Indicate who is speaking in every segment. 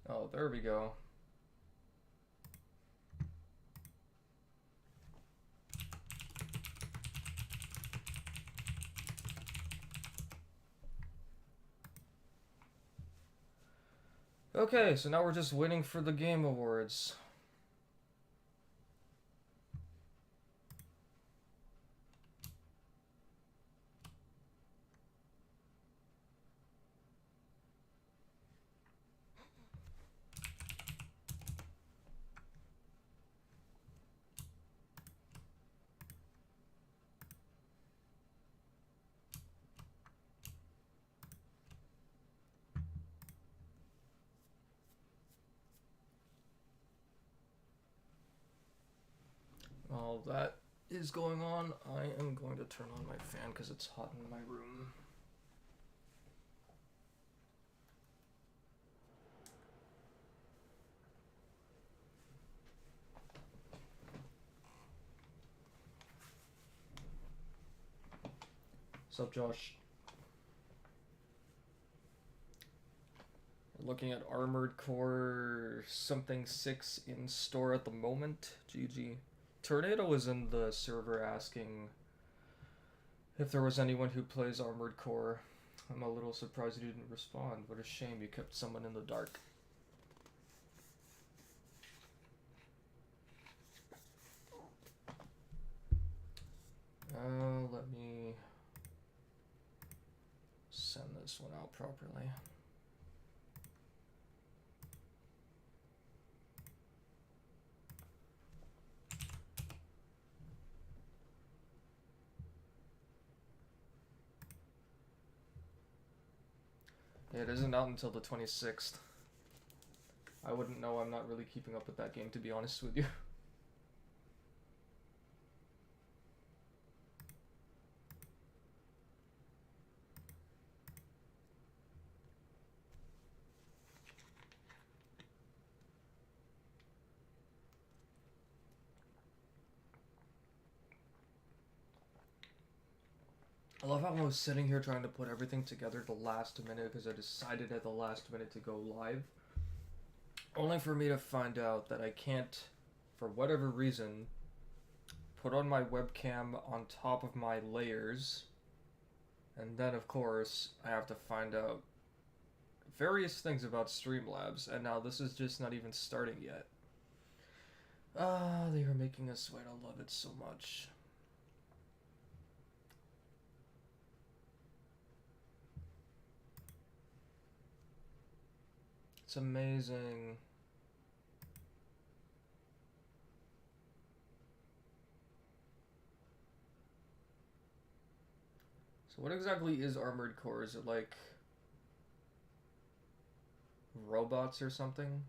Speaker 1: Oh, there we go. Okay, so now we're just waiting for the Game Awards. While that is going on, I am going to turn on my fan because it's hot in my room. What's up, Josh? We're looking at Armored Core something 6 in store at the moment. GG. Tornado was in the server asking if there was anyone who plays Armored Core. I'm a little surprised you didn't respond. What a shame you kept someone in the dark. Let me send this one out properly. Yeah, it isn't out until the 26th. I wouldn't know. I'm not really keeping up with that game, to be honest with you. I love how I was sitting here trying to put everything together the last minute because I decided at the last minute to go live. Only for me to find out that I can't, for whatever reason, put on my webcam on top of my layers. And then, of course, I have to find out various things about Streamlabs. And now this is just not even starting yet. They are making us wait. I love it so much. It's amazing. So what exactly is Armored Core? Is it like robots or something?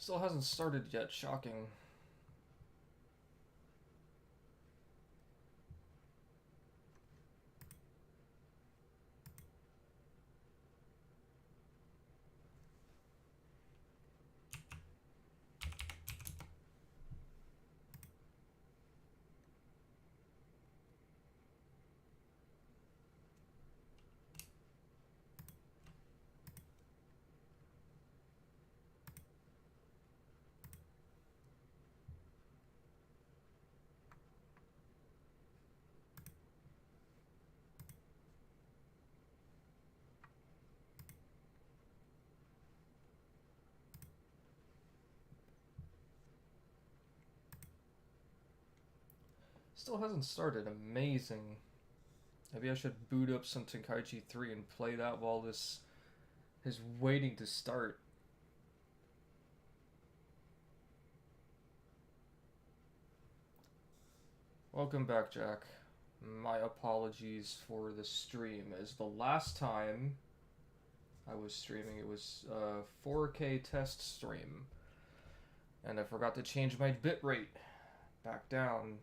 Speaker 1: Still hasn't started yet, shocking. Still hasn't started. Amazing. Maybe I should boot up some Tenkaichi 3 and play that while this is waiting to start. Welcome back, Jack. My apologies for the stream, as the last time I was streaming, it was a 4K test stream, and I forgot to change my bitrate back down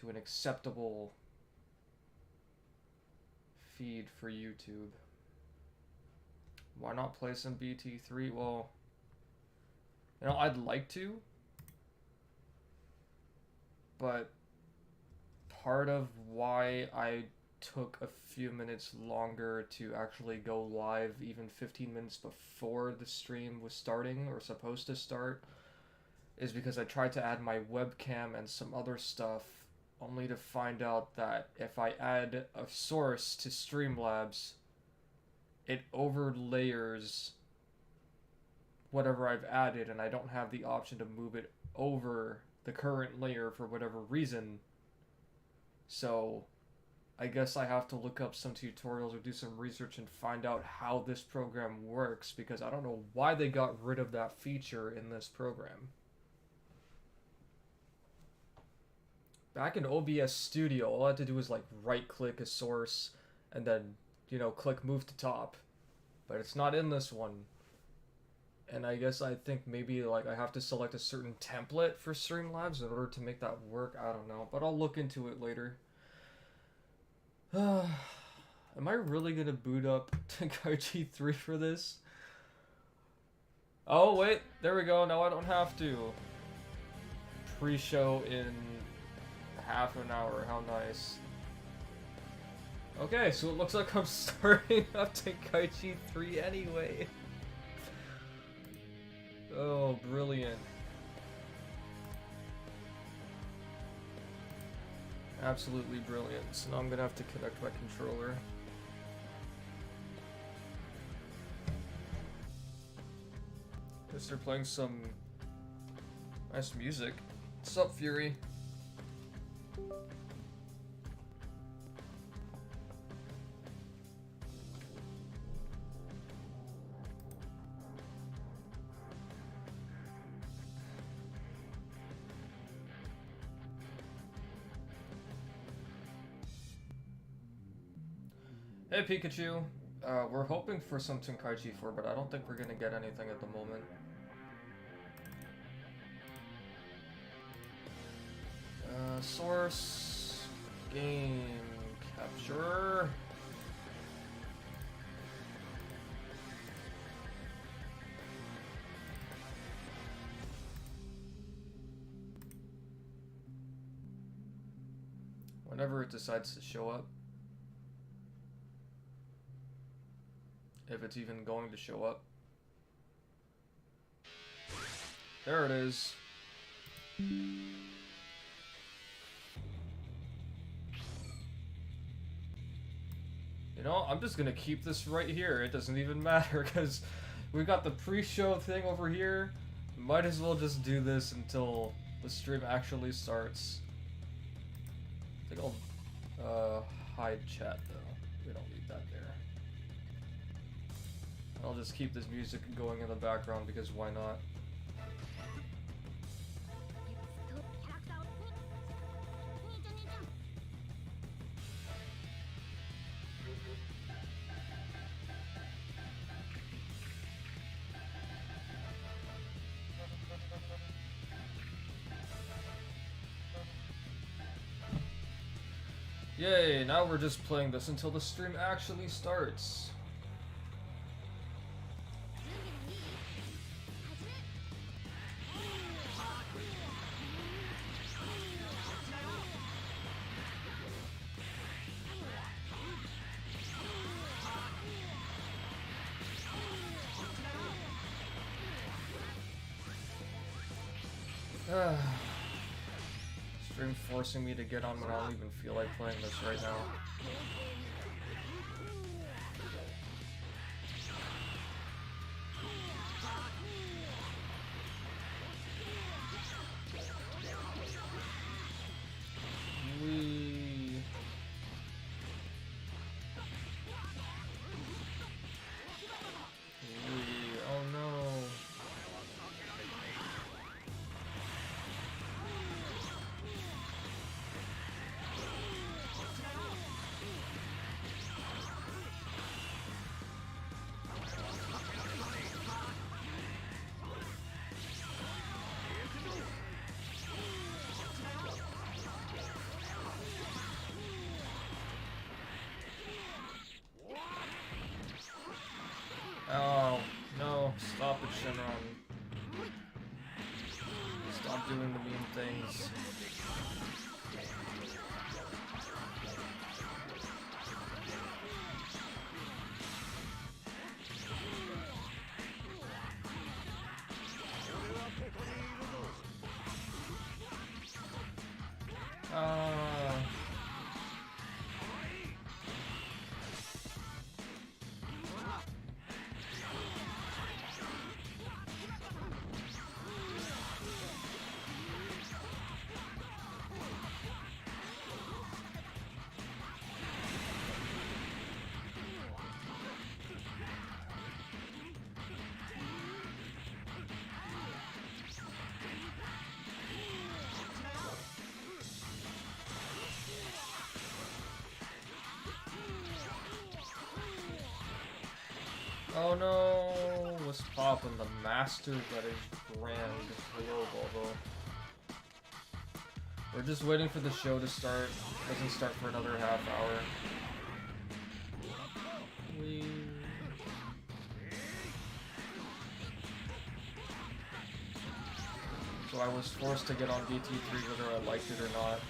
Speaker 1: to an acceptable feed for YouTube. Why not play some BT3? Well, you know, I'd like to, but part of why I took a few minutes longer to actually go live, even 15 minutes before the stream was starting or supposed to start, is because I tried to add my webcam and some other stuff, only to find out that if I add a source to Streamlabs, it overlayers whatever I've added, and I don't have the option to move it over the current layer for whatever reason. So I guess I have to look up some tutorials or do some research and find out how this program works, because I don't know why they got rid of that feature in this program. Back in OBS Studio, all I had to do was like right click a source and then, you know, click move to top. But it's not in this one. And I guess I think maybe like I have to select a certain template for Streamlabs in order to make that work. I don't know, but I'll look into it later. Am I really gonna boot up Tenkaichi 3 for this? Oh wait, there we go. No, I don't have to. Pre-show in half an hour. How nice. Okay, so it looks like I'm starting up Tenkaichi 3 anyway. Oh, brilliant. Absolutely brilliant. So now I'm gonna have to connect my controller. Guess they're playing some nice music. What's up, Fury? Hey Pikachu, we're hoping for some Tenkaichi 4, but I don't think we're gonna get anything at the moment. Source, game capture. Whenever it decides to show up. If it's even going to show up. There it is. You know, I'm just gonna keep this right here. It doesn't even matter, because we got the pre-show thing over here. Might as well just do this until the stream actually starts. I think I'll hide chat though. We don't need that there. I'll just keep this music going in the background because why not? Yay, now we're just playing this until the stream actually starts. Stream forcing me to get on when I don't even feel like playing this right now. things. Oh no! What's poppin'? The master that is grand. Hello, Volvo. We're just waiting for the show to start. It doesn't start for another half hour. So I was forced to get on DT3 whether I liked it or not.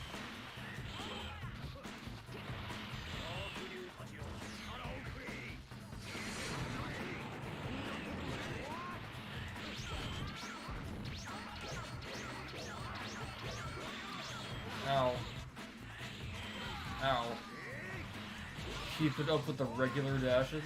Speaker 1: Ow. Ow. Keep it up with the regular dashes.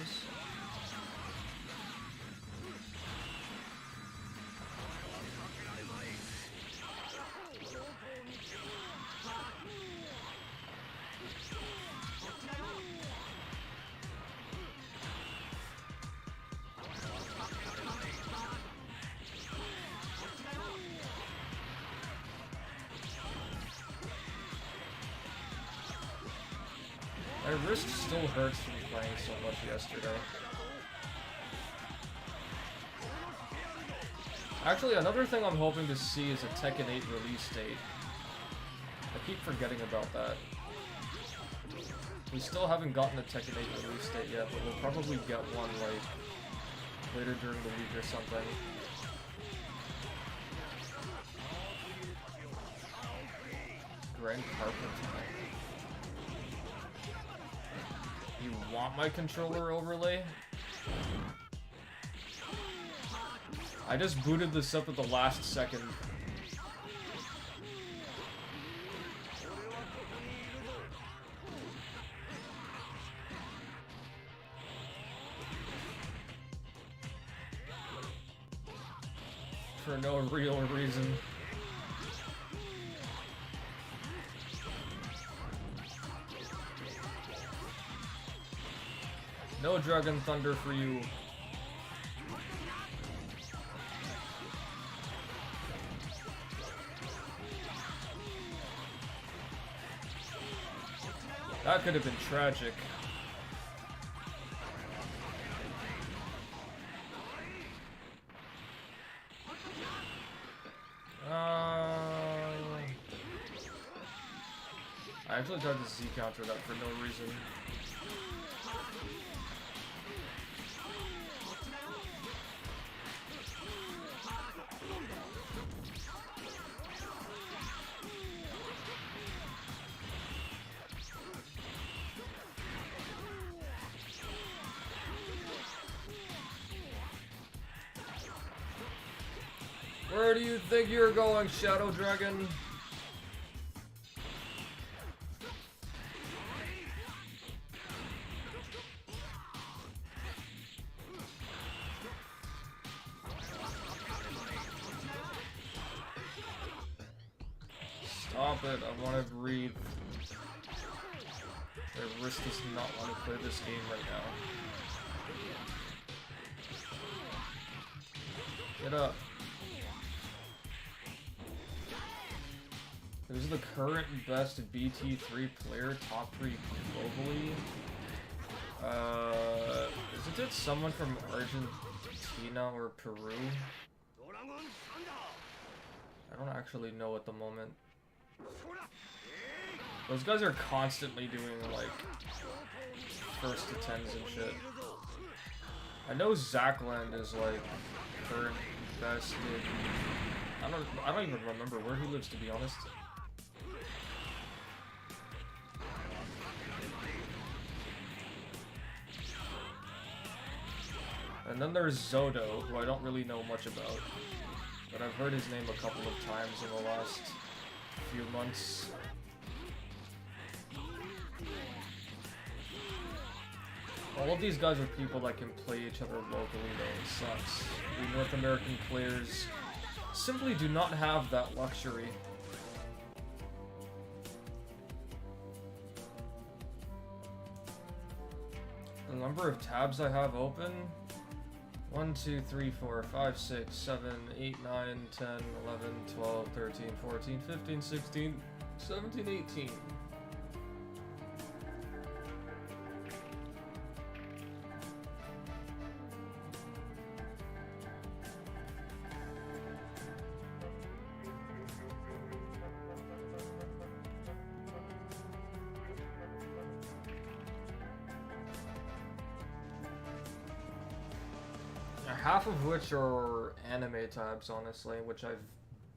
Speaker 1: My wrist still hurts from playing so much yesterday. Actually, another thing I'm hoping to see is a Tekken 8 release date. I keep forgetting about that. We still haven't gotten a Tekken 8 release date yet, but we'll probably get one, like, later during the week or something. Grand Carpet time. You want my controller overlay? I just booted this up at the last second. For no real reason. No Dragon Thunder for you. That could have been tragic. I actually tried to Z counter that for no reason. Where do you think you're going, Shadow Dragon? Stop it, I want to breathe. My wrist does not want to play this game right now. Get up. This is the current best BT3 player, top 3 globally. Isn't it someone from Argentina or Peru? I don't actually know at the moment. Those guys are constantly doing, like, first to 10s and shit. I know Zachland is, like, current best in I don't even remember where he lives, to be honest. And then there's Zodo, who I don't really know much about, but I've heard his name a couple of times in the last few months. All of these guys are people that can play each other locally, though. It sucks. We North American players simply do not have that luxury. The number of tabs I have open: 1, 2, 3, 4, 5, 6, 7, 8, 9, 10, 11, 12, 13, 14, 15, 16, 17, 18. Half of which are anime tabs, honestly, which I've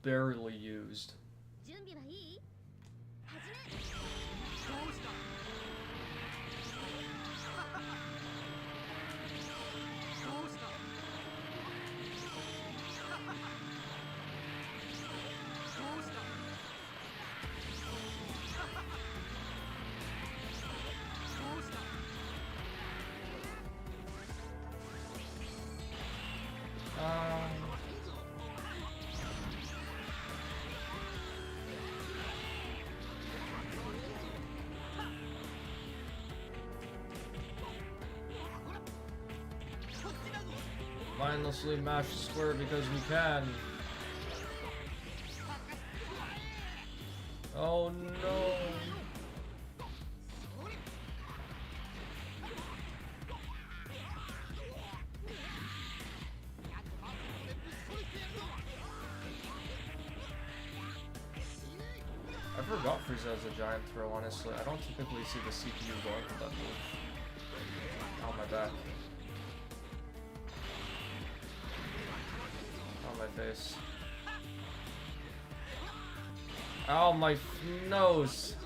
Speaker 1: barely used. Mindlessly mash square because we can. Oh no. I forgot Frieza has a giant throw, honestly. I don't typically see the CPU going for that move. Ow, my back. My face. Ow, my nose.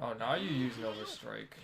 Speaker 1: Oh, now you use Nova Strike.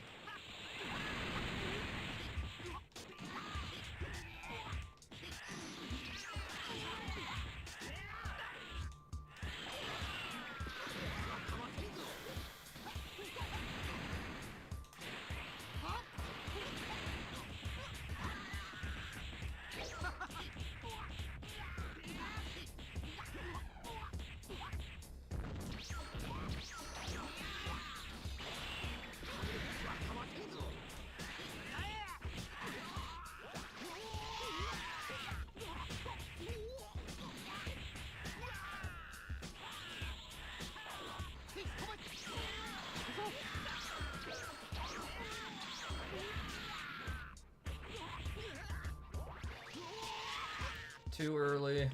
Speaker 1: Too early.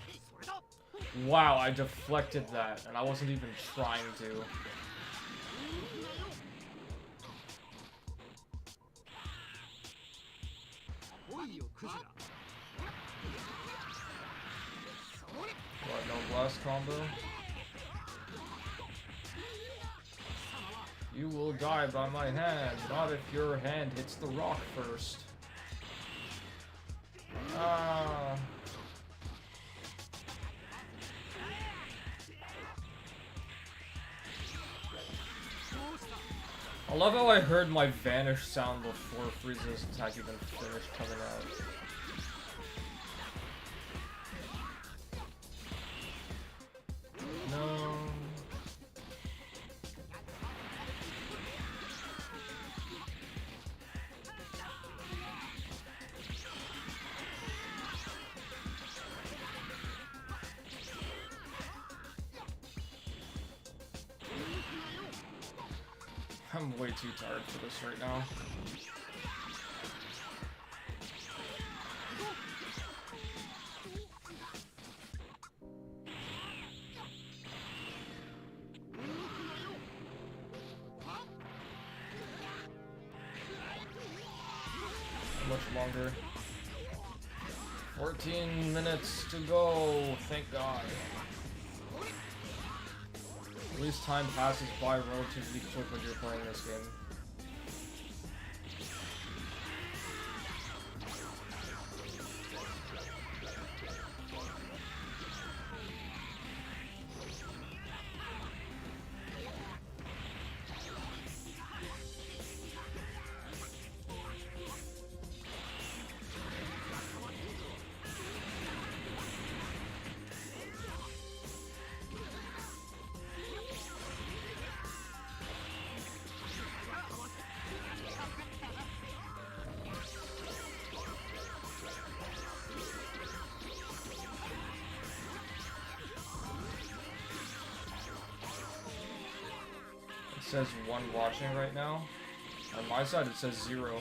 Speaker 1: Wow, I deflected that, and I wasn't even trying to. What, no blast combo? You will die by my hand, not if your hand hits the rock first. Ah. I love how I heard my vanish sound before Frieza's attack even finished coming out. No. I'm way too tired for this right now. Much longer. 14 minutes to go, thank God. At least time passes by relatively quick when you're playing this game. It says 1 watching right now. On my side, it says 0.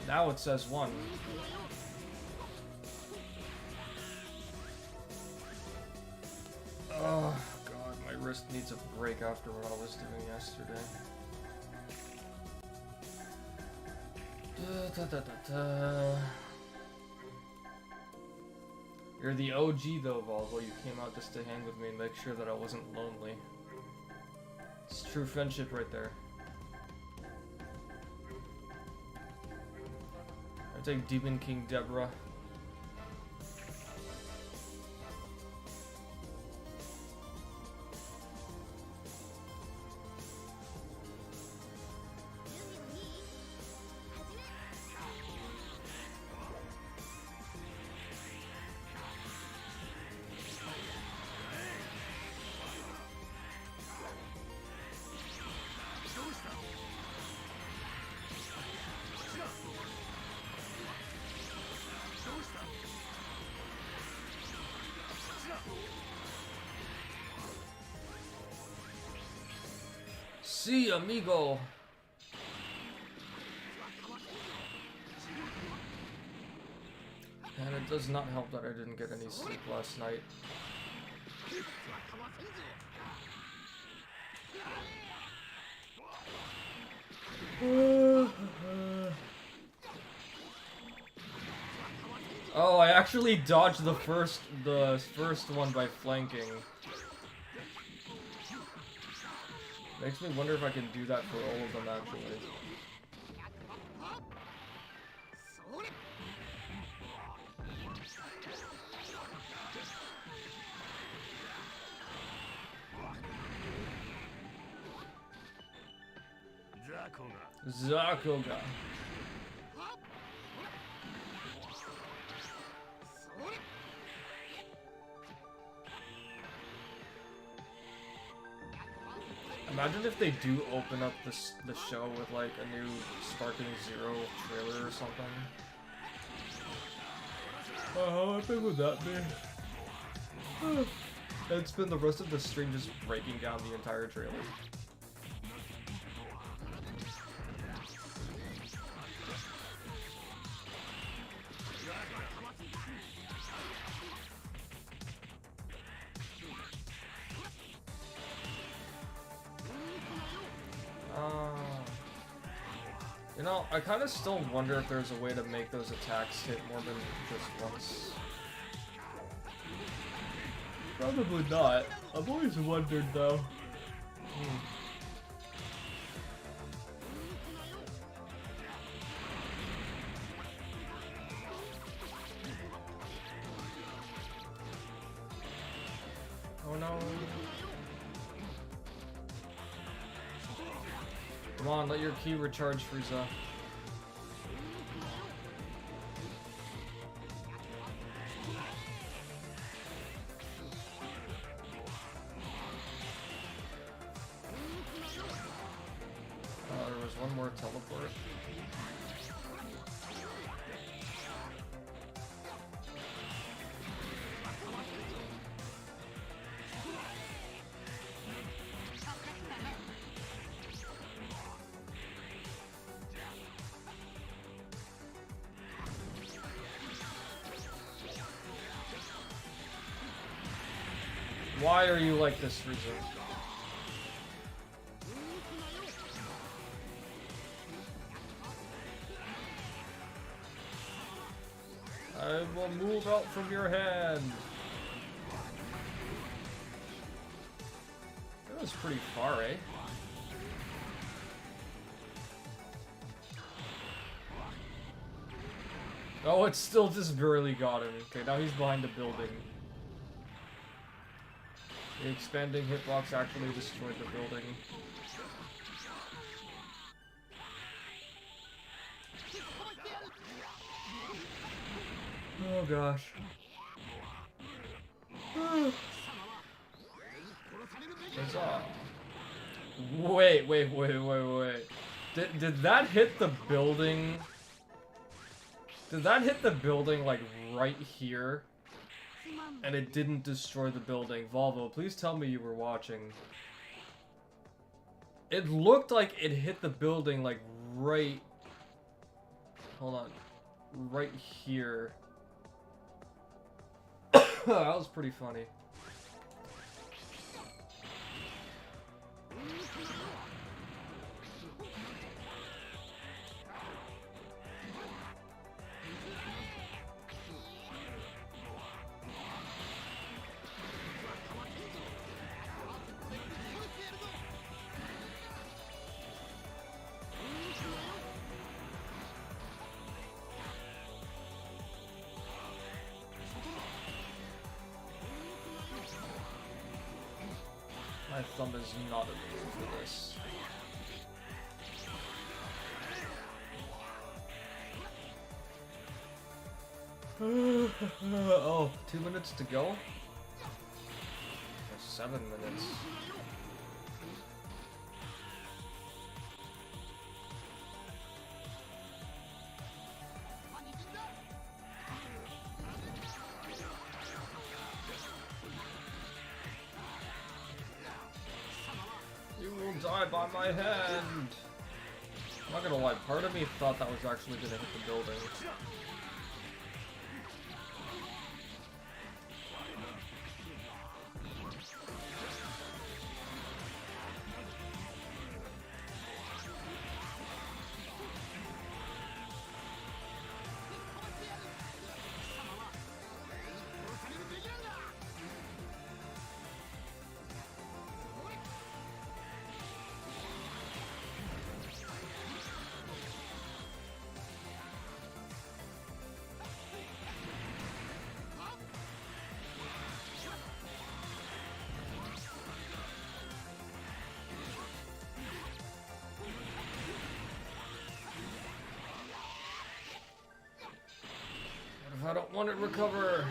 Speaker 1: Now it says 1. Oh God, my wrist needs a break after what I was doing yesterday. You're the OG though, Volvo. You came out just to hang with me and make sure that I wasn't lonely. It's true friendship right there. I take Demon King Deborah. Sí, amigo. And it does not help that I didn't get any sleep last night. Oh, I actually dodged the first one by flanking. Makes me wonder if I can do that for all of them, actually. Zakoga. Imagine if they do open up the show with like a new Sparking Zero trailer or something. How epic would that be? And spend the rest of the stream just breaking down the entire trailer. You know, I kind of still wonder if there's a way to make those attacks hit more than just once. Probably not. I've always wondered though. on, let your key recharge, Frieza. There was one more teleport. Why are you like this, Frieza? I will move out from your hand. That was pretty far, eh? Oh, it still just barely got him. Okay, now he's behind the building. The expanding hitbox actually destroyed the building. Oh gosh. Huzzah. Wait. Did that hit the building? Did that hit the building like right here? And it didn't destroy the building. Volvo, please tell me you were watching. It looked like it hit the building like right... Hold on. Right here. That was pretty funny. My thumb is not immune for this. Oh, 2 minutes to go? Or 7 minutes. Die by my hand! I'm not gonna lie, part of me thought that was actually gonna hit the building. I don't want to recover.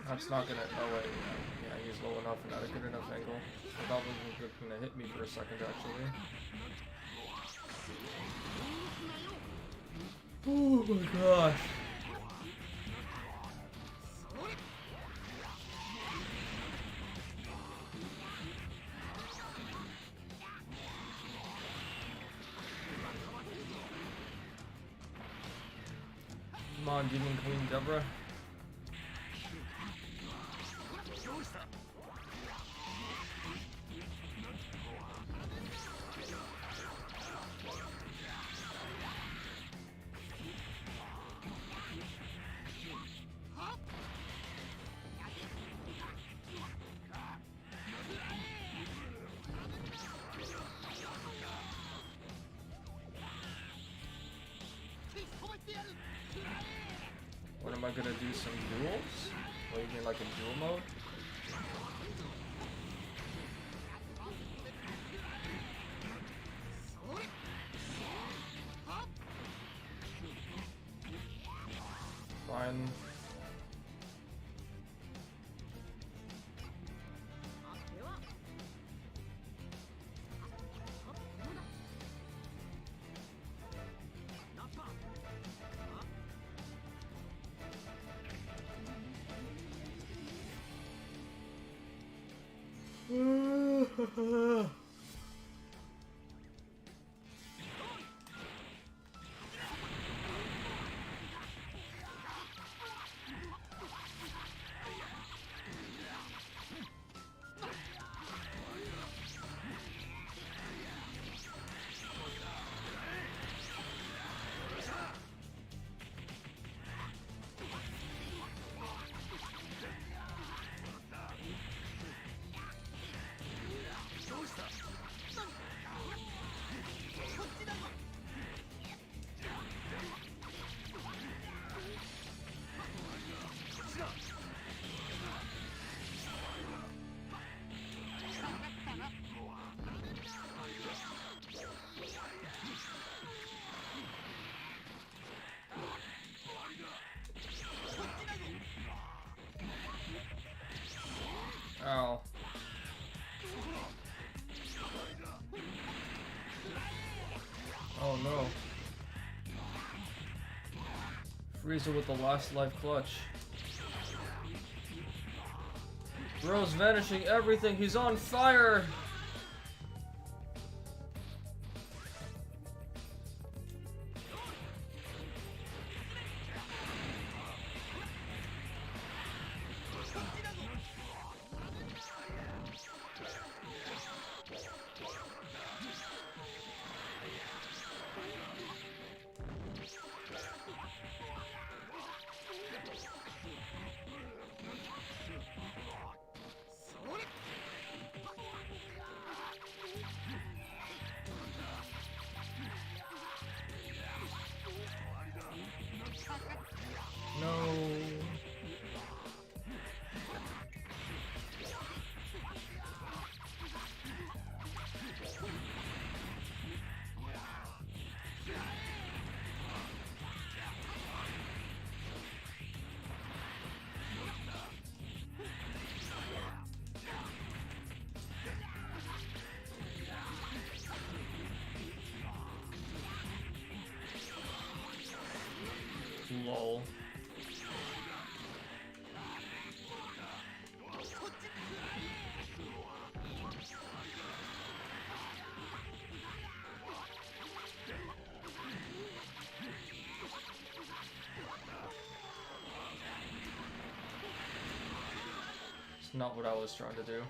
Speaker 1: That's not gonna. Oh wait, yeah, he's low enough and at a good enough angle. That wasn't gonna hit me for a second, actually. Oh my gosh. Come on, Demon Queen Deborah. I gonna do some duels? Or you mean like in duel mode? Fine. Ow. Oh no. Frieza with the last life clutch. Bro's vanishing everything, he's on fire! No. Lol. It's not what I was trying to do.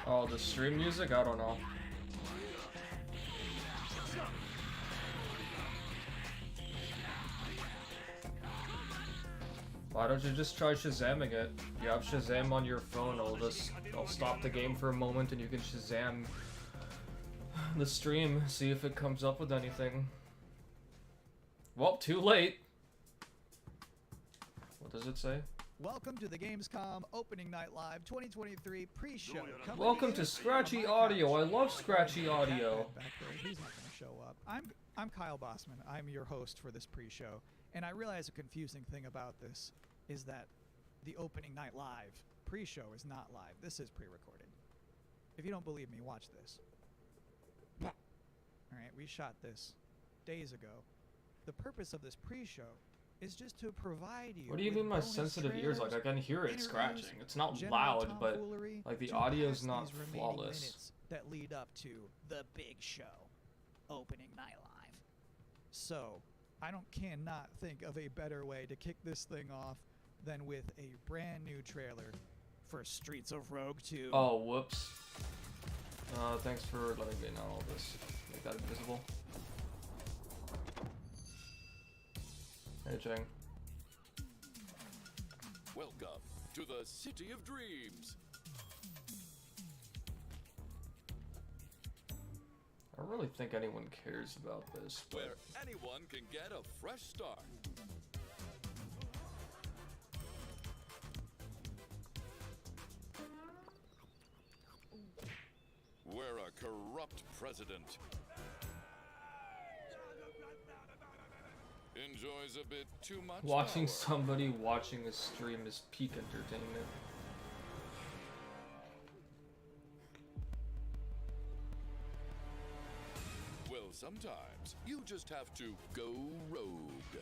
Speaker 1: Oh, the stream music? I don't know. Why don't you just try Shazamming it? You have Shazam on your phone, I'll stop the game for a moment and you can Shazam the stream, see if it comes up with anything. Well, too late. What does it say?
Speaker 2: Welcome to the Gamescom Opening Night Live 2023 pre-show.
Speaker 1: Welcome to Scratchy Audio. I love Scratchy Audio.
Speaker 2: Back there. He's not gonna show up. I'm Kyle Bossman. I'm your host for this pre-show, and I realize a confusing thing about this is that the opening night live pre-show is not live. This is pre-recorded. If you don't believe me, watch this. All right, we shot this days ago. The purpose of this pre-show is just to provide you.
Speaker 1: What do you
Speaker 2: with
Speaker 1: mean my
Speaker 2: bonus
Speaker 1: sensitive ears? Like, I can hear it
Speaker 2: interviews,
Speaker 1: scratching. It's not
Speaker 2: general
Speaker 1: loud, but
Speaker 2: tomfoolery
Speaker 1: like the
Speaker 2: to
Speaker 1: audio's
Speaker 2: pass
Speaker 1: not
Speaker 2: these remaining
Speaker 1: flawless.
Speaker 2: minutes that lead up to the big show, opening night live. So, cannot think of a better way to kick this thing off than with a brand new trailer for Streets of Rogue 2.
Speaker 1: Oh, whoops. Thanks for letting me know all this. Make that invisible. Hey, Cheng.
Speaker 3: Welcome to the City of Dreams.
Speaker 1: I don't really think anyone cares about this, but
Speaker 3: Where anyone can get a fresh start. Where a corrupt president enjoys a bit too much
Speaker 1: watching
Speaker 3: power.
Speaker 1: somebody watching a stream is peak entertainment.
Speaker 3: Well, sometimes you just have to go rogue.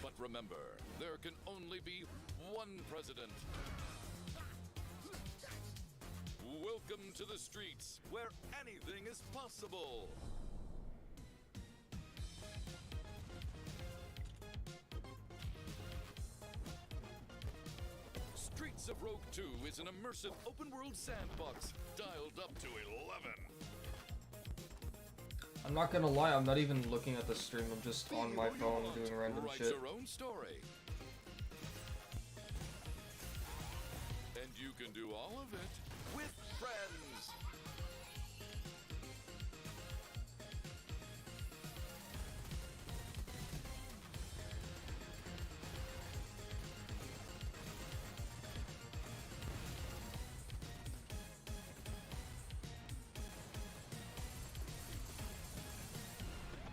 Speaker 3: But remember, there can only be one president. Welcome to the streets, where anything is possible. Streets of Rogue 2 is an immersive open-world sandbox, dialed up to 11.
Speaker 1: I'm not gonna lie, I'm not even looking at the stream, I'm just
Speaker 3: Be
Speaker 1: on my
Speaker 3: who you
Speaker 1: phone
Speaker 3: want.
Speaker 1: doing random
Speaker 3: Write
Speaker 1: shit.
Speaker 3: your own story. And you can do all of it with friends.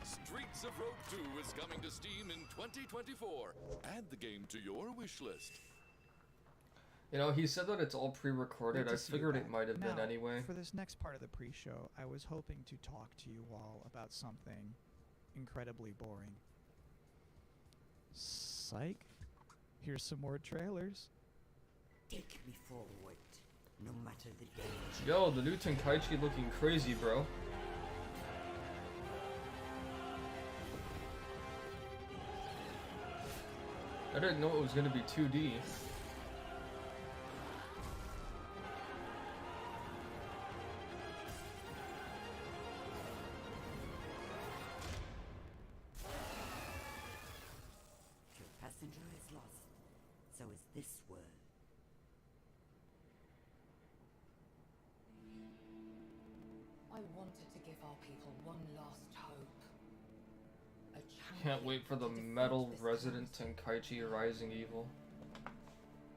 Speaker 3: Streets of Rogue 2 is coming to Steam in 2024. Add the game to your wish list.
Speaker 1: You know, he said that it's all pre-recorded.
Speaker 2: Good
Speaker 1: I
Speaker 2: to see you
Speaker 1: figured it
Speaker 2: back.
Speaker 1: might have been
Speaker 2: Now,
Speaker 1: anyway.
Speaker 2: For this next part of the pre-show, I was hoping to talk to you all about something incredibly boring. Psych. Here's some more trailers.
Speaker 4: Take me forward, no matter the danger.
Speaker 1: Yo, the new Tenkaichi looking crazy, bro. I didn't know it was gonna be 2D.
Speaker 4: Your passenger is lost, so is this world.
Speaker 5: I wanted to give our people one last hope. A
Speaker 1: Can't wait for the
Speaker 5: champion to defeat
Speaker 1: metal
Speaker 5: this
Speaker 1: resident
Speaker 5: monster.
Speaker 1: Tenkaichi Rising Evil.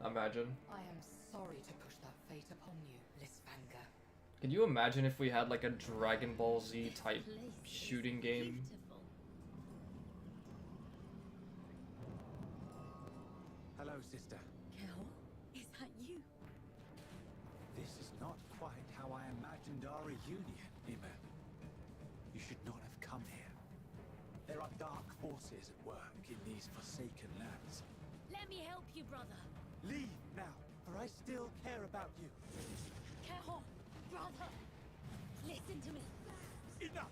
Speaker 1: Imagine.
Speaker 5: I am sorry to push that fate upon you, Lisfanga.
Speaker 1: Can you imagine if we had like a Dragon Ball Z type shooting game?
Speaker 6: Hello, sister.
Speaker 7: Kel, is that you?
Speaker 6: This is not quite how I imagined our reunion, Nima. You should not have come here. There are dark forces at work in these forsaken lands.
Speaker 7: Let me help you, brother.
Speaker 6: Leave now, for I still care about you.
Speaker 7: Kel, brother, listen to me.
Speaker 6: Enough!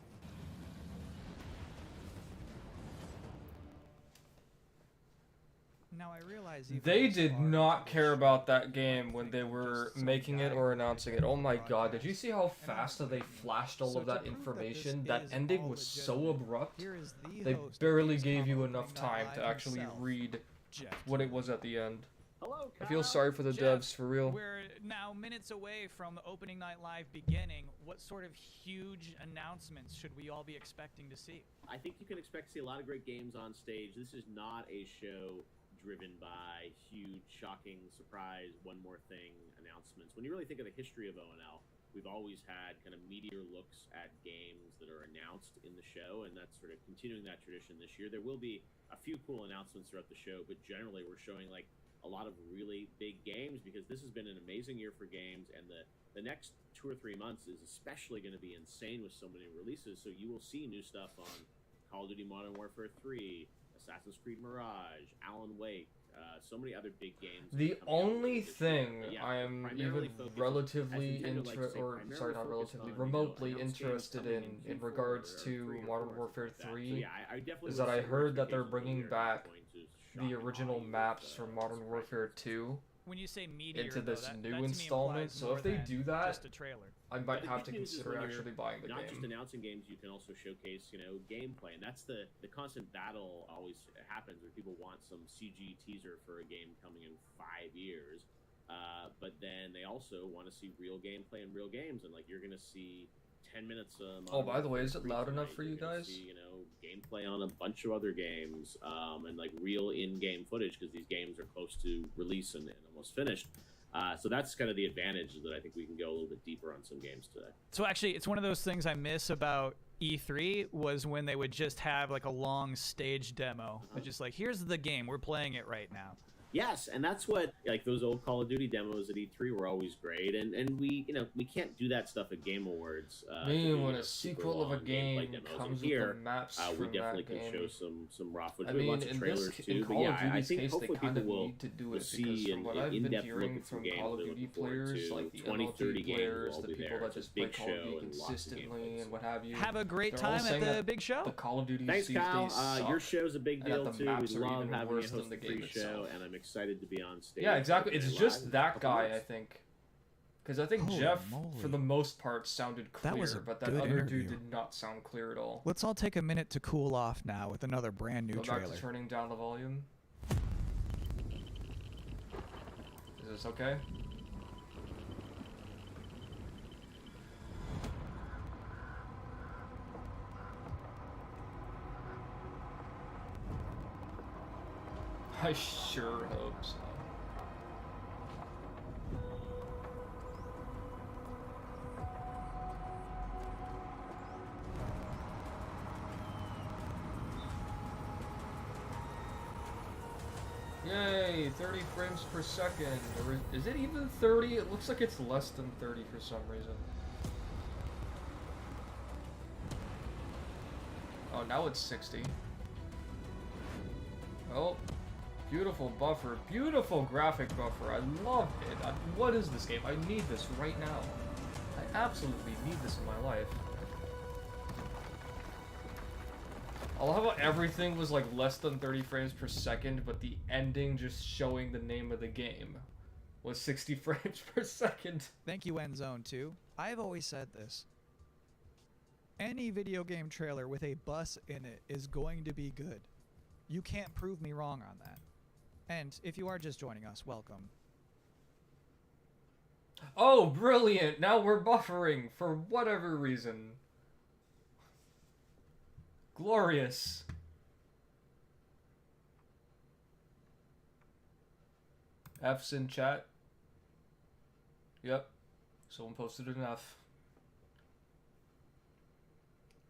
Speaker 2: Now I realize even
Speaker 1: They
Speaker 2: this
Speaker 1: did
Speaker 2: far
Speaker 1: not
Speaker 2: into the
Speaker 1: care
Speaker 2: show,
Speaker 1: about that
Speaker 2: you
Speaker 1: game
Speaker 2: might
Speaker 1: when
Speaker 2: think
Speaker 1: they
Speaker 2: I'm
Speaker 1: were
Speaker 2: just some
Speaker 1: making it
Speaker 2: guy
Speaker 1: or
Speaker 2: who
Speaker 1: announcing it.
Speaker 2: makes
Speaker 1: Oh my god,
Speaker 2: broadcasts.
Speaker 1: did you see how
Speaker 2: And I'm
Speaker 1: fast they
Speaker 2: blaming you.
Speaker 1: flashed all
Speaker 2: So
Speaker 1: of
Speaker 2: to
Speaker 1: that
Speaker 2: prove
Speaker 1: information?
Speaker 2: this
Speaker 1: That
Speaker 2: is
Speaker 1: ending
Speaker 2: all
Speaker 1: was so
Speaker 2: legitimate,
Speaker 1: abrupt.
Speaker 2: here is the
Speaker 1: They
Speaker 2: host of
Speaker 1: barely
Speaker 2: Gamescom
Speaker 1: gave you
Speaker 2: Opening
Speaker 1: enough
Speaker 2: Night
Speaker 1: time
Speaker 2: Live
Speaker 1: to actually
Speaker 2: himself,
Speaker 1: read
Speaker 2: Jeff
Speaker 1: what it
Speaker 2: Keighley.
Speaker 1: was at the end.
Speaker 8: Hello,
Speaker 1: I feel
Speaker 8: Kyle.
Speaker 1: sorry for the
Speaker 2: Jeff,
Speaker 1: devs, for real.
Speaker 2: We're now minutes away from the opening night live beginning. What sort of huge announcements should we all be expecting to see?
Speaker 8: I think you can expect to see a lot of great games on stage. This is not a show driven by huge, shocking, surprise, one more thing announcements. When you really think of the history of ONL, we've always had kind of meteor looks at games that are announced in the show, and that's sort of continuing that tradition this year. There will be a few cool announcements throughout the show, but generally we're showing like a lot of really big games because this has been an amazing year for games, and the next 2 or 3 months is especially going to be insane with so many releases. So you will see new stuff on Call of Duty Modern Warfare 3, Assassin's Creed Mirage, Alan Wake, so many other big games.
Speaker 1: The only thing
Speaker 8: But yeah,
Speaker 1: I am
Speaker 8: primarily
Speaker 1: even
Speaker 8: focused,
Speaker 1: relatively
Speaker 8: as Nintendo likes to say, primarily
Speaker 1: not
Speaker 8: focused
Speaker 1: relatively,
Speaker 8: on,
Speaker 1: remotely
Speaker 8: announced games
Speaker 1: interested
Speaker 8: coming
Speaker 1: in
Speaker 8: Q4
Speaker 1: regards
Speaker 8: or
Speaker 1: to
Speaker 8: 3 or
Speaker 1: Modern
Speaker 8: 4
Speaker 1: Warfare
Speaker 8: like that.
Speaker 1: 3
Speaker 8: So, yeah, I definitely
Speaker 1: is
Speaker 8: would
Speaker 1: that I
Speaker 8: say
Speaker 1: heard that they're
Speaker 8: expectations
Speaker 1: bringing
Speaker 8: are
Speaker 1: back
Speaker 8: going to
Speaker 1: the
Speaker 8: shock
Speaker 1: original
Speaker 8: all
Speaker 1: maps
Speaker 8: with,
Speaker 1: from Modern
Speaker 8: surprises.
Speaker 1: Warfare 2
Speaker 2: When you say meteor,
Speaker 1: into
Speaker 2: though,
Speaker 1: this
Speaker 2: that
Speaker 1: new
Speaker 2: to me
Speaker 1: installment.
Speaker 2: implies
Speaker 1: So
Speaker 2: more
Speaker 1: if they
Speaker 2: than
Speaker 1: do that,
Speaker 2: just a trailer.
Speaker 1: I
Speaker 8: But
Speaker 1: might
Speaker 8: the
Speaker 1: have to
Speaker 8: good news is
Speaker 1: consider
Speaker 8: when you're
Speaker 1: actually buying the
Speaker 8: not
Speaker 1: game.
Speaker 8: just announcing games, you can also showcase, gameplay, and that's the constant battle always happens when people want some CG teaser for a game coming in 5 years, but then they also want to see real gameplay and real games, and like you're gonna see 10 minutes.
Speaker 1: Oh, by the way, is it
Speaker 8: Free
Speaker 1: loud enough
Speaker 8: tonight.
Speaker 1: for
Speaker 8: You're
Speaker 1: you
Speaker 8: gonna
Speaker 1: guys?
Speaker 8: See, gameplay on a bunch of other games, and like real in-game footage because these games are close to release and almost finished. So that's kind of the advantage that I think we can go a little bit deeper on some games today.
Speaker 2: So actually, it's one of those things I miss about E3 was when they would just have like a long stage demo. They're just like, here's the game, we're playing it right now.
Speaker 8: Yes, and that's what like those old Call of Duty demos at E3 were always great, and we we can't do that stuff at Game Awards.
Speaker 1: I mean, when a sequel of a game comes with the maps
Speaker 8: we
Speaker 1: from
Speaker 8: definitely
Speaker 1: that
Speaker 8: can
Speaker 1: game,
Speaker 8: show some raw footage.
Speaker 1: I
Speaker 8: We have
Speaker 1: mean,
Speaker 8: lots of
Speaker 1: in
Speaker 8: trailers
Speaker 1: this,
Speaker 8: too,
Speaker 1: in
Speaker 8: but
Speaker 1: Call
Speaker 8: yeah,
Speaker 1: of
Speaker 8: I
Speaker 1: Duty's
Speaker 8: think
Speaker 1: case, they
Speaker 8: hopefully
Speaker 1: kind
Speaker 8: people
Speaker 1: of
Speaker 8: will
Speaker 1: need to do
Speaker 8: will
Speaker 1: it because
Speaker 8: see
Speaker 1: from what
Speaker 8: an
Speaker 1: I've been
Speaker 8: in-depth
Speaker 1: hearing
Speaker 8: look at some
Speaker 1: from
Speaker 8: games.
Speaker 1: Call of
Speaker 8: They're
Speaker 1: Duty
Speaker 8: looking forward
Speaker 1: players,
Speaker 8: to
Speaker 1: like the
Speaker 8: 20, 30
Speaker 1: MLG
Speaker 8: games
Speaker 1: players,
Speaker 8: will all
Speaker 1: the
Speaker 8: be
Speaker 1: people
Speaker 8: there.
Speaker 1: that
Speaker 8: It's a
Speaker 1: just play
Speaker 8: big
Speaker 1: Call of
Speaker 8: show
Speaker 1: Duty
Speaker 8: and lots of
Speaker 1: consistently
Speaker 8: gameplay.
Speaker 1: and what have you.
Speaker 2: Have a great
Speaker 1: They're all
Speaker 2: time at
Speaker 1: saying
Speaker 2: the
Speaker 1: that
Speaker 2: big show.
Speaker 1: the Call of Duty
Speaker 8: Thanks,
Speaker 1: these
Speaker 8: Kyle.
Speaker 1: days
Speaker 8: Your
Speaker 1: suck,
Speaker 8: show's a big
Speaker 1: and that
Speaker 8: deal
Speaker 1: the
Speaker 8: too. We
Speaker 1: maps are
Speaker 8: love
Speaker 1: even
Speaker 8: having you
Speaker 1: worse
Speaker 8: host
Speaker 1: than
Speaker 8: the
Speaker 1: the game
Speaker 8: pre-show,
Speaker 1: itself.
Speaker 8: and I'm excited to be on stage.
Speaker 1: Yeah, exactly. It's
Speaker 8: live
Speaker 1: just
Speaker 8: in a
Speaker 1: that
Speaker 8: couple
Speaker 1: guy,
Speaker 8: months.
Speaker 1: I think. Because I think
Speaker 2: Holy
Speaker 1: Jeff,
Speaker 2: moly.
Speaker 1: for the most part, sounded clear,
Speaker 2: That was a
Speaker 1: but that
Speaker 2: good
Speaker 1: other
Speaker 2: interview.
Speaker 1: dude did not sound clear at all.
Speaker 2: Let's all take a minute to cool off now with another brand new
Speaker 1: Go back
Speaker 2: trailer.
Speaker 1: to turning down the volume. Is this okay? I sure hope so. Yay, 30 frames per second. Or is it even 30? It looks like it's less than 30 for some reason. Oh, now it's 60. Oh, beautiful buffer. Beautiful graphic buffer. I love it. What is this game? I need this right now. I absolutely need this in my life. I love how everything was like less than 30 frames per second, but the ending just showing the name of the game was 60 frames per second.
Speaker 2: Thank you, Endzone 2. I've always said this. Any video game trailer with a bus in it is going to be good. You can't prove me wrong on that. And if you are just joining us, welcome.
Speaker 1: Oh, brilliant! Now we're buffering for whatever reason. Glorious. F's in chat. Yep. Someone posted enough.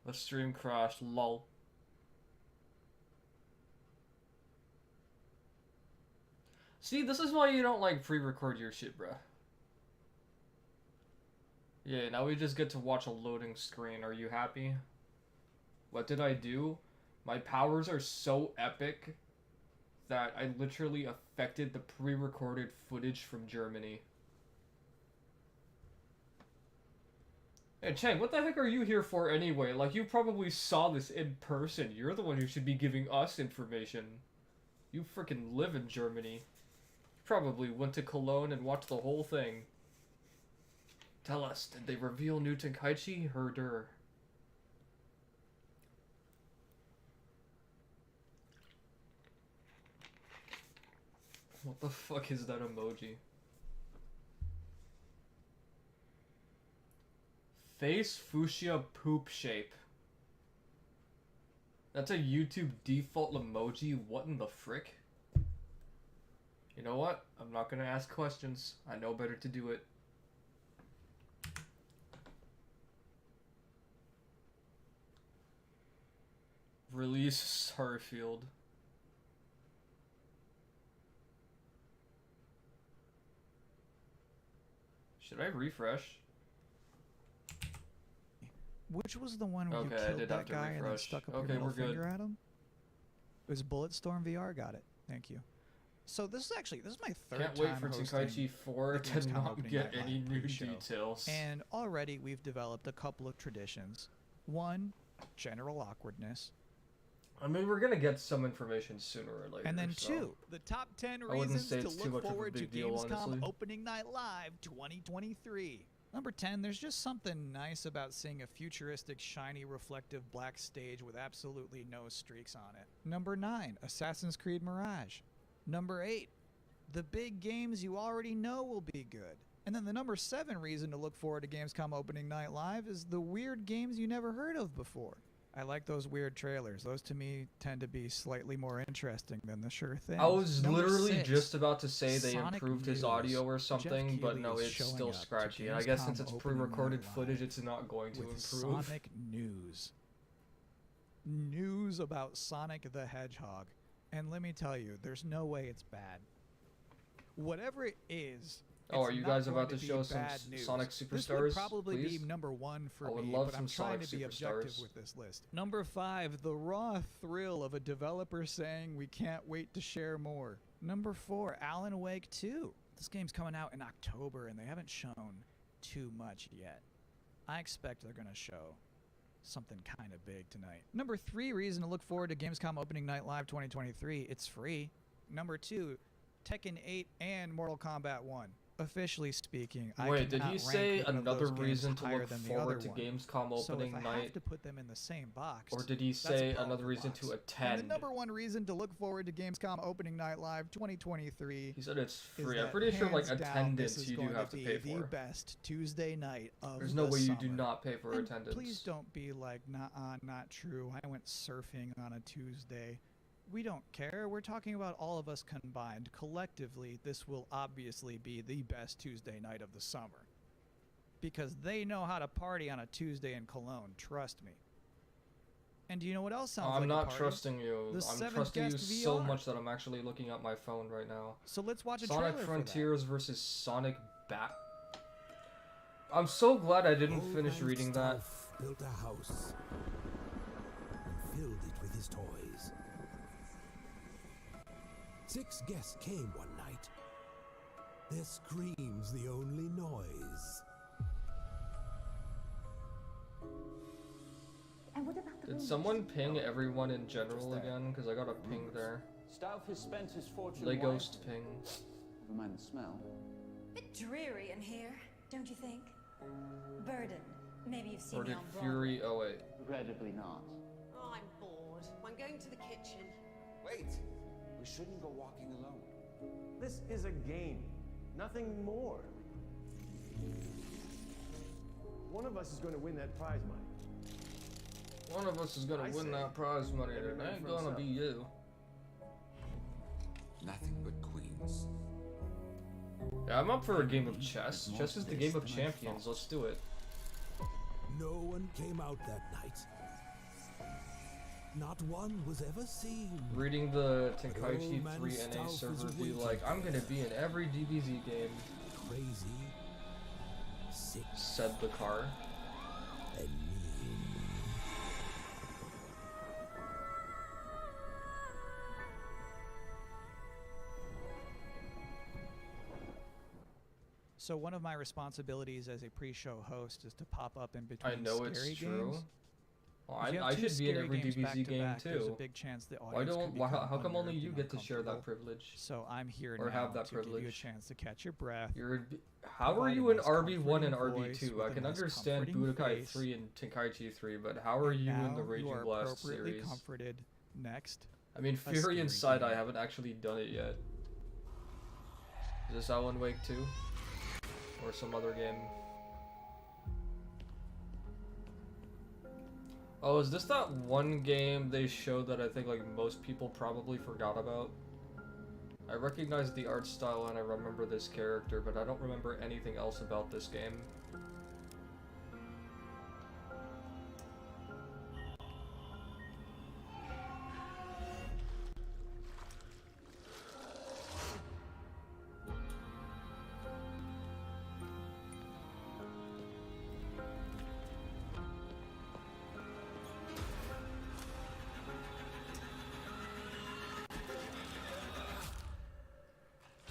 Speaker 1: The stream crashed. Lol. See, this is why you don't like pre-record your shit, bruh. Yeah, now we just get to watch a loading screen. Are you happy? What did I do? My powers are so epic that I literally affected the pre-recorded footage from Germany. Hey, Chang, what the heck are you here for anyway? Like, you probably saw this in person. You're the one who should be giving us information. You freaking live in Germany. You probably went to Cologne and watched the whole thing. Tell us, did they reveal New Tenkaichi? Herder. What the fuck is that emoji? Face fuchsia poop shape. That's a YouTube default emoji. What in the frick? You know what? I'm not gonna ask questions. I know better to do it. Release Starfield. Should I refresh?
Speaker 2: Which was the one where
Speaker 1: Okay,
Speaker 2: you
Speaker 1: I
Speaker 2: killed
Speaker 1: did
Speaker 2: that
Speaker 1: have to
Speaker 2: guy and then
Speaker 1: refresh.
Speaker 2: stuck up
Speaker 1: Okay,
Speaker 2: your middle
Speaker 1: we're good.
Speaker 2: finger at him? It was Bulletstorm VR. Got it. Thank you. So this is my third
Speaker 1: Can't
Speaker 2: time
Speaker 1: wait for
Speaker 2: hosting
Speaker 1: Tenkaichi 4
Speaker 2: the
Speaker 1: to
Speaker 2: Gamescom
Speaker 1: not
Speaker 2: opening
Speaker 1: get
Speaker 2: night
Speaker 1: any
Speaker 2: live
Speaker 1: new
Speaker 2: pre-show.
Speaker 1: details.
Speaker 2: And already we've developed a couple of traditions. One, general awkwardness.
Speaker 1: I mean, we're gonna get some information sooner or later.
Speaker 2: And then
Speaker 1: so.
Speaker 2: two, the top 10
Speaker 1: I wouldn't
Speaker 2: reasons
Speaker 1: say
Speaker 2: to
Speaker 1: it's too
Speaker 2: look
Speaker 1: much of a
Speaker 2: forward to
Speaker 1: big deal,
Speaker 2: Gamescom
Speaker 1: honestly.
Speaker 2: Opening Night Live 2023. Number 10, there's just something nice about seeing a futuristic, shiny, reflective black stage with absolutely no streaks on it. Number 9, Assassin's Creed Mirage. Number 8, the big games you already know will be good. And then the number 7 reason to look forward to Gamescom Opening Night Live is the weird games you never heard of before. I like those weird trailers. Those to me tend to be slightly more interesting than the sure thing.
Speaker 1: I was
Speaker 2: Number
Speaker 1: literally
Speaker 2: 6,
Speaker 1: just about to say they
Speaker 2: Sonic
Speaker 1: improved his
Speaker 2: News.
Speaker 1: audio or
Speaker 2: Jeff
Speaker 1: something, but no,
Speaker 2: Keighley is
Speaker 1: it's
Speaker 2: showing
Speaker 1: still
Speaker 2: up to
Speaker 1: scratchy. And I guess since
Speaker 2: Gamescom
Speaker 1: it's
Speaker 2: Opening
Speaker 1: pre-recorded
Speaker 2: Night
Speaker 1: footage,
Speaker 2: Live
Speaker 1: it's not going to
Speaker 2: with
Speaker 1: improve.
Speaker 2: Sonic News. News about Sonic the Hedgehog. And let me tell you, there's no way it's bad. Whatever it is,
Speaker 1: Oh, are
Speaker 2: it's
Speaker 1: you
Speaker 2: not
Speaker 1: guys
Speaker 2: going
Speaker 1: about to
Speaker 2: be
Speaker 1: show some
Speaker 2: bad news.
Speaker 1: Sonic
Speaker 2: This would
Speaker 1: Superstars,
Speaker 2: probably
Speaker 1: please?
Speaker 2: be number 1 for
Speaker 1: I would
Speaker 2: me,
Speaker 1: love
Speaker 2: but
Speaker 1: some
Speaker 2: I'm trying
Speaker 1: Sonic
Speaker 2: to be objective
Speaker 1: Superstars.
Speaker 2: with this list. Number 5, the raw thrill of a developer saying we can't wait to share more. Number 4, Alan Wake 2. This game's coming out in October and they haven't shown too much yet. I expect they're going to show something kind of big tonight. Number 3 reason to look forward to Gamescom Opening Night Live 2023. It's free. Number 2, Tekken 8 and Mortal Kombat 1. Officially speaking, I
Speaker 1: Wait, did
Speaker 2: cannot
Speaker 1: he
Speaker 2: rank
Speaker 1: say
Speaker 2: one of
Speaker 1: another
Speaker 2: those games
Speaker 1: reason to
Speaker 2: higher
Speaker 1: look
Speaker 2: than the
Speaker 1: forward
Speaker 2: other
Speaker 1: to
Speaker 2: one.
Speaker 1: Gamescom
Speaker 2: So
Speaker 1: opening
Speaker 2: if I have
Speaker 1: night?
Speaker 2: to put them in the same box,
Speaker 1: Or did he
Speaker 2: that's
Speaker 1: say
Speaker 2: above
Speaker 1: another
Speaker 2: the
Speaker 1: reason
Speaker 2: box.
Speaker 1: to
Speaker 2: And
Speaker 1: attend?
Speaker 2: the number 1 reason to look forward to Gamescom Opening Night Live 2023
Speaker 1: He said it's
Speaker 2: is
Speaker 1: free. I'm
Speaker 2: that
Speaker 1: pretty sure, like,
Speaker 2: hands down,
Speaker 1: attendance
Speaker 2: this is
Speaker 1: you do
Speaker 2: going
Speaker 1: have to
Speaker 2: be
Speaker 1: pay
Speaker 2: the
Speaker 1: for.
Speaker 2: best Tuesday night of
Speaker 1: There's no
Speaker 2: the
Speaker 1: way you do
Speaker 2: summer.
Speaker 1: not pay for
Speaker 2: And
Speaker 1: attendance.
Speaker 2: please don't be like, not true. I went surfing on a Tuesday. We don't care. We're talking about all of us combined. Collectively, this will obviously be the best Tuesday night of the summer. Because they know how to party on a Tuesday in Cologne. Trust me. And do you know what else sounds like
Speaker 1: I'm
Speaker 2: a
Speaker 1: not
Speaker 2: party?
Speaker 1: trusting you.
Speaker 2: The
Speaker 1: I'm
Speaker 2: 7th
Speaker 1: trusting you
Speaker 2: guest
Speaker 1: so
Speaker 2: VR.
Speaker 1: much that I'm actually looking at my phone right now.
Speaker 2: So let's watch a
Speaker 1: Sonic
Speaker 2: trailer
Speaker 1: Frontiers versus Sonic Bat. I'm so glad I didn't
Speaker 9: Old
Speaker 1: finish
Speaker 9: man
Speaker 1: reading that.
Speaker 9: Stolf built a house and filled it with his toys. 6 guests came one night. Their screams the only noise.
Speaker 7: And what about the
Speaker 1: Did
Speaker 7: rumors?
Speaker 1: someone ping everyone in general again? Because I got a ping there.
Speaker 10: Stauff has spent his fortune.
Speaker 1: Leghost ping.
Speaker 10: Never mind the smell.
Speaker 7: Bit dreary in here, don't you think? Burden. Maybe you've seen
Speaker 1: Or
Speaker 7: me
Speaker 1: did
Speaker 7: on Broadway.
Speaker 1: Fury? Oh wait.
Speaker 10: Regrettably not.
Speaker 11: Oh, I'm bored. I'm going to the kitchen.
Speaker 12: Wait! We shouldn't go walking alone.
Speaker 13: This is a game, nothing more. One of us is going to win that prize money.
Speaker 1: One of us is gonna
Speaker 13: I
Speaker 1: win
Speaker 13: say,
Speaker 1: that prize money, and
Speaker 13: every
Speaker 1: it
Speaker 13: man
Speaker 1: ain't
Speaker 13: for
Speaker 1: gonna
Speaker 13: himself.
Speaker 1: be you.
Speaker 12: Nothing but queens.
Speaker 1: Yeah, I'm up for a game of chess. Chess is the game of champions. Let's do it.
Speaker 9: No one came out that night. Not one was ever seen.
Speaker 1: Reading the
Speaker 9: But
Speaker 1: Tenkaichi
Speaker 9: old man
Speaker 1: 3 NA
Speaker 9: Stauff
Speaker 1: server
Speaker 9: was
Speaker 1: be
Speaker 9: waiting
Speaker 1: like, I'm gonna
Speaker 9: there.
Speaker 1: be in every DBZ game,
Speaker 9: Crazy, sick,
Speaker 1: said the car.
Speaker 9: and mean.
Speaker 2: So one of my responsibilities as a pre-show host is to pop up in between
Speaker 1: I know
Speaker 2: scary
Speaker 1: it's
Speaker 2: games.
Speaker 1: true. Well,
Speaker 2: If you have
Speaker 1: I
Speaker 2: two
Speaker 1: should be in
Speaker 2: scary
Speaker 1: every
Speaker 2: games
Speaker 1: DBZ
Speaker 2: back to
Speaker 1: game
Speaker 2: back, There's a
Speaker 1: too.
Speaker 2: big chance the
Speaker 1: Why
Speaker 2: audience
Speaker 1: don't?
Speaker 2: could
Speaker 1: Why,
Speaker 2: become
Speaker 1: how come only
Speaker 2: unnerved
Speaker 1: you
Speaker 2: and
Speaker 1: get to share that
Speaker 2: uncomfortable.
Speaker 1: privilege?
Speaker 2: So I'm here
Speaker 1: Or
Speaker 2: now
Speaker 1: have that
Speaker 2: to give you a
Speaker 1: privilege?
Speaker 2: chance to catch your breath.
Speaker 1: You're. How are
Speaker 2: provide
Speaker 1: you
Speaker 2: a
Speaker 1: in
Speaker 2: nice
Speaker 1: RB1 and
Speaker 2: comforting voice
Speaker 1: RB2?
Speaker 2: with
Speaker 1: I
Speaker 2: a
Speaker 1: can
Speaker 2: nice
Speaker 1: understand
Speaker 2: comforting
Speaker 1: Budokai
Speaker 2: face.
Speaker 1: 3 and Tenkaichi 3, but how are
Speaker 2: And
Speaker 1: you in
Speaker 2: now
Speaker 1: the Raging
Speaker 2: you are
Speaker 1: Blast
Speaker 2: appropriately
Speaker 1: series?
Speaker 2: comforted. Next,
Speaker 1: I mean,
Speaker 2: a
Speaker 1: Fury and
Speaker 2: scary
Speaker 1: Side Eye
Speaker 2: game.
Speaker 1: haven't actually done it yet. Is this Alan Wake 2? Or some other game? Oh, is this that one game they showed that I think like most people probably forgot about? I recognize the art style and I remember this character, but I don't remember anything else about this game.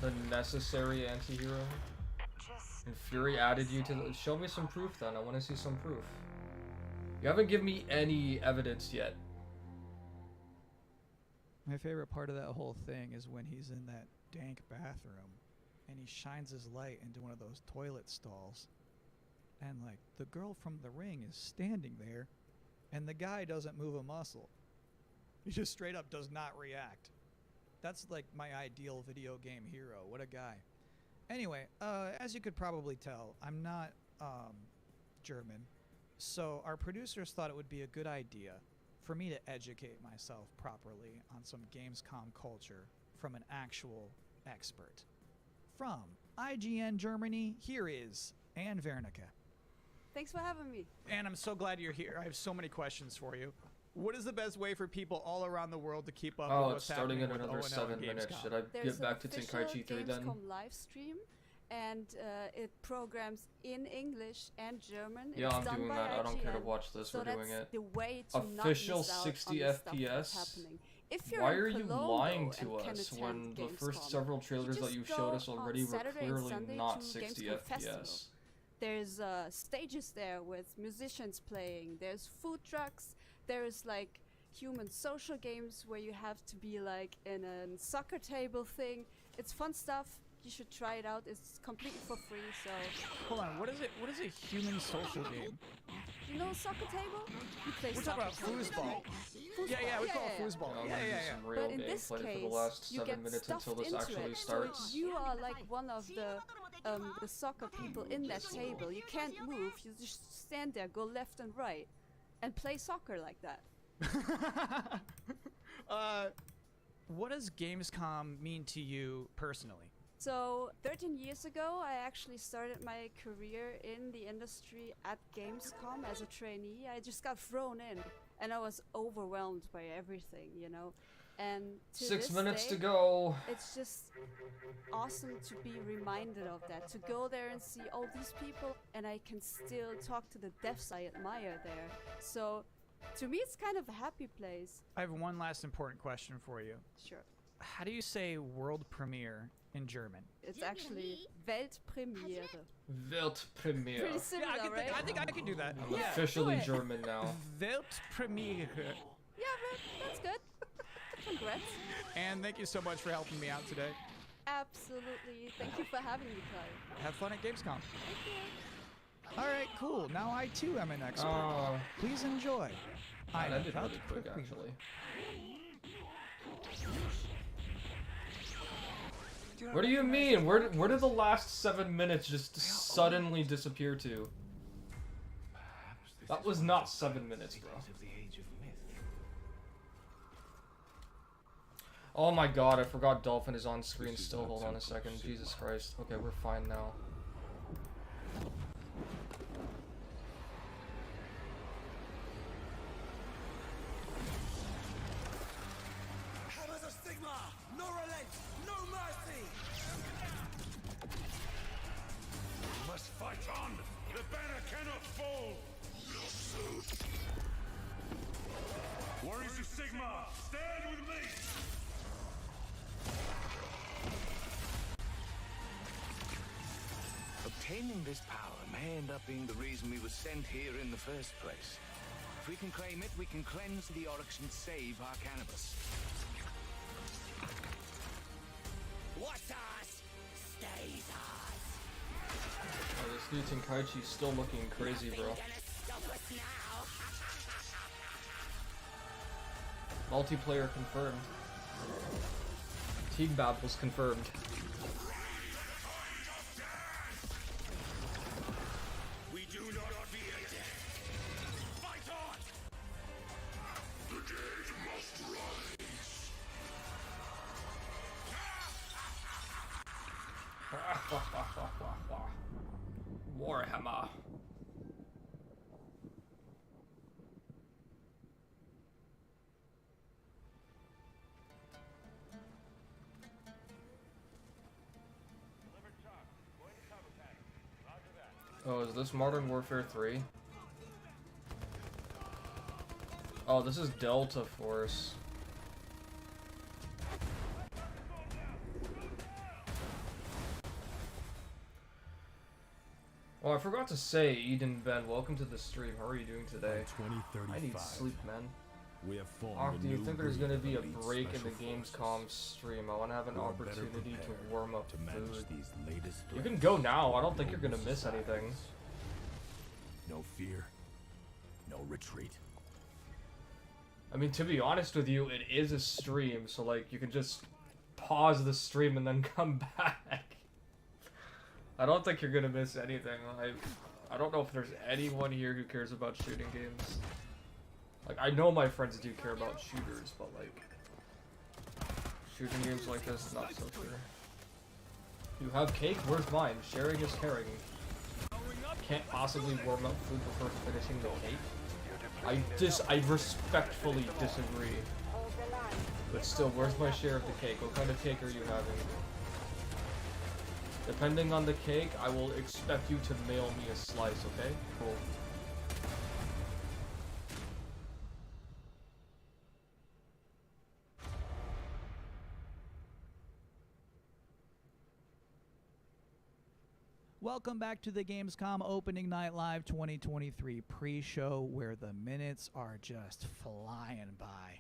Speaker 1: The necessary anti-hero? And Fury added you to the... Show me some proof then, I want to see some proof. You haven't given me any evidence yet.
Speaker 2: My favorite part of that whole thing is when he's in that dank bathroom and he shines his light into one of those toilet stalls. And like, the girl from The Ring is standing there and the guy doesn't move a muscle. He just straight up does not react. That's like my ideal video game hero. What a guy. Anyway, as you could probably tell, I'm not German. So our producers thought it would be a good idea for me to educate myself properly on some Gamescom culture from an actual expert. From IGN Germany, here is Anne Wernicke.
Speaker 14: Thanks for having me.
Speaker 2: Anne, I'm so glad you're here. I have so many questions for you. What is the best way for people all around the world to keep up with what's happening with ONL and Gamescom?
Speaker 1: Oh, it's starting in another 7 minutes. Should I get back to Tenkaichi 3 then?
Speaker 14: There's an official Gamescom live stream, and it programs in English and German.
Speaker 1: Yeah,
Speaker 14: it's
Speaker 1: I'm doing that. I don't care to watch this.
Speaker 14: So
Speaker 1: We're doing it.
Speaker 14: The way to
Speaker 1: Official
Speaker 14: not miss out
Speaker 1: 60
Speaker 14: on the stuff
Speaker 1: FPS?
Speaker 14: that's happening. If you're
Speaker 1: Why
Speaker 14: in
Speaker 1: are you
Speaker 14: Colombo
Speaker 1: lying to
Speaker 14: and can
Speaker 1: us
Speaker 14: attend
Speaker 1: when the first
Speaker 14: Gamescom,
Speaker 1: several trailers that
Speaker 14: just
Speaker 1: you
Speaker 14: go
Speaker 1: showed us
Speaker 14: on
Speaker 1: already were
Speaker 14: Saturday and
Speaker 1: clearly
Speaker 14: Sunday
Speaker 1: not
Speaker 14: to
Speaker 1: 60
Speaker 14: Gamescom Festival.
Speaker 1: FPS?
Speaker 14: There's stages there with musicians playing. There's food trucks. There's like human social games where you have to be like in a soccer table thing. It's fun stuff. You should try it out. It's completely for free. So
Speaker 2: hold on, what is it? What is a human social game?
Speaker 14: You know a soccer table? You play
Speaker 2: We're
Speaker 14: soccer.
Speaker 2: talking about foosball. Yeah, we call it foosball.
Speaker 1: I'm
Speaker 2: Yeah.
Speaker 1: some real
Speaker 14: But in this
Speaker 1: gameplay
Speaker 14: case,
Speaker 1: for the last
Speaker 14: you
Speaker 1: 7
Speaker 14: get
Speaker 1: minutes
Speaker 14: stuffed
Speaker 1: until this
Speaker 14: into
Speaker 1: actually
Speaker 14: it.
Speaker 1: starts.
Speaker 14: So you are like one of the soccer people in that table. You can't move. You just stand there, go left and right, and play soccer like that.
Speaker 2: What does Gamescom mean to you personally?
Speaker 14: So 13 years ago, I actually started my career in the industry at Gamescom as a trainee. I just got thrown in, and I was overwhelmed by everything, you know. And to
Speaker 1: 6
Speaker 14: this
Speaker 1: minutes
Speaker 14: day,
Speaker 1: to go.
Speaker 14: It's just awesome to be reminded of that, to go there and see all these people, and I can still talk to the devs I admire there. So to me, it's kind of a happy place.
Speaker 2: I have one last important question for you.
Speaker 14: Sure.
Speaker 2: How do you say world premiere in German?
Speaker 14: It's actually Weltpremiere.
Speaker 1: Weltpremiere.
Speaker 14: Pretty similar, right?
Speaker 2: I think I can do that.
Speaker 1: I'm officially German now.
Speaker 2: Weltpremiere.
Speaker 14: Yeah, that's good. Congrats.
Speaker 2: And thank you so much for helping me out today.
Speaker 14: Absolutely. Thank you for having me, Kai.
Speaker 2: Have fun at Gamescom.
Speaker 14: Thank you.
Speaker 2: All right, cool. Now I too am an expert. Please enjoy.
Speaker 1: I did really quick, actually. What do you mean? Where did the last 7 minutes just suddenly disappear to? That was not 7 minutes, bro. Oh my god, I forgot Dolphin is on screen still. Hold on a second. Jesus Christ. Okay, we're fine now.
Speaker 15: Hammers of Sigma! No relent! No mercy!
Speaker 3: We must fight on! The banner cannot fall! Warriors of Sigma, stand with me!
Speaker 16: Obtaining this power may end up being the reason we were sent here in the first place. If we can claim it, we can cleanse the Oryx and save our cannabis.
Speaker 15: What's ours stays ours.
Speaker 1: Oh, this dude Tenkaichi's still looking crazy, bro. Multiplayer confirmed. Teagbab was confirmed. Warhammer. Oh, is this Modern Warfare 3? Oh, this is Delta Force. Oh, I forgot to say, Eden Ben, welcome to the stream. How are you doing today? I need sleep, man.
Speaker 17: We have
Speaker 1: Do you think there's going to be a break in the Gamescom stream? I want to have an opportunity to warm up food. You can go now. I don't think you're going to miss anything.
Speaker 17: No fear, no retreat.
Speaker 1: I mean, to be honest with you, it is a stream, so like you can just pause the stream and then come back. I don't think you're gonna miss anything. I don't know if there's anyone here who cares about shooting games. Like, I know my friends do care about shooters, but like shooting games like this, not so sure. You have cake? Where's mine? Sharing is caring. Can't possibly warm up food before finishing the cake. I respectfully disagree. But still, where's my share of the cake? What kind of cake are you having? Depending on the cake, I will expect you to mail me a slice, okay? Cool.
Speaker 2: Welcome back to the Gamescom Opening Night Live 2023 pre-show, where the minutes are just flying by.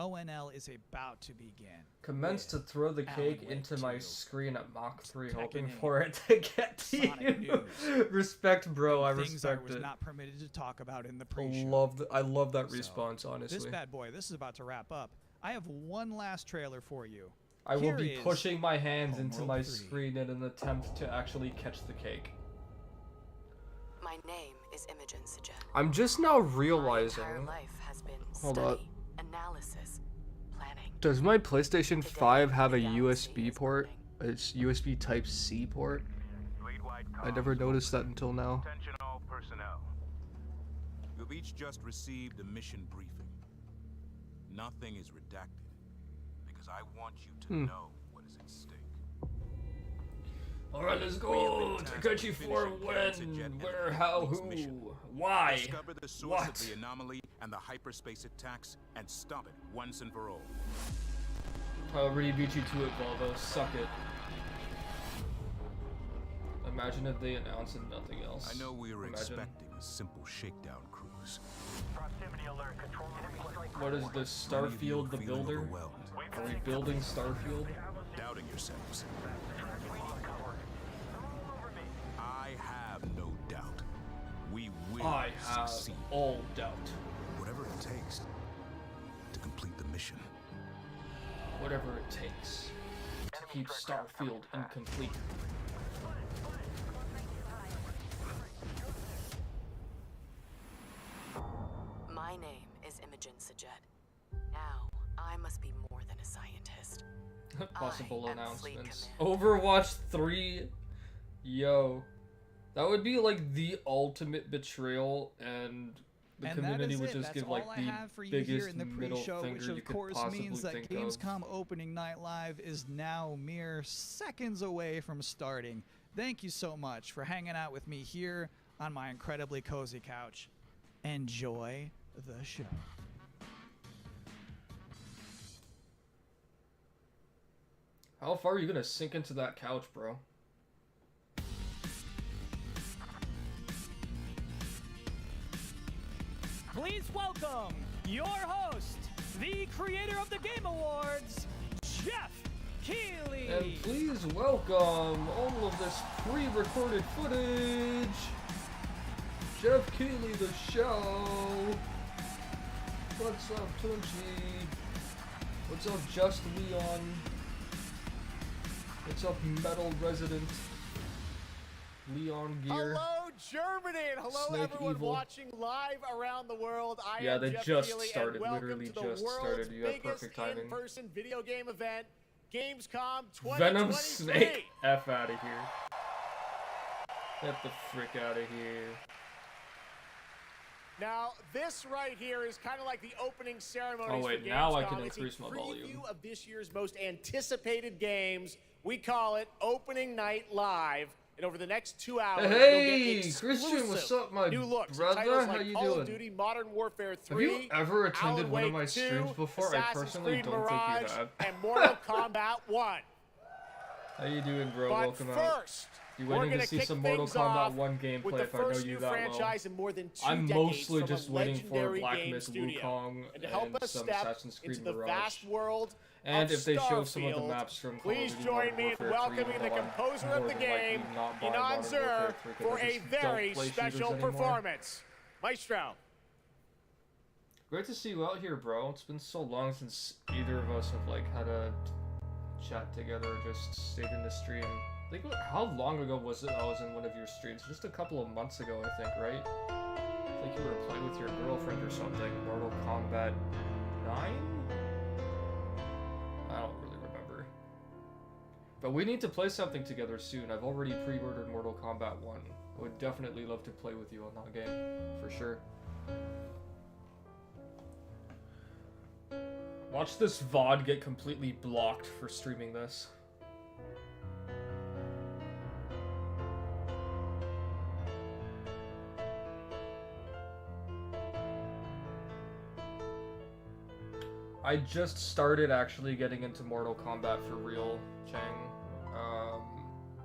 Speaker 2: ONL is about to begin.
Speaker 1: Commence to throw the cake into my screen at Mach 3, hoping for it to get to you. Respect, bro. I respect
Speaker 2: Things I was
Speaker 1: it.
Speaker 2: not permitted to talk about in the pre-show.
Speaker 1: I love that response, honestly.
Speaker 2: This bad boy, this is about to wrap up. I have one last trailer for you.
Speaker 1: I will be pushing my hands into my screen in an attempt to actually catch the cake.
Speaker 18: My name is Imogen Sajet.
Speaker 1: I'm just now realizing.
Speaker 18: My entire life has been
Speaker 1: Hold
Speaker 18: study,
Speaker 1: up.
Speaker 18: analysis, planning.
Speaker 1: Does my PlayStation 5 have a USB port? It's USB Type C port? I never noticed that until now.
Speaker 16: Attention all personnel. You've each just received a mission briefing. Nothing is redacted, because I want you to know what is at stake.
Speaker 1: Alright, let's go! Takechi for when, where, how, who, why,
Speaker 16: Discover the source
Speaker 1: what?
Speaker 16: of the anomaly and the hyperspace attacks, and stop it once and for all.
Speaker 1: I already beat you to it, Volvo. Suck it. Imagine if they announced nothing else.
Speaker 16: I know we were expecting a simple shakedown cruise.
Speaker 19: Proximity alert. Control
Speaker 1: What is this, Starfield the Builder? Are we building Starfield?
Speaker 16: Doubting yourselves. I have no doubt. We will
Speaker 1: I have
Speaker 16: succeed.
Speaker 1: all doubt.
Speaker 16: Whatever it takes to complete the mission.
Speaker 1: Whatever it takes to keep Starfield incomplete.
Speaker 18: My name is Imogen Sajet. Now, I must be more than a scientist.
Speaker 1: Possible
Speaker 18: I am
Speaker 1: announcements.
Speaker 18: Fleet
Speaker 1: Overwatch 3. Yo. That would be like the ultimate betrayal, and the community would just give like the biggest middle finger you could possibly
Speaker 2: means that
Speaker 1: think of.
Speaker 2: Gamescom Opening Night Live is now mere seconds away from starting. Thank you so much for hanging out with me here on my incredibly cozy couch. Enjoy the show.
Speaker 1: How far are you gonna sink into that couch, bro?
Speaker 20: Please welcome your host, the creator of the Game Awards, Jeff Keighley.
Speaker 1: And please welcome all of this pre-recorded footage, Jeff Keighley, the show. What's up, Tunchi? What's up, Just Leon? What's up, Metal Resident? Leon Gear.
Speaker 21: Hello, Germany, and hello,
Speaker 1: Snake
Speaker 21: everyone
Speaker 1: Evil.
Speaker 21: watching live around the world. I
Speaker 1: Yeah,
Speaker 21: am
Speaker 1: they
Speaker 21: Jeff
Speaker 1: just
Speaker 21: Keighley,
Speaker 1: started,
Speaker 21: and welcome
Speaker 1: literally
Speaker 21: to the
Speaker 1: just
Speaker 21: world's
Speaker 1: started. You had
Speaker 21: biggest
Speaker 1: perfect timing.
Speaker 21: in-person video game event. Gamescom 2023.
Speaker 1: Venom Snake. F out of here. Get the frick out of here.
Speaker 21: Now, this right here is kind of like the opening ceremony.
Speaker 1: Oh wait,
Speaker 21: for
Speaker 1: now I
Speaker 21: Gamescom.
Speaker 1: can
Speaker 21: It's a
Speaker 1: increase my
Speaker 21: preview
Speaker 1: volume.
Speaker 21: of this year's most anticipated games. We call it Opening Night Live. And over the next 2 hours,
Speaker 1: Hey,
Speaker 21: you'll get
Speaker 1: Christian, what's up, my
Speaker 21: new looks
Speaker 1: brother?
Speaker 21: titles
Speaker 1: How
Speaker 21: like
Speaker 1: you
Speaker 21: Call
Speaker 1: doing?
Speaker 21: of Duty, Modern Warfare 3,
Speaker 1: Have you ever attended
Speaker 21: Alan
Speaker 1: one of
Speaker 21: Wake
Speaker 1: my
Speaker 21: 2,
Speaker 1: streams before? I
Speaker 21: Assassin's
Speaker 1: personally
Speaker 21: Creed
Speaker 1: don't
Speaker 21: Mirage,
Speaker 1: think you have.
Speaker 21: and Mortal Kombat 1.
Speaker 1: How you doing, bro?
Speaker 21: But
Speaker 1: Welcome out.
Speaker 21: first,
Speaker 1: You
Speaker 21: we're
Speaker 1: waiting to
Speaker 21: gonna
Speaker 1: see
Speaker 21: kick
Speaker 1: some Mortal
Speaker 21: things
Speaker 1: Kombat
Speaker 21: off
Speaker 1: 1
Speaker 21: with
Speaker 1: gameplay
Speaker 21: the
Speaker 1: if I know
Speaker 21: first
Speaker 1: you
Speaker 21: new
Speaker 1: that
Speaker 21: franchise
Speaker 1: well?
Speaker 21: in more than 2
Speaker 1: I'm
Speaker 21: decades
Speaker 1: mostly
Speaker 21: from a
Speaker 1: just waiting for
Speaker 21: legendary
Speaker 1: Black
Speaker 21: game
Speaker 1: Myth
Speaker 21: studio.
Speaker 1: Wukong
Speaker 21: And to help
Speaker 1: and
Speaker 21: us
Speaker 1: some
Speaker 21: step
Speaker 1: Assassin's Creed
Speaker 21: into the
Speaker 1: Mirage.
Speaker 21: vast world
Speaker 1: And
Speaker 21: of
Speaker 1: if they show some of the
Speaker 21: Starfield,
Speaker 1: maps from Call of
Speaker 21: please
Speaker 1: Duty
Speaker 21: join
Speaker 1: Modern
Speaker 21: me in
Speaker 1: Warfare 3,
Speaker 21: welcoming
Speaker 1: even
Speaker 21: the
Speaker 1: though I'm
Speaker 21: composer
Speaker 1: more
Speaker 21: of the
Speaker 1: than likely
Speaker 21: game,
Speaker 1: not buying
Speaker 21: Inan
Speaker 1: Modern
Speaker 21: Zur,
Speaker 1: Warfare 3 'cause
Speaker 21: for
Speaker 1: I
Speaker 21: a
Speaker 1: just
Speaker 21: very
Speaker 1: don't play
Speaker 21: special
Speaker 1: shooters anymore.
Speaker 21: performance. Maestro.
Speaker 1: Great to see you out here, bro. It's been so long since either of us have like had a chat together, or just stayed in the stream. I think, how long ago was it I was in one of your streams? Just a couple of months ago, I think, right? I think you were playing with your girlfriend or something. Mortal Kombat 9? I don't really remember. But we need to play something together soon. I've already pre-ordered Mortal Kombat 1. I would definitely love to play with you on that game, for sure. Watch this VOD get completely blocked for streaming this. I just started actually getting into Mortal Kombat for real, Chang.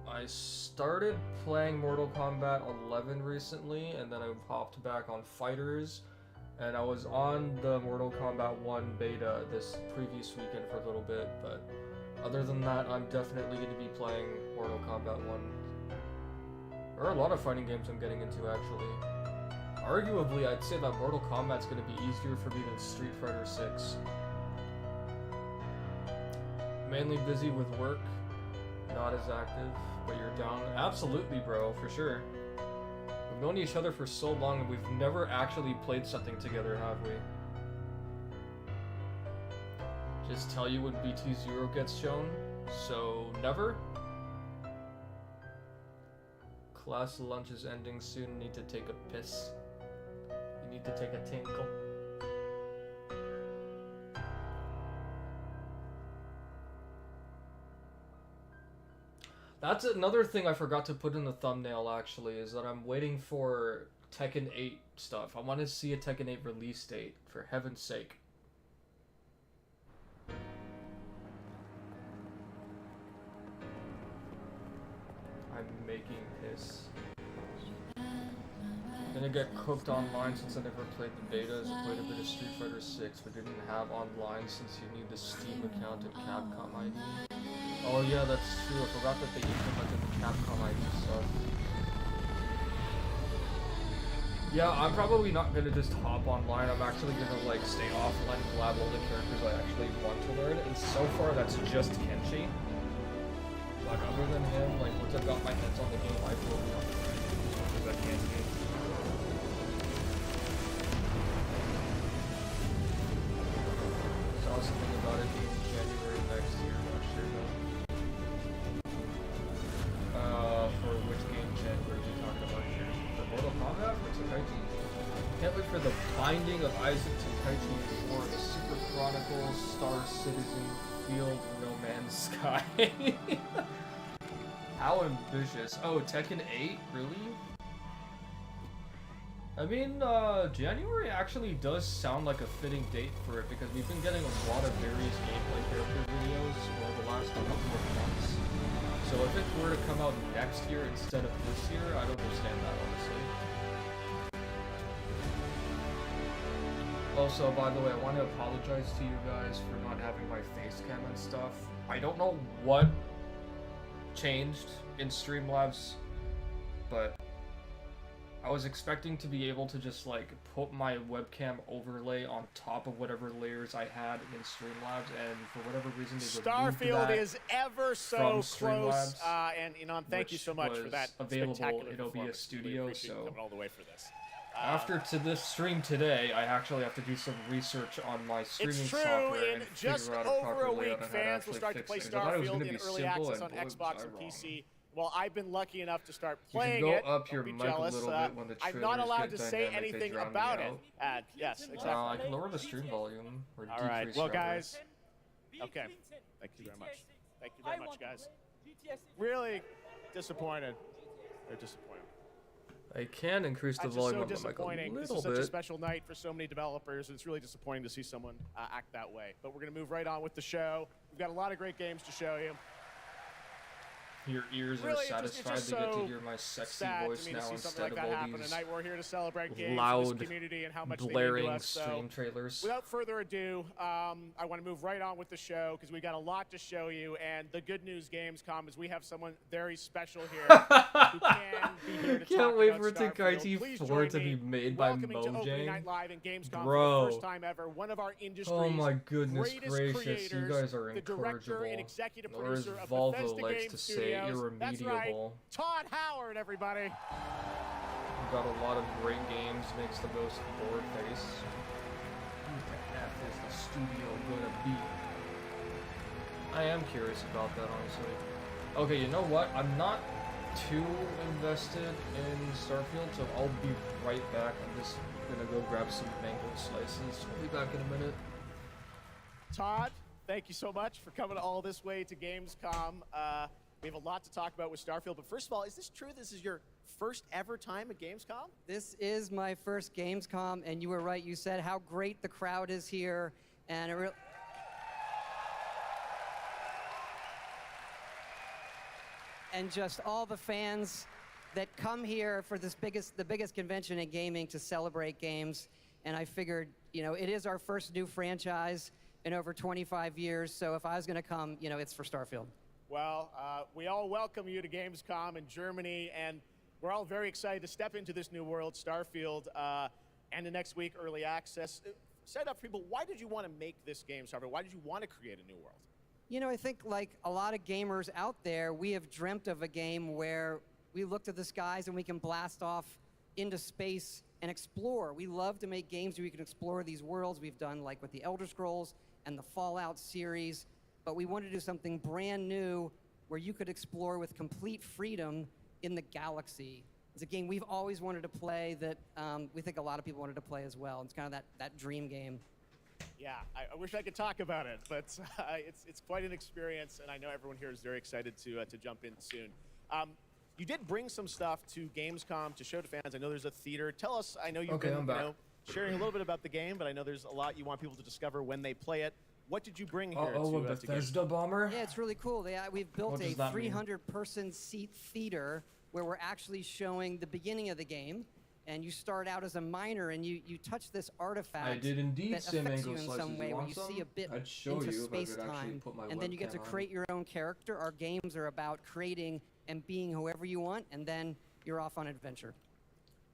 Speaker 1: I started playing Mortal Kombat 11 recently, and then I hopped back on Fighters, and I was on the Mortal Kombat 1 beta this previous weekend for a little bit, but other than that, I'm definitely going to be playing Mortal Kombat 1. There are a lot of fighting games I'm getting into, actually. Arguably, I'd say that Mortal Kombat's going to be easier for me than Street Fighter 6. Mainly busy with work, not as active, but you're down. Absolutely, bro, for sure. We've known each other for so long and we've never actually played something together, have we? Just tell you when BT0 gets shown, so never? Class lunch is ending soon, need to take a piss. You need to take a tinkle. That's another thing I forgot to put in the thumbnail, actually, is that I'm waiting for Tekken 8 stuff. I want to see a Tekken 8 release date, for heaven's sake. I'm making piss. I'm gonna get cooked online since I never played the betas. I played a bit of Street Fighter 6, but didn't have online since you need the Steam account and Capcom ID. Oh yeah, that's true. I forgot that they implemented the Capcom ID stuff. Yeah, I'm probably not gonna just hop online. I'm actually gonna like stay offline and lab all the characters I actually want to learn. And so far, that's just Kenshi. Like other than him, like once I've got my hands on the game, I will be on the game because I can't game. Saw something about it being January next year. Not sure though. For which game January are you talking about here? For Mortal Kombat or Tenkaichi? Can't wait for the Binding of Isaac Tenkaichi 4, the Super Chronicles, Star Citizen, Field, No Man's Sky. How ambitious. Oh, Tekken 8? Really? I mean, January actually does sound like a fitting date for it because we've been getting a lot of various gameplay character videos over the last couple of months. So if it were to come out next year instead of this year, I'd understand that, honestly. Also, by the way, I want to apologize to you guys for not having my face cam and stuff. I don't know what changed in Streamlabs, but I was expecting to be able to just like put my webcam overlay on top of whatever layers I had in Streamlabs, and for whatever reason they removed
Speaker 21: Starfield
Speaker 1: that
Speaker 21: is ever so
Speaker 1: from
Speaker 21: close,
Speaker 1: Streamlabs,
Speaker 21: and Inan, thank you so much for that
Speaker 1: available
Speaker 21: spectacular
Speaker 1: in OBS
Speaker 21: performance.
Speaker 1: Studio.
Speaker 21: We appreciate you
Speaker 1: So
Speaker 21: coming all the way for this.
Speaker 1: After to this stream today, I actually have to do some research on my streaming
Speaker 21: It's true.
Speaker 1: software
Speaker 21: In
Speaker 1: and
Speaker 21: just
Speaker 1: figure out
Speaker 21: over a
Speaker 1: proper layout
Speaker 21: week,
Speaker 1: on how to
Speaker 21: fans will
Speaker 1: actually
Speaker 21: start to
Speaker 1: fix
Speaker 21: play
Speaker 1: it. 'Cause I thought it was
Speaker 21: Starfield
Speaker 1: gonna
Speaker 21: in
Speaker 1: be
Speaker 21: early
Speaker 1: simple,
Speaker 21: access on
Speaker 1: and boy,
Speaker 21: Xbox
Speaker 1: was I
Speaker 21: and
Speaker 1: wrong.
Speaker 21: PC. Well, I've been lucky enough to start
Speaker 1: You
Speaker 21: playing
Speaker 1: can go
Speaker 21: it.
Speaker 1: up your
Speaker 21: Don't be
Speaker 1: mic a
Speaker 21: jealous.
Speaker 1: little bit when the
Speaker 21: I'm not
Speaker 1: trailers
Speaker 21: allowed
Speaker 1: get
Speaker 21: to say
Speaker 1: dynamic, they
Speaker 21: anything
Speaker 1: drown me
Speaker 21: about
Speaker 1: out.
Speaker 21: it. Yes, exactly.
Speaker 1: I can lower the stream volume or
Speaker 21: All right.
Speaker 1: decrease
Speaker 21: Well,
Speaker 1: rather.
Speaker 21: guys. Okay. Thank you very much. Thank you very much, guys. Really disappointed. They're disappointed.
Speaker 1: I can increase the
Speaker 21: That's just
Speaker 1: volume
Speaker 21: so
Speaker 1: on the mic a
Speaker 21: disappointing. This
Speaker 1: little
Speaker 21: is such a
Speaker 1: bit.
Speaker 21: special night for so many developers. It's really disappointing to see someone act that way. But we're going to move right on with the show. We've got a lot of great games to show you.
Speaker 1: Your ears
Speaker 21: Really,
Speaker 1: are
Speaker 21: it's
Speaker 1: satisfied
Speaker 21: just
Speaker 1: to get
Speaker 21: so
Speaker 1: to hear my sexy
Speaker 21: sad
Speaker 1: voice
Speaker 21: to me
Speaker 1: now
Speaker 21: to see something
Speaker 1: instead
Speaker 21: like
Speaker 1: of
Speaker 21: that
Speaker 1: all
Speaker 21: happen
Speaker 1: these
Speaker 21: tonight. We're here to celebrate games,
Speaker 1: loud,
Speaker 21: this community, and how much
Speaker 1: blaring
Speaker 21: they mean to us.
Speaker 1: stream trailers.
Speaker 21: Without further ado, I want to move right on with the show because we got a lot to show you. And the good news, Gamescom, is we have someone very special here who can be here to
Speaker 1: Can't
Speaker 21: talk
Speaker 1: wait
Speaker 21: about
Speaker 1: for
Speaker 21: Tenkaichi
Speaker 1: Tenkaichi 4
Speaker 21: 4
Speaker 1: to be made by
Speaker 21: welcoming to Opening Night
Speaker 1: Mojang.
Speaker 21: Live and Gamescom
Speaker 1: Bro.
Speaker 21: for the first time ever. One of our industry's
Speaker 1: Oh my goodness
Speaker 21: greatest
Speaker 1: gracious, you
Speaker 21: creators,
Speaker 1: guys are
Speaker 21: the director and
Speaker 1: incorrigible.
Speaker 21: executive
Speaker 1: Or as
Speaker 21: producer of
Speaker 1: Volvo
Speaker 21: Bethesda
Speaker 1: likes
Speaker 21: Game
Speaker 1: to say,
Speaker 21: Studios. That's right,
Speaker 1: irremediable.
Speaker 21: Todd Howard, everybody.
Speaker 1: We've got a lot of great games, makes the most bored face. Who the F is the studio gonna be? I am curious about that, honestly. Okay, you know what? I'm not too invested in Starfield, so I'll be right back. I'm just gonna go grab some mango slices. I'll be back in a minute.
Speaker 21: Todd, thank you so much for coming all this way to Gamescom. We have a lot to talk about with Starfield, but first of all, is this true? This is your first ever time at Gamescom?
Speaker 4: This is my first Gamescom, and you were right. You said how great the crowd is here, and and just all the fans that come here for the biggest convention in gaming to celebrate games. And I figured, you know, it is our first new franchise in over 25 years. So if I was going to come, you know, it's for Starfield.
Speaker 21: Well, we all welcome you to Gamescom in Germany, and we're all very excited to step into this new world, Starfield, and the next week, early access. Set up for people, why did you want to make this game, Starfield? Why did you want to create a new world?
Speaker 4: You know, I think like a lot of gamers out there, we have dreamt of a game where we look to the skies and we can blast off into space and explore. We love to make games where we can explore these worlds. We've done like with the Elder Scrolls and the Fallout series, but we wanted to do something brand new where you could explore with complete freedom in the galaxy. It's a game we've always wanted to play that we think a lot of people wanted to play as well. It's kind of that dream game.
Speaker 21: Yeah, I wish I could talk about it, but it's quite an experience, and I know everyone here is very excited to jump in soon. You did bring some stuff to Gamescom to show to fans. I know there's a theater. Tell us, I know you've been sharing a little bit about the game, but I know there's a lot you want people to discover when they play it. What did you bring here
Speaker 1: a Bethesda bomber?
Speaker 4: Yeah, it's really cool. We've built a 300-person seat theater where we're actually showing the beginning of the game. And you start out as a miner, and you touch this artifact
Speaker 1: I did indeed
Speaker 4: that
Speaker 1: say
Speaker 4: affects
Speaker 1: mango
Speaker 4: you in
Speaker 1: slices.
Speaker 4: some way,
Speaker 1: You
Speaker 4: where
Speaker 1: want
Speaker 4: you
Speaker 1: some?
Speaker 4: see a bit
Speaker 1: I'd show
Speaker 4: into
Speaker 1: you if I could
Speaker 4: space-time,
Speaker 1: actually put my
Speaker 4: and then you get to
Speaker 1: webcam on.
Speaker 4: create your own character. Our games are about creating and being whoever you want, and then you're off on adventure.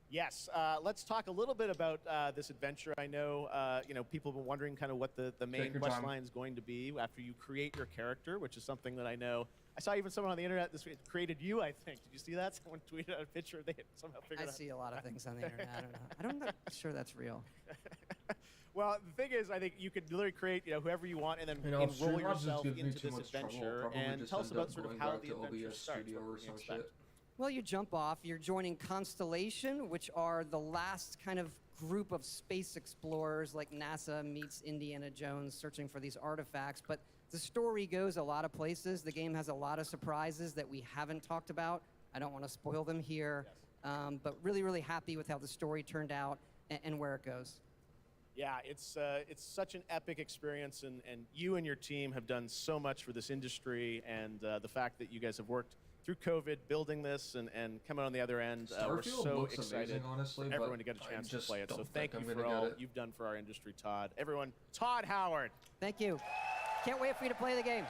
Speaker 21: Yes, let's talk a little bit about this adventure. I know, you know, people have been wondering kind of what the main quest line is going to be after you create your character, which is something that I know. I saw even someone on the internet this week created you, I think. Did you see that? Someone tweeted out a picture. They somehow figured out.
Speaker 4: I see a lot of things on the internet. I don't know. I'm not sure that's real.
Speaker 21: Well, the thing is, I think you could literally create, you know, whoever you want, and then enroll
Speaker 1: Streamlabs
Speaker 21: yourself
Speaker 1: gives me
Speaker 21: into
Speaker 1: too
Speaker 21: this
Speaker 1: much trouble.
Speaker 21: adventure.
Speaker 1: Probably
Speaker 21: And
Speaker 1: just
Speaker 21: tell us
Speaker 1: end
Speaker 21: about
Speaker 1: up
Speaker 21: sort of
Speaker 1: going
Speaker 21: how
Speaker 1: back
Speaker 21: the
Speaker 1: to
Speaker 21: adventure
Speaker 1: OBS
Speaker 21: starts.
Speaker 1: Studio
Speaker 21: What
Speaker 1: or
Speaker 21: can we
Speaker 1: some
Speaker 21: expect?
Speaker 1: shit.
Speaker 4: Well, you jump off. You're joining Constellation, which are the last kind of group of space explorers, like NASA meets Indiana Jones searching for these artifacts. But the story goes a lot of places. The game has a lot of surprises that we haven't talked about. I don't want to spoil them here, but really, really happy with how the story turned out and where it goes.
Speaker 21: Yeah, it's such an epic experience, and you and your team have done so much for this industry, and the fact that you guys have worked through COVID, building this, and coming on the other end, we're so excited
Speaker 1: amazing, honestly,
Speaker 21: for everyone to get a chance to play it. So thank you for all you've done for our industry, Todd. Everyone, Todd Howard.
Speaker 4: Thank you. Can't wait for you to play the game.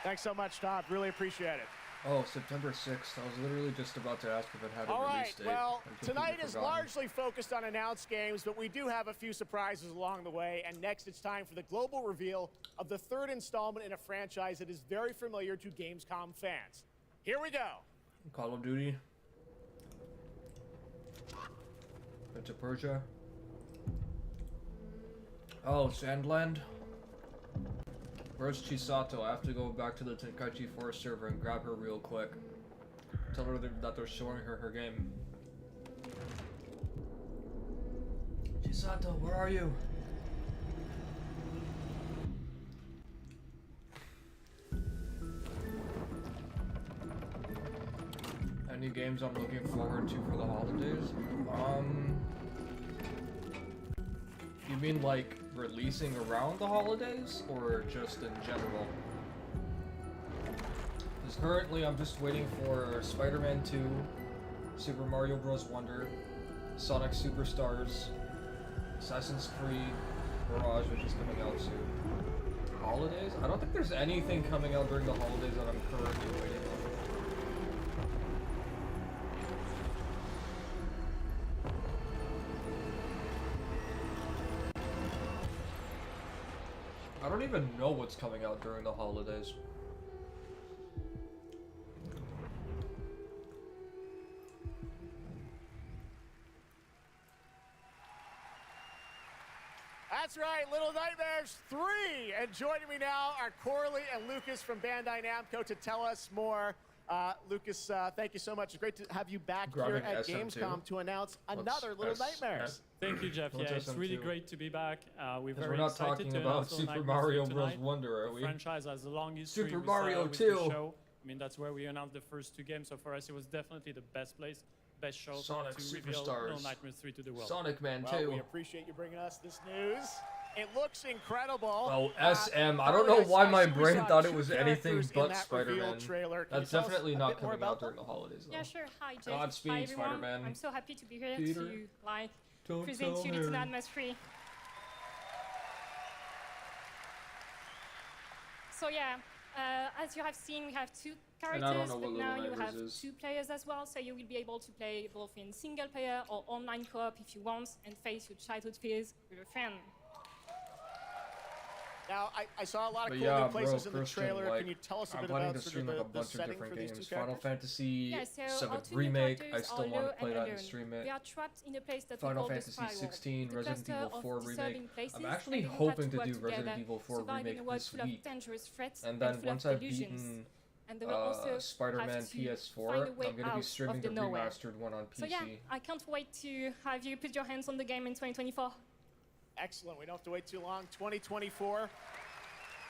Speaker 21: Thanks so much, Todd. Really appreciate it.
Speaker 1: Oh, September 6th. I was literally just about to ask if it had a
Speaker 21: All
Speaker 1: release
Speaker 21: right,
Speaker 1: date.
Speaker 21: well,
Speaker 1: I completely
Speaker 21: tonight is
Speaker 1: forgotten.
Speaker 21: largely focused on announced games, but we do have a few surprises along the way. And next, it's time for the global reveal of the third installment in a franchise that is very familiar to Gamescom fans. Here we go.
Speaker 1: Call of Duty. Into Persia. Oh, Sandland. Where's Chisato? I have to go back to the Tenkaichi 4 server and grab her real quick. Tell her that they're showing her game. Chisato, where are you? Any games I'm looking forward to for the holidays? You mean like releasing around the holidays, or just in general? Because currently I'm just waiting for Spider-Man 2, Super Mario Bros. Wonder, Sonic Superstars, Assassin's Creed, Mirage, which is coming out soon. Holidays? I don't think there's anything coming out during the holidays that I'm currently waiting on. I don't even know what's coming out during the holidays.
Speaker 21: That's right, Little Nightmares 3! And joining me now are Corley and Lucas from Bandai Namco to tell us more. Lucas, thank you so much. It's great to have you back here at Gamescom to announce another Little Nightmares.
Speaker 5: Thank you, Jeff. Yeah, it's really great to be back. We're very
Speaker 1: not
Speaker 5: excited
Speaker 1: talking
Speaker 5: to
Speaker 1: about
Speaker 5: announce Little
Speaker 1: Super
Speaker 5: Nightmares
Speaker 1: Mario
Speaker 5: 3
Speaker 1: Bros.
Speaker 5: tonight.
Speaker 1: Wonder, are we?
Speaker 5: The franchise has a long history
Speaker 1: Super
Speaker 5: with,
Speaker 1: Mario
Speaker 5: with
Speaker 1: 2.
Speaker 5: the show. I mean, that's where we announced the first two games. So for us, it was definitely the best place, best show
Speaker 1: Sonic
Speaker 5: to reveal
Speaker 1: Superstars.
Speaker 5: Little Nightmares 3 to the world.
Speaker 1: Sonic Man
Speaker 21: Well,
Speaker 1: 2.
Speaker 21: we appreciate you bringing us this news. It looks incredible.
Speaker 1: Oh, SM. I don't know why my brain thought it was anything but Spider-Man. That's definitely not coming out during the holidays, though.
Speaker 22: Yeah, sure. Hi, Jeff.
Speaker 1: Godspeed,
Speaker 22: Hi, everyone.
Speaker 1: Spider-Man.
Speaker 22: I'm so happy to be here
Speaker 1: Peter,
Speaker 22: to like
Speaker 1: don't
Speaker 22: present
Speaker 1: tell
Speaker 22: you Little
Speaker 1: her.
Speaker 22: Nightmares 3. So yeah, as you have seen, we have two
Speaker 1: And I don't
Speaker 22: characters,
Speaker 1: know
Speaker 22: but
Speaker 1: what
Speaker 22: now
Speaker 1: Little
Speaker 22: you
Speaker 1: Nightmares
Speaker 22: have
Speaker 1: is.
Speaker 22: two players as well. So you will be able to play both in single player or online co-op if you want, and face your childhood fears with a friend.
Speaker 21: Now, I saw a lot of
Speaker 1: But
Speaker 21: cool
Speaker 1: yeah,
Speaker 21: new places
Speaker 1: bro,
Speaker 21: in the
Speaker 1: Christian,
Speaker 21: trailer.
Speaker 1: like,
Speaker 21: Can you tell us a
Speaker 1: I'm
Speaker 21: bit
Speaker 1: planning
Speaker 21: about
Speaker 1: to
Speaker 21: sort
Speaker 1: stream
Speaker 21: of
Speaker 1: like a
Speaker 21: the
Speaker 1: bunch of
Speaker 21: setting
Speaker 1: different
Speaker 21: for these
Speaker 1: games.
Speaker 21: two
Speaker 1: Final
Speaker 21: characters?
Speaker 1: Fantasy
Speaker 22: Yeah, so our
Speaker 1: 7
Speaker 22: two new
Speaker 1: Remake, I
Speaker 22: characters
Speaker 1: still
Speaker 22: are
Speaker 1: want
Speaker 22: Lo
Speaker 1: to play
Speaker 22: and
Speaker 1: that and
Speaker 22: Alone.
Speaker 1: stream
Speaker 22: They
Speaker 1: it.
Speaker 22: are trapped in a place that
Speaker 1: Final
Speaker 22: we call the
Speaker 1: Fantasy
Speaker 22: Spiral,
Speaker 1: 16,
Speaker 22: the
Speaker 1: Resident
Speaker 22: cluster
Speaker 1: Evil
Speaker 22: of
Speaker 1: 4 Remake.
Speaker 22: disturbing places,
Speaker 1: I'm actually
Speaker 22: and you have
Speaker 1: hoping
Speaker 22: to
Speaker 1: to
Speaker 22: work
Speaker 1: do Resident
Speaker 22: together,
Speaker 1: Evil 4
Speaker 22: surviving
Speaker 1: Remake
Speaker 22: a world
Speaker 1: this
Speaker 22: full of
Speaker 1: week.
Speaker 22: dangerous threats
Speaker 1: And then
Speaker 22: full
Speaker 1: once
Speaker 22: of
Speaker 1: I've
Speaker 22: delusions.
Speaker 1: beaten
Speaker 22: And they will also
Speaker 1: Spider-Man
Speaker 22: have to
Speaker 1: PS4,
Speaker 22: find a way
Speaker 1: I'm going to be
Speaker 22: out
Speaker 1: streaming
Speaker 22: of
Speaker 1: the
Speaker 22: the nowhere.
Speaker 1: remastered one on PC.
Speaker 22: So yeah, I can't wait to have you put your hands on the game in 2024.
Speaker 21: Excellent. We don't have to wait too long. 2024.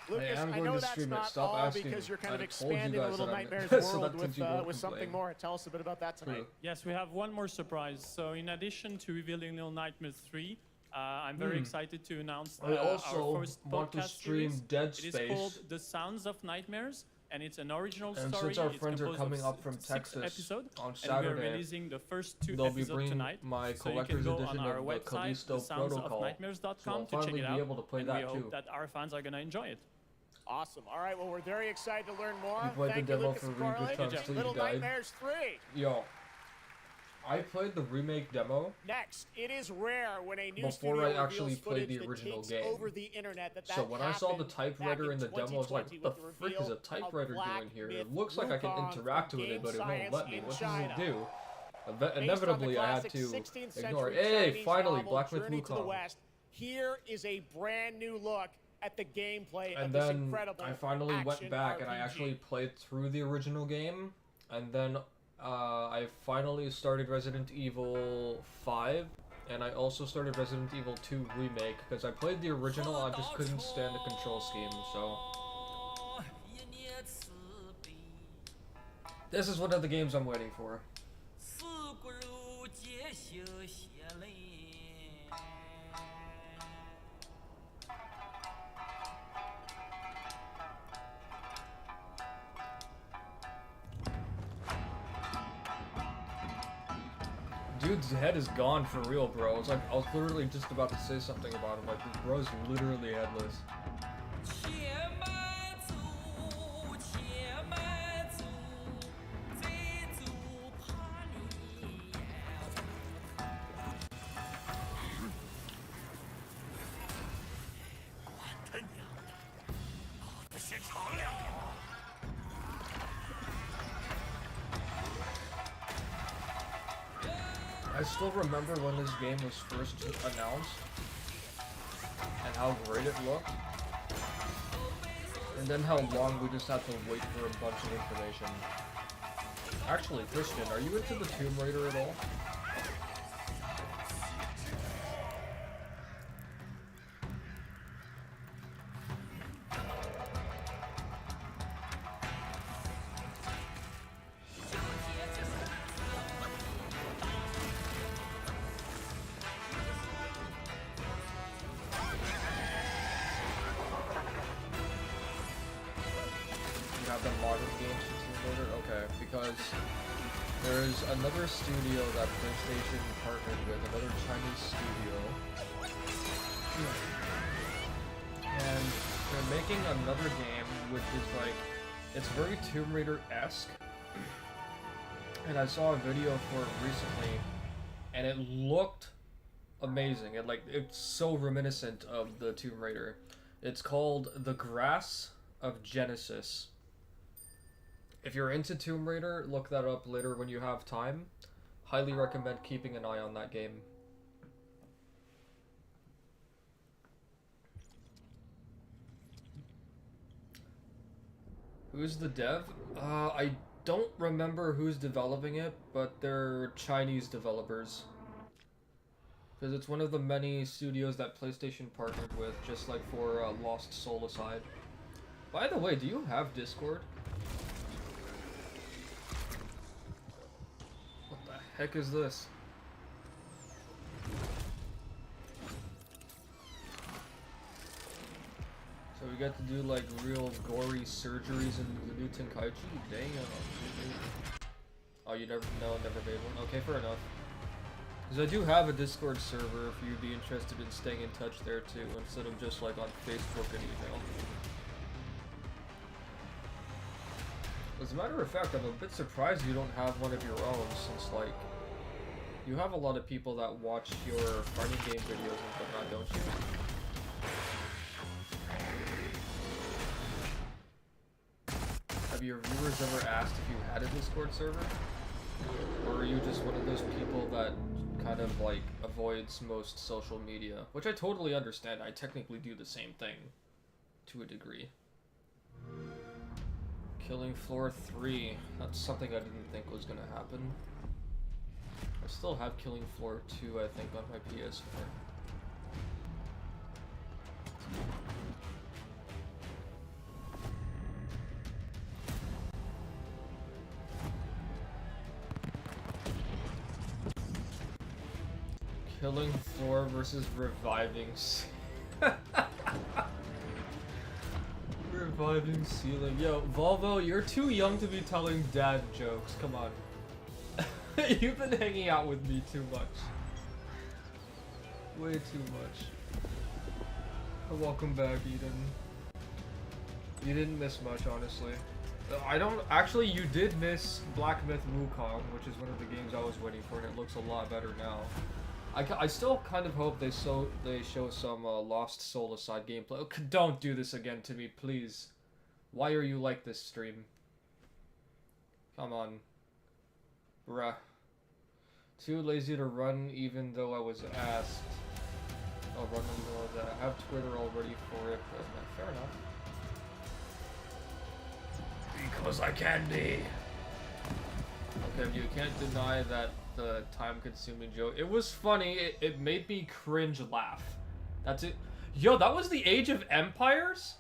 Speaker 1: Hey,
Speaker 21: Lucas,
Speaker 1: I'm
Speaker 21: I
Speaker 1: going
Speaker 21: know
Speaker 1: to
Speaker 21: that's
Speaker 1: stream it.
Speaker 21: not
Speaker 1: Stop
Speaker 21: all
Speaker 1: asking.
Speaker 21: because you're kind of
Speaker 1: I told you
Speaker 21: expanding
Speaker 1: guys
Speaker 21: Little
Speaker 1: that I'm-
Speaker 21: Nightmares
Speaker 1: so
Speaker 21: world
Speaker 1: that means you
Speaker 21: with
Speaker 1: won't
Speaker 21: something
Speaker 1: complain.
Speaker 21: more. Tell us a bit about that tonight.
Speaker 5: Yes, we have one more surprise. So in addition to revealing Little Nightmares 3, I'm very excited to announce
Speaker 1: I also
Speaker 5: our first
Speaker 1: want to
Speaker 5: podcast
Speaker 1: stream
Speaker 5: series.
Speaker 1: Dead
Speaker 5: It is
Speaker 1: Space.
Speaker 5: called The Sounds of Nightmares, and it's an original
Speaker 1: And
Speaker 5: story.
Speaker 1: since our
Speaker 5: It's
Speaker 1: friends are
Speaker 5: composed
Speaker 1: coming
Speaker 5: of
Speaker 1: up from
Speaker 5: 6
Speaker 1: Texas
Speaker 5: episodes,
Speaker 1: on
Speaker 5: and we are
Speaker 1: Saturday,
Speaker 5: releasing the first 2
Speaker 1: they'll be
Speaker 5: episodes
Speaker 1: bringing
Speaker 5: tonight.
Speaker 1: my
Speaker 5: So you can
Speaker 1: collector's
Speaker 5: go
Speaker 1: edition
Speaker 5: on our
Speaker 1: of the
Speaker 5: website,
Speaker 1: Callisto Protocol.
Speaker 5: thesoundsofnightmares.com
Speaker 1: So I'll
Speaker 5: to check
Speaker 1: finally
Speaker 5: it
Speaker 1: be
Speaker 5: out.
Speaker 1: able to play
Speaker 5: and
Speaker 1: that
Speaker 5: we hope
Speaker 1: too.
Speaker 5: that our fans are going to enjoy it.
Speaker 21: Awesome. All right. Well, we're very excited to learn more.
Speaker 1: You played
Speaker 21: Thank
Speaker 1: the
Speaker 21: you,
Speaker 1: demo
Speaker 21: Lucas
Speaker 1: for
Speaker 21: and
Speaker 1: Reaper
Speaker 21: Corley.
Speaker 1: Times till you
Speaker 21: Little
Speaker 1: died?
Speaker 21: Nightmares 3.
Speaker 1: Yo, I played the remake demo
Speaker 21: Next, it is rare when a new
Speaker 1: before
Speaker 21: studio
Speaker 1: I
Speaker 21: reveals
Speaker 1: actually played
Speaker 21: footage
Speaker 1: the
Speaker 21: that
Speaker 1: original
Speaker 21: takes
Speaker 1: game.
Speaker 21: over the internet.
Speaker 1: So when I saw the typewriter in the demo, I was like,
Speaker 21: 2020
Speaker 1: what the
Speaker 21: with the
Speaker 1: frick is a
Speaker 21: reveal of
Speaker 1: typewriter
Speaker 21: Black
Speaker 1: doing here?
Speaker 21: Myth
Speaker 1: It looks like I can
Speaker 21: Wukong
Speaker 1: interact
Speaker 21: from
Speaker 1: with it, but it
Speaker 21: Game
Speaker 1: won't let me.
Speaker 21: Science
Speaker 1: What
Speaker 21: in
Speaker 1: does it
Speaker 21: China.
Speaker 1: do?
Speaker 21: Based on the
Speaker 1: Inevitably, I had
Speaker 21: classic
Speaker 1: to
Speaker 21: 16th
Speaker 1: ignore it.
Speaker 21: century
Speaker 1: Hey,
Speaker 21: Chinese
Speaker 1: finally,
Speaker 21: novel,
Speaker 1: Black Myth
Speaker 21: Journey to the
Speaker 1: Wukong.
Speaker 21: West. Here is a brand new look at the gameplay
Speaker 1: And
Speaker 21: of this
Speaker 1: then
Speaker 21: incredible
Speaker 1: I finally went
Speaker 21: action
Speaker 1: back and I
Speaker 21: RPG.
Speaker 1: actually played through the original game, and then I finally started Resident Evil 5, and I also started Resident Evil 2 Remake, because I played the original, I just couldn't stand the control scheme, so... This is one of the games I'm waiting for. Dude's head is gone for real, bro. I was literally just about to say something about him. Like, this bro's literally headless. I still remember when this game was first announced and how great it looked. And then how long we just had to wait for a bunch of information. Actually, Christian, are you into the Tomb Raider at all? Another studio that PlayStation partnered with, another Chinese studio, and they're making another game which is like, it's very Tomb Raider-esque, and I saw a video for it recently, and it looked amazing. It's so reminiscent of the Tomb Raider. It's called The Grass of Genesis. If you're into Tomb Raider, look that up later when you have time. Highly recommend keeping an eye on that game. Who's the dev? I don't remember who's developing it, but they're Chinese developers. Because it's one of the many studios that PlayStation partnered with, just like for Lost Soul aside. By the way, do you have Discord? Heck is this? So we get to do like real gory surgeries in the new Tenkaichi? Dang. Oh, you never made one? Okay, fair enough. Because I do have a Discord server if you'd be interested in staying in touch there too, instead of just like on Facebook and email. As a matter of fact, I'm a bit surprised you don't have one of your own, since, like, you have a lot of people that watch your fighting game videos and whatnot, don't you? Have your viewers ever asked if you had a Discord server? Or are you just one of those people that kind of, like, avoids most social media? Which I totally understand. I technically do the same thing, to a degree. Killing Floor 3. That's something I didn't think was gonna happen. I still have Killing Floor 2, I think, on my PS4. Killing Floor versus Reviving Reviving Ceiling. Yo, Volvo, you're too young to be telling dad jokes. Come on. You've been hanging out with me too much. Way too much. Welcome back, Eden. You didn't miss much, honestly. I don't... Actually, you did miss Black Myth Wukong, which is one of the games I was waiting for, and it looks a lot better now. I still kind of hope they show some Lost Soul aside gameplay. Oh, don't do this again to me, please. Why are you like this, stream? Come on. Bruh. Too lazy to run even though I was asked. I'll run more that. I have Twitter already for it, but fair enough. Because I can be. Okay, you can't deny that the time-consuming joke. It was funny. It made me cringe laugh. That's it. Yo, that was the Age of Empires?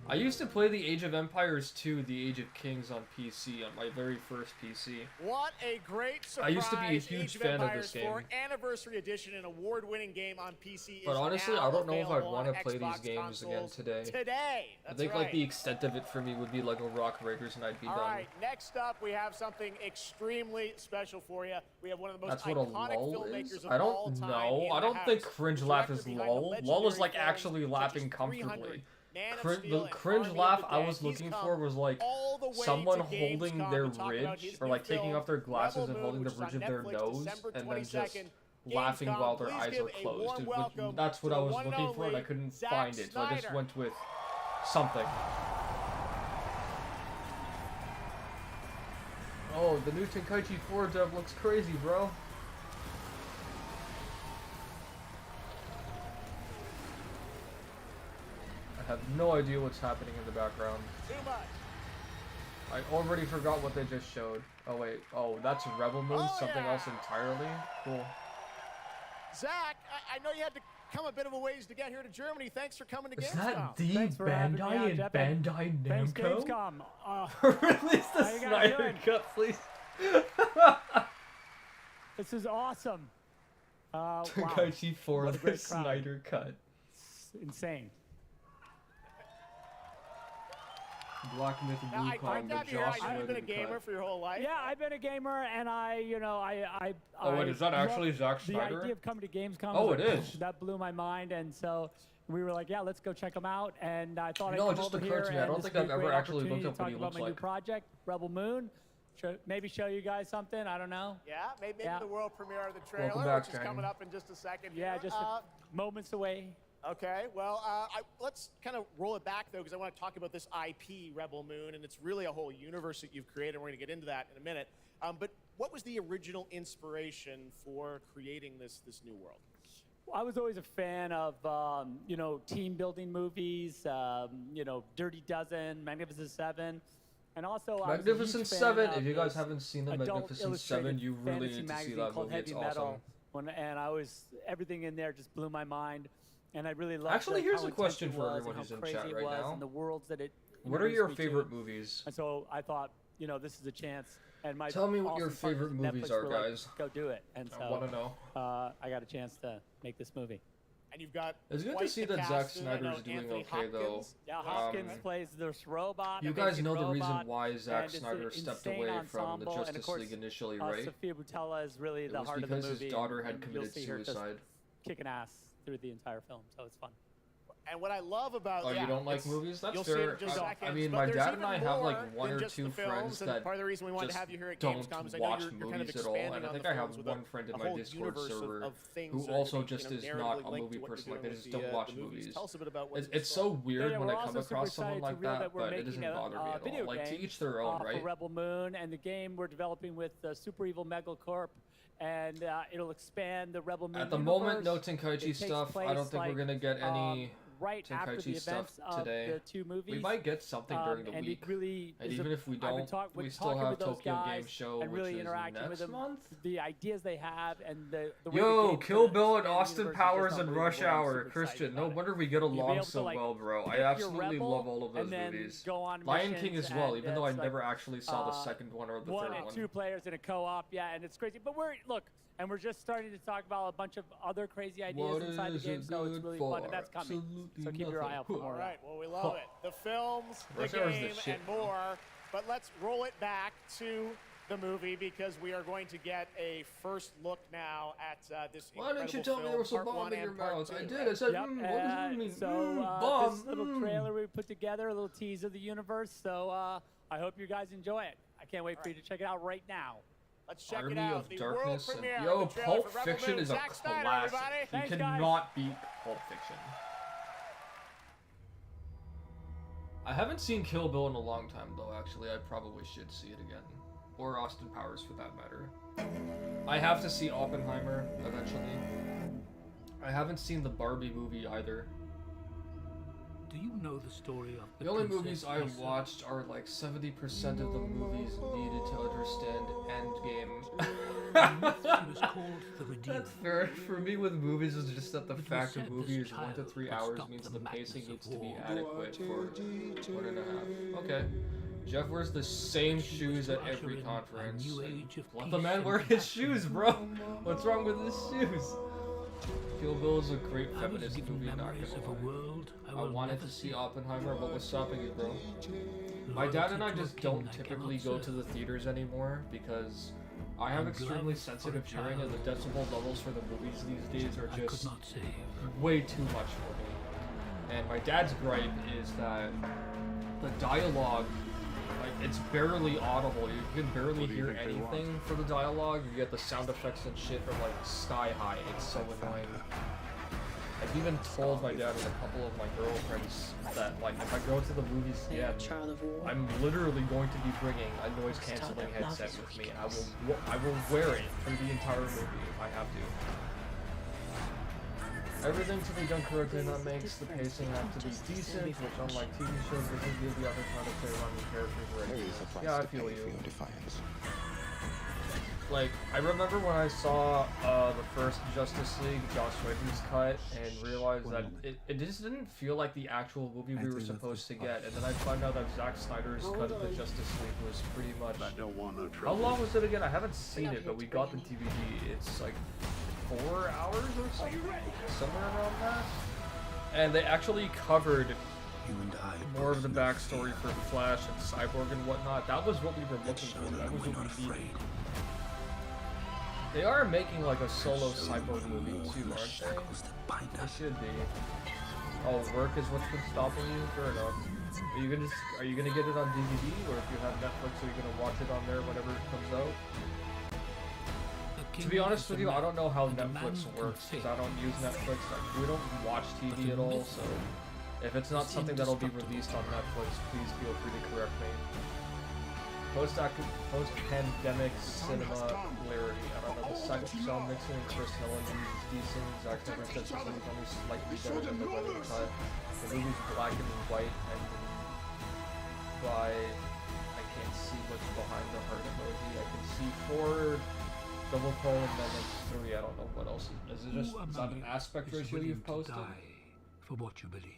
Speaker 1: I used to play the Age of Empires 2, the Age of Kings on PC, on my very first PC.
Speaker 21: What a great surprise!
Speaker 1: I used to be a huge fan of this game.
Speaker 21: Anniversary edition, an award-winning game on PC.
Speaker 1: But honestly, I don't know if I'd want to play these games again today. I think like the extent of it for me would be like a Rock Raiders, and I'd be done.
Speaker 21: All right, next up we have something extremely special for you. We have one of the most
Speaker 1: that's what
Speaker 21: iconic
Speaker 1: a lull
Speaker 21: filmmakers
Speaker 1: is?
Speaker 21: of
Speaker 1: I
Speaker 21: all
Speaker 1: don't
Speaker 21: time
Speaker 1: know. I don't think cringe laugh is lull. Lull is like actually laughing comfortably. The cringe laugh I was looking for was like someone holding their ridge, or like taking off their glasses and holding the ridge of their nose, and then just laughing while their eyes are closed. That's what I was looking for, and I couldn't find it, so I just went with something. Oh, the new Tenkaichi 4 dub looks crazy, bro. no idea what's happening in the background.
Speaker 21: Too much.
Speaker 1: I already forgot what they just showed. Oh wait, oh that's Rebel Moon, something else entirely? Cool.
Speaker 21: Zach, I know you had to come a bit of a ways to get here to Germany. Thanks for coming to
Speaker 1: Is
Speaker 21: Gamescom.
Speaker 1: that the Bandai and Bandai
Speaker 20: Thanks,
Speaker 1: Namco?
Speaker 20: Gamescom.
Speaker 1: Release the
Speaker 20: how you guys
Speaker 1: Snyder
Speaker 20: doing?
Speaker 1: Cut, please.
Speaker 20: This is awesome. Wow.
Speaker 1: Tenkaichi 4,
Speaker 20: What a
Speaker 1: the
Speaker 20: great crowd.
Speaker 1: Snyder Cut.
Speaker 20: It's insane.
Speaker 1: Black Myth
Speaker 21: Now,
Speaker 1: Blue
Speaker 21: I
Speaker 1: Con,
Speaker 21: find
Speaker 1: the
Speaker 21: out here,
Speaker 1: Josh
Speaker 21: you've been a
Speaker 1: Whedon
Speaker 21: gamer
Speaker 1: cut.
Speaker 21: for your whole life.
Speaker 20: Yeah, I've been a gamer, and
Speaker 1: Oh, wait, is that actually Zack Snyder?
Speaker 20: The idea of coming to Gamescom.
Speaker 1: Oh,
Speaker 20: was
Speaker 1: it
Speaker 20: like,
Speaker 1: is.
Speaker 20: That blew my mind, and so we were like, yeah, let's go check them out. And I thought
Speaker 1: You
Speaker 20: I'd
Speaker 1: know,
Speaker 20: come
Speaker 1: it just
Speaker 20: over
Speaker 1: occurred
Speaker 20: here
Speaker 1: to me, I
Speaker 20: and
Speaker 1: don't
Speaker 20: this
Speaker 1: think
Speaker 20: would be
Speaker 1: I've
Speaker 20: a
Speaker 1: ever
Speaker 20: great
Speaker 1: actually looked
Speaker 20: opportunity
Speaker 1: up
Speaker 20: to
Speaker 1: what he
Speaker 20: talk about
Speaker 1: looks
Speaker 20: my new
Speaker 1: like.
Speaker 20: project, Rebel Moon. Maybe show you guys something. I don't know.
Speaker 21: Yeah, maybe
Speaker 20: Yeah.
Speaker 21: the world premiere of the
Speaker 1: Welcome
Speaker 21: trailer,
Speaker 1: back,
Speaker 21: which is
Speaker 1: gang.
Speaker 21: coming up in just a second.
Speaker 20: Yeah,
Speaker 21: here.
Speaker 20: just moments away.
Speaker 21: Okay, well, let's kind of roll it back, though, because I want to talk about this IP, Rebel Moon, and it's really a whole universe that you've created, and we're going to get into that in a minute. But what was the original inspiration for creating this new world?
Speaker 20: I was always a fan of, team building movies, Dirty Dozen, Magnificent Seven. And also,
Speaker 1: Magnificent Seven, if you guys haven't seen the Magnificent Seven, you really need to see that movie. It's awesome.
Speaker 20: Everything in there just blew my mind. And I really loved
Speaker 1: Actually, here's
Speaker 20: how
Speaker 1: a question
Speaker 20: intense it
Speaker 1: for
Speaker 20: was
Speaker 1: everyone
Speaker 20: and
Speaker 1: who's
Speaker 20: how
Speaker 1: in
Speaker 20: crazy
Speaker 1: chat
Speaker 20: it
Speaker 1: right
Speaker 20: was
Speaker 1: now.
Speaker 20: and the worlds that it
Speaker 1: What are your
Speaker 20: introduced me to.
Speaker 1: favorite movies?
Speaker 20: And so I thought, this is a chance. And my
Speaker 1: Tell me what your
Speaker 20: awesome partners
Speaker 1: favorite
Speaker 20: at
Speaker 1: movies
Speaker 20: Netflix
Speaker 1: are,
Speaker 20: were like,
Speaker 1: guys.
Speaker 20: Go do it. And so
Speaker 1: I want to know.
Speaker 20: I got a chance to make this movie.
Speaker 21: And you've got
Speaker 1: It's good to
Speaker 21: quite
Speaker 1: see
Speaker 21: the
Speaker 1: that
Speaker 21: cast
Speaker 1: Zack
Speaker 21: in it. I know
Speaker 1: Snyder's doing
Speaker 21: Anthony
Speaker 1: okay, though.
Speaker 21: Hopkins.
Speaker 20: Yeah, Hopkins plays this robot.
Speaker 1: You guys
Speaker 20: amazing
Speaker 1: know the reason
Speaker 20: robot,
Speaker 1: why Zack
Speaker 20: and it's
Speaker 1: Snyder
Speaker 20: an
Speaker 1: stepped
Speaker 20: insane
Speaker 1: away from the
Speaker 20: ensemble, and of
Speaker 1: Justice
Speaker 20: course,
Speaker 1: League initially, right?
Speaker 20: Sophia Boutella is really
Speaker 1: It
Speaker 20: the
Speaker 1: was
Speaker 20: heart of the
Speaker 1: because
Speaker 20: movie.
Speaker 1: his daughter had
Speaker 20: and
Speaker 1: committed
Speaker 20: you'll see her just
Speaker 1: suicide.
Speaker 20: kicking ass through the entire film, so it's fun.
Speaker 21: And what I love about
Speaker 1: Oh, you don't like movies? That's
Speaker 21: you'll see it
Speaker 1: fair.
Speaker 21: in just
Speaker 1: I
Speaker 21: seconds,
Speaker 1: mean,
Speaker 21: but
Speaker 1: my
Speaker 21: there's
Speaker 1: dad
Speaker 21: even
Speaker 1: and I have
Speaker 21: more
Speaker 1: like one
Speaker 21: than
Speaker 1: or
Speaker 21: just
Speaker 1: two
Speaker 21: the films,
Speaker 1: friends
Speaker 21: and
Speaker 1: that
Speaker 21: part of the reason we wanted to
Speaker 1: just
Speaker 21: have you here at
Speaker 1: don't
Speaker 21: Gamescom is I know
Speaker 1: watch
Speaker 21: you're kind of
Speaker 1: movies at all,
Speaker 21: expanding
Speaker 1: and I
Speaker 21: on
Speaker 1: think
Speaker 21: the
Speaker 1: I have
Speaker 21: films with
Speaker 1: one friend in
Speaker 21: a
Speaker 1: my
Speaker 21: whole
Speaker 1: Discord
Speaker 21: universe
Speaker 1: server
Speaker 21: of things
Speaker 1: who
Speaker 21: that are
Speaker 1: also
Speaker 21: gonna be,
Speaker 1: just is
Speaker 21: narratively
Speaker 1: not a
Speaker 21: linked
Speaker 1: movie
Speaker 21: to what
Speaker 1: person.
Speaker 21: you're
Speaker 1: Like they
Speaker 21: doing
Speaker 1: just
Speaker 21: with
Speaker 1: don't
Speaker 21: the
Speaker 1: watch
Speaker 21: movies.
Speaker 1: movies.
Speaker 21: Tell us a bit about what's
Speaker 1: It's
Speaker 21: in
Speaker 1: so
Speaker 21: store.
Speaker 1: weird
Speaker 20: Yeah,
Speaker 1: when
Speaker 20: we're
Speaker 1: I come
Speaker 20: also super
Speaker 1: across someone
Speaker 20: excited
Speaker 1: like
Speaker 20: to reveal
Speaker 1: that,
Speaker 20: we're
Speaker 1: but it
Speaker 20: making
Speaker 1: doesn't
Speaker 20: a,
Speaker 1: bother me at
Speaker 20: video
Speaker 1: all. Like to
Speaker 20: game,
Speaker 1: each their own,
Speaker 20: for
Speaker 1: right?
Speaker 20: Rebel Moon, and the game we're developing with Super Evil Megacorp, and it'll expand the Rebel Moon
Speaker 1: At the
Speaker 20: universe.
Speaker 1: moment, no
Speaker 20: It
Speaker 1: Tenkaichi
Speaker 20: takes
Speaker 1: stuff. I don't
Speaker 20: place,
Speaker 1: think we're
Speaker 20: like,
Speaker 1: gonna get any
Speaker 20: right after the
Speaker 1: Tenkaichi stuff
Speaker 20: events of
Speaker 1: today.
Speaker 20: the two movies.
Speaker 1: We might get something during the
Speaker 20: and
Speaker 1: week.
Speaker 20: it really
Speaker 1: And
Speaker 20: is
Speaker 1: even
Speaker 20: a-
Speaker 1: if we
Speaker 20: I've been
Speaker 1: don't, we
Speaker 20: with
Speaker 1: still
Speaker 20: talking
Speaker 1: have
Speaker 20: with those
Speaker 1: Tokyo Game
Speaker 20: guys
Speaker 1: Show,
Speaker 20: and
Speaker 1: which
Speaker 20: really
Speaker 1: is
Speaker 20: interacting with
Speaker 1: next
Speaker 20: them,
Speaker 1: month.
Speaker 20: the ideas they have, and the way
Speaker 1: Yo,
Speaker 20: the game's
Speaker 1: Kill
Speaker 20: gonna
Speaker 1: Bill and
Speaker 20: expand the
Speaker 1: Austin
Speaker 20: universe is
Speaker 1: Powers
Speaker 20: just
Speaker 1: and Rush
Speaker 20: unbelievable. I'm
Speaker 1: Hour.
Speaker 20: super
Speaker 1: Christian,
Speaker 20: excited
Speaker 1: no
Speaker 20: about it.
Speaker 1: wonder we get
Speaker 20: You'll be
Speaker 1: along
Speaker 20: able to,
Speaker 1: so
Speaker 20: like,
Speaker 1: well, bro. I
Speaker 20: pick your
Speaker 1: absolutely
Speaker 20: rebel
Speaker 1: love all of those
Speaker 20: and then
Speaker 1: movies.
Speaker 20: go on
Speaker 1: Lion King
Speaker 20: missions,
Speaker 1: as well,
Speaker 20: and
Speaker 1: even though I
Speaker 20: it's like,
Speaker 1: never actually saw the second one or the
Speaker 20: one
Speaker 1: third
Speaker 20: and
Speaker 1: one.
Speaker 20: two players in a co-op, yeah, and it's crazy. But we're just starting to talk about a bunch of other crazy ideas
Speaker 1: What
Speaker 20: inside the
Speaker 1: is
Speaker 20: game,
Speaker 1: it
Speaker 20: so it's
Speaker 1: good
Speaker 20: really
Speaker 1: for?
Speaker 20: fun, and that's coming.
Speaker 1: Absolutely
Speaker 20: So keep your eye out for
Speaker 1: nothing.
Speaker 20: more.
Speaker 21: All right, well, we love it. The films, the
Speaker 1: Rush Hour's the
Speaker 21: game,
Speaker 1: shit,
Speaker 21: and more. But let's roll it back to the movie because we are going to get a first look now at this
Speaker 1: Why didn't you
Speaker 21: incredible
Speaker 1: tell me
Speaker 21: film,
Speaker 1: there was a
Speaker 21: part
Speaker 1: bomb
Speaker 21: one
Speaker 1: in your
Speaker 21: and part
Speaker 1: mouth?
Speaker 21: two,
Speaker 1: I
Speaker 21: right?
Speaker 1: did. I said,
Speaker 20: Yep,
Speaker 1: what does it mean?
Speaker 20: so
Speaker 1: Bomb.
Speaker 20: this little trailer we put together, a little tease of the universe. So I hope you guys enjoy it. I can't wait for you to check it out right now.
Speaker 21: Let's check
Speaker 1: Army
Speaker 21: it out.
Speaker 1: of
Speaker 21: The
Speaker 1: Darkness
Speaker 21: world
Speaker 1: and
Speaker 21: premiere
Speaker 1: yo,
Speaker 21: of the trailer
Speaker 1: Pulp
Speaker 21: for Rebel
Speaker 1: Fiction
Speaker 21: Moon.
Speaker 1: is a
Speaker 21: Zack Snyder,
Speaker 1: classic.
Speaker 21: everybody.
Speaker 1: You
Speaker 20: Thanks, guys.
Speaker 1: cannot beat Pulp Fiction. I haven't seen Kill Bill in a long time, though. Actually, I probably should see it again, or Austin Powers for that matter. I have to see Oppenheimer eventually. I haven't seen the Barbie movie either.
Speaker 6: Do you know the story of
Speaker 1: The only movies I watched are like 70% of the movies needed to understand Endgame.
Speaker 6: She was called the Redeemer.
Speaker 1: That's fair. For me with movies is just that the
Speaker 6: It was
Speaker 1: fact a
Speaker 6: said
Speaker 1: movie
Speaker 6: this
Speaker 1: is 1 to
Speaker 6: child
Speaker 1: 3
Speaker 6: would
Speaker 1: hours
Speaker 6: stop
Speaker 1: means
Speaker 6: the
Speaker 1: the
Speaker 6: madness
Speaker 1: pacing
Speaker 6: of
Speaker 1: needs to be
Speaker 6: war.
Speaker 1: adequate for 1.5. Okay. Jeff wears the same shoes at every conference. Let the man wear his shoes, bro! What's wrong with his shoes? Kill Bill is a great feminist movie, not gonna lie. I wanted to see Oppenheimer, but what's stopping you, bro? My dad and I just don't typically go to the theaters anymore because I have extremely sensitive hearing and the decibel levels for the movies these days are just way too much for me. And my dad's gripe is that the dialogue, like, it's barely audible. You can barely hear anything for the dialogue. You get the sound effects and shit are like sky high. It's so annoying. I've even told my dad and a couple of my girlfriends that, like, if I go to the movies again, I'm literally going to be bringing a noise canceling headset with me, and I will wear it for the entire movie if I have to. Everything to be done correctly, and that makes the pacing have to be decent, which unlike TV shows, doesn't give the other time to play around with characters ready. Yeah, I feel you. Like, I remember when I saw the first Justice League, Joss Whedon's cut, and realized that it just didn't feel like the actual movie we were supposed to get. And then I found out that Zack Snyder's cut of the Justice League was pretty much... How long was it again? I haven't seen it, but we got the DVD. It's like 4 hours or something? Somewhere around that? And they actually covered more of the backstory for Flash and Cyborg and whatnot. That was what we were looking for. That was what we needed. They are making like a solo Cyborg movie too, aren't they? They should be. Oh, work is what's been stopping you? Fair enough. Are you gonna get it on DVD, or if you have Netflix, are you gonna watch it on there whenever it comes out? To be honest with you, I don't know how Netflix works, because I don't use Netflix. We don't watch TV at all, so if it's not something that'll be released on Netflix, please feel free to correct me. Post-pandemic cinema clarity. I don't know, the sound mixing in Chris Nolan is decent. Zack Snyder says the movie's only slightly better than the wedding cut. The movie's black and white, and by I can't see what's behind the heart emoji. I can see 4 double colon and then it's 3. I don't know what else. Is it just is that an aspect ratio you've posted?
Speaker 6: For what you believe.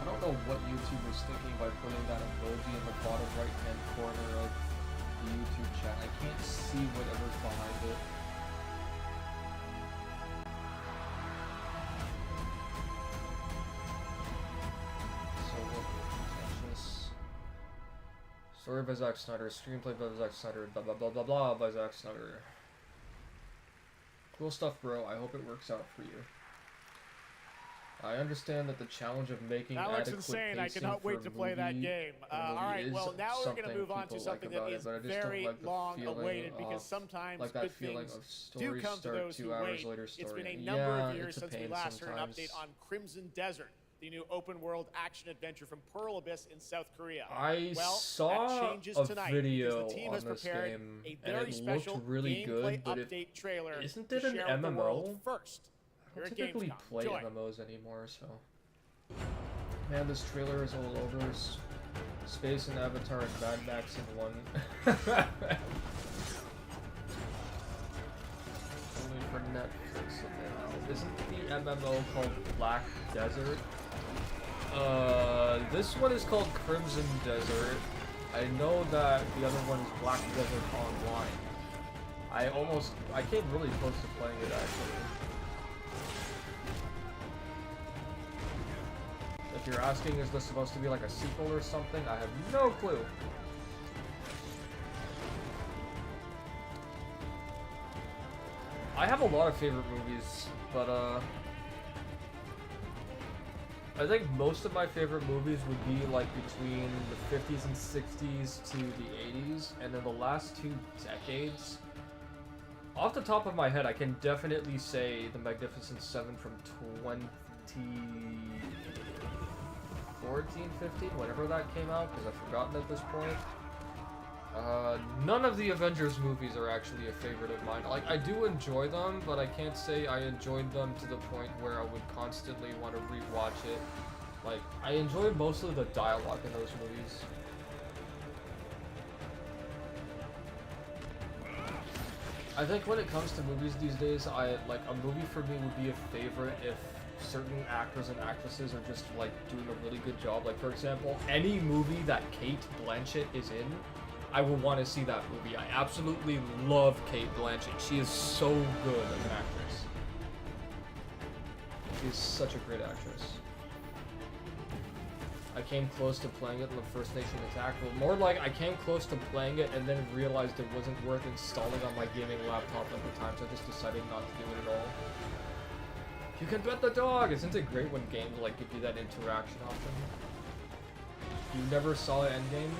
Speaker 1: I don't know what YouTube was thinking by putting that emoji in the bottom right-hand corner of the YouTube chat. I can't see whatever's behind it. So what contentious? Story by Zack Snyder, screenplay by Zack Snyder, blah blah blah blah blah by Zack Snyder. Cool stuff, bro. I hope it works out for you. I understand that the challenge of making
Speaker 21: that looks
Speaker 1: adequate
Speaker 21: insane. I cannot wait to play that game. All right, well, now we're going to move on to something that is very long awaited, because sometimes good things do come to those who wait. It's been a number of years since we last heard an update on Crimson Desert, the new open-world action-adventure from Pearl Abyss in South Korea.
Speaker 1: I saw a video on this game, and it looked really good, but isn't it an MMO? I don't typically play MMOs anymore, so... Man, this trailer is all over. Space and Avatar and Mad Max in one. Only for Netflix now. Isn't the MMO called Black Desert? This one is called Crimson Desert. I know that the other one is Black Desert Online. I came really close to playing it actually. If you're asking, is this supposed to be like a sequel or something? I have no clue. I have a lot of favorite movies, but I think most of my favorite movies would be like between the 50s and 60s to the 80s, and then the last 2 decades. Off the top of my head, I can definitely say The Magnificent Seven from 2014, 15, whenever that came out, because I've forgotten at this point. None of the Avengers movies are actually a favorite of mine. Like, I do enjoy them, but I can't say I enjoyed them to the point where I would constantly want to rewatch it. Like, I enjoy mostly the dialogue in those movies. I think when it comes to movies these days, like a movie for me would be a favorite if certain actors and actresses are just like doing a really good job. Like, for example, any movie that Kate Blanchett is in, I will want to see that movie. I absolutely love Kate Blanchett. She is so good as an actress. She's such a great actress. I came close to playing it in the First Nation Attack. Well, more like I came close to playing it and then realized it wasn't worth installing on my gaming laptop at the time, so I just decided not to do it at all. You can pet the dog! Isn't it great when games like give you that interaction option? You never saw Endgame?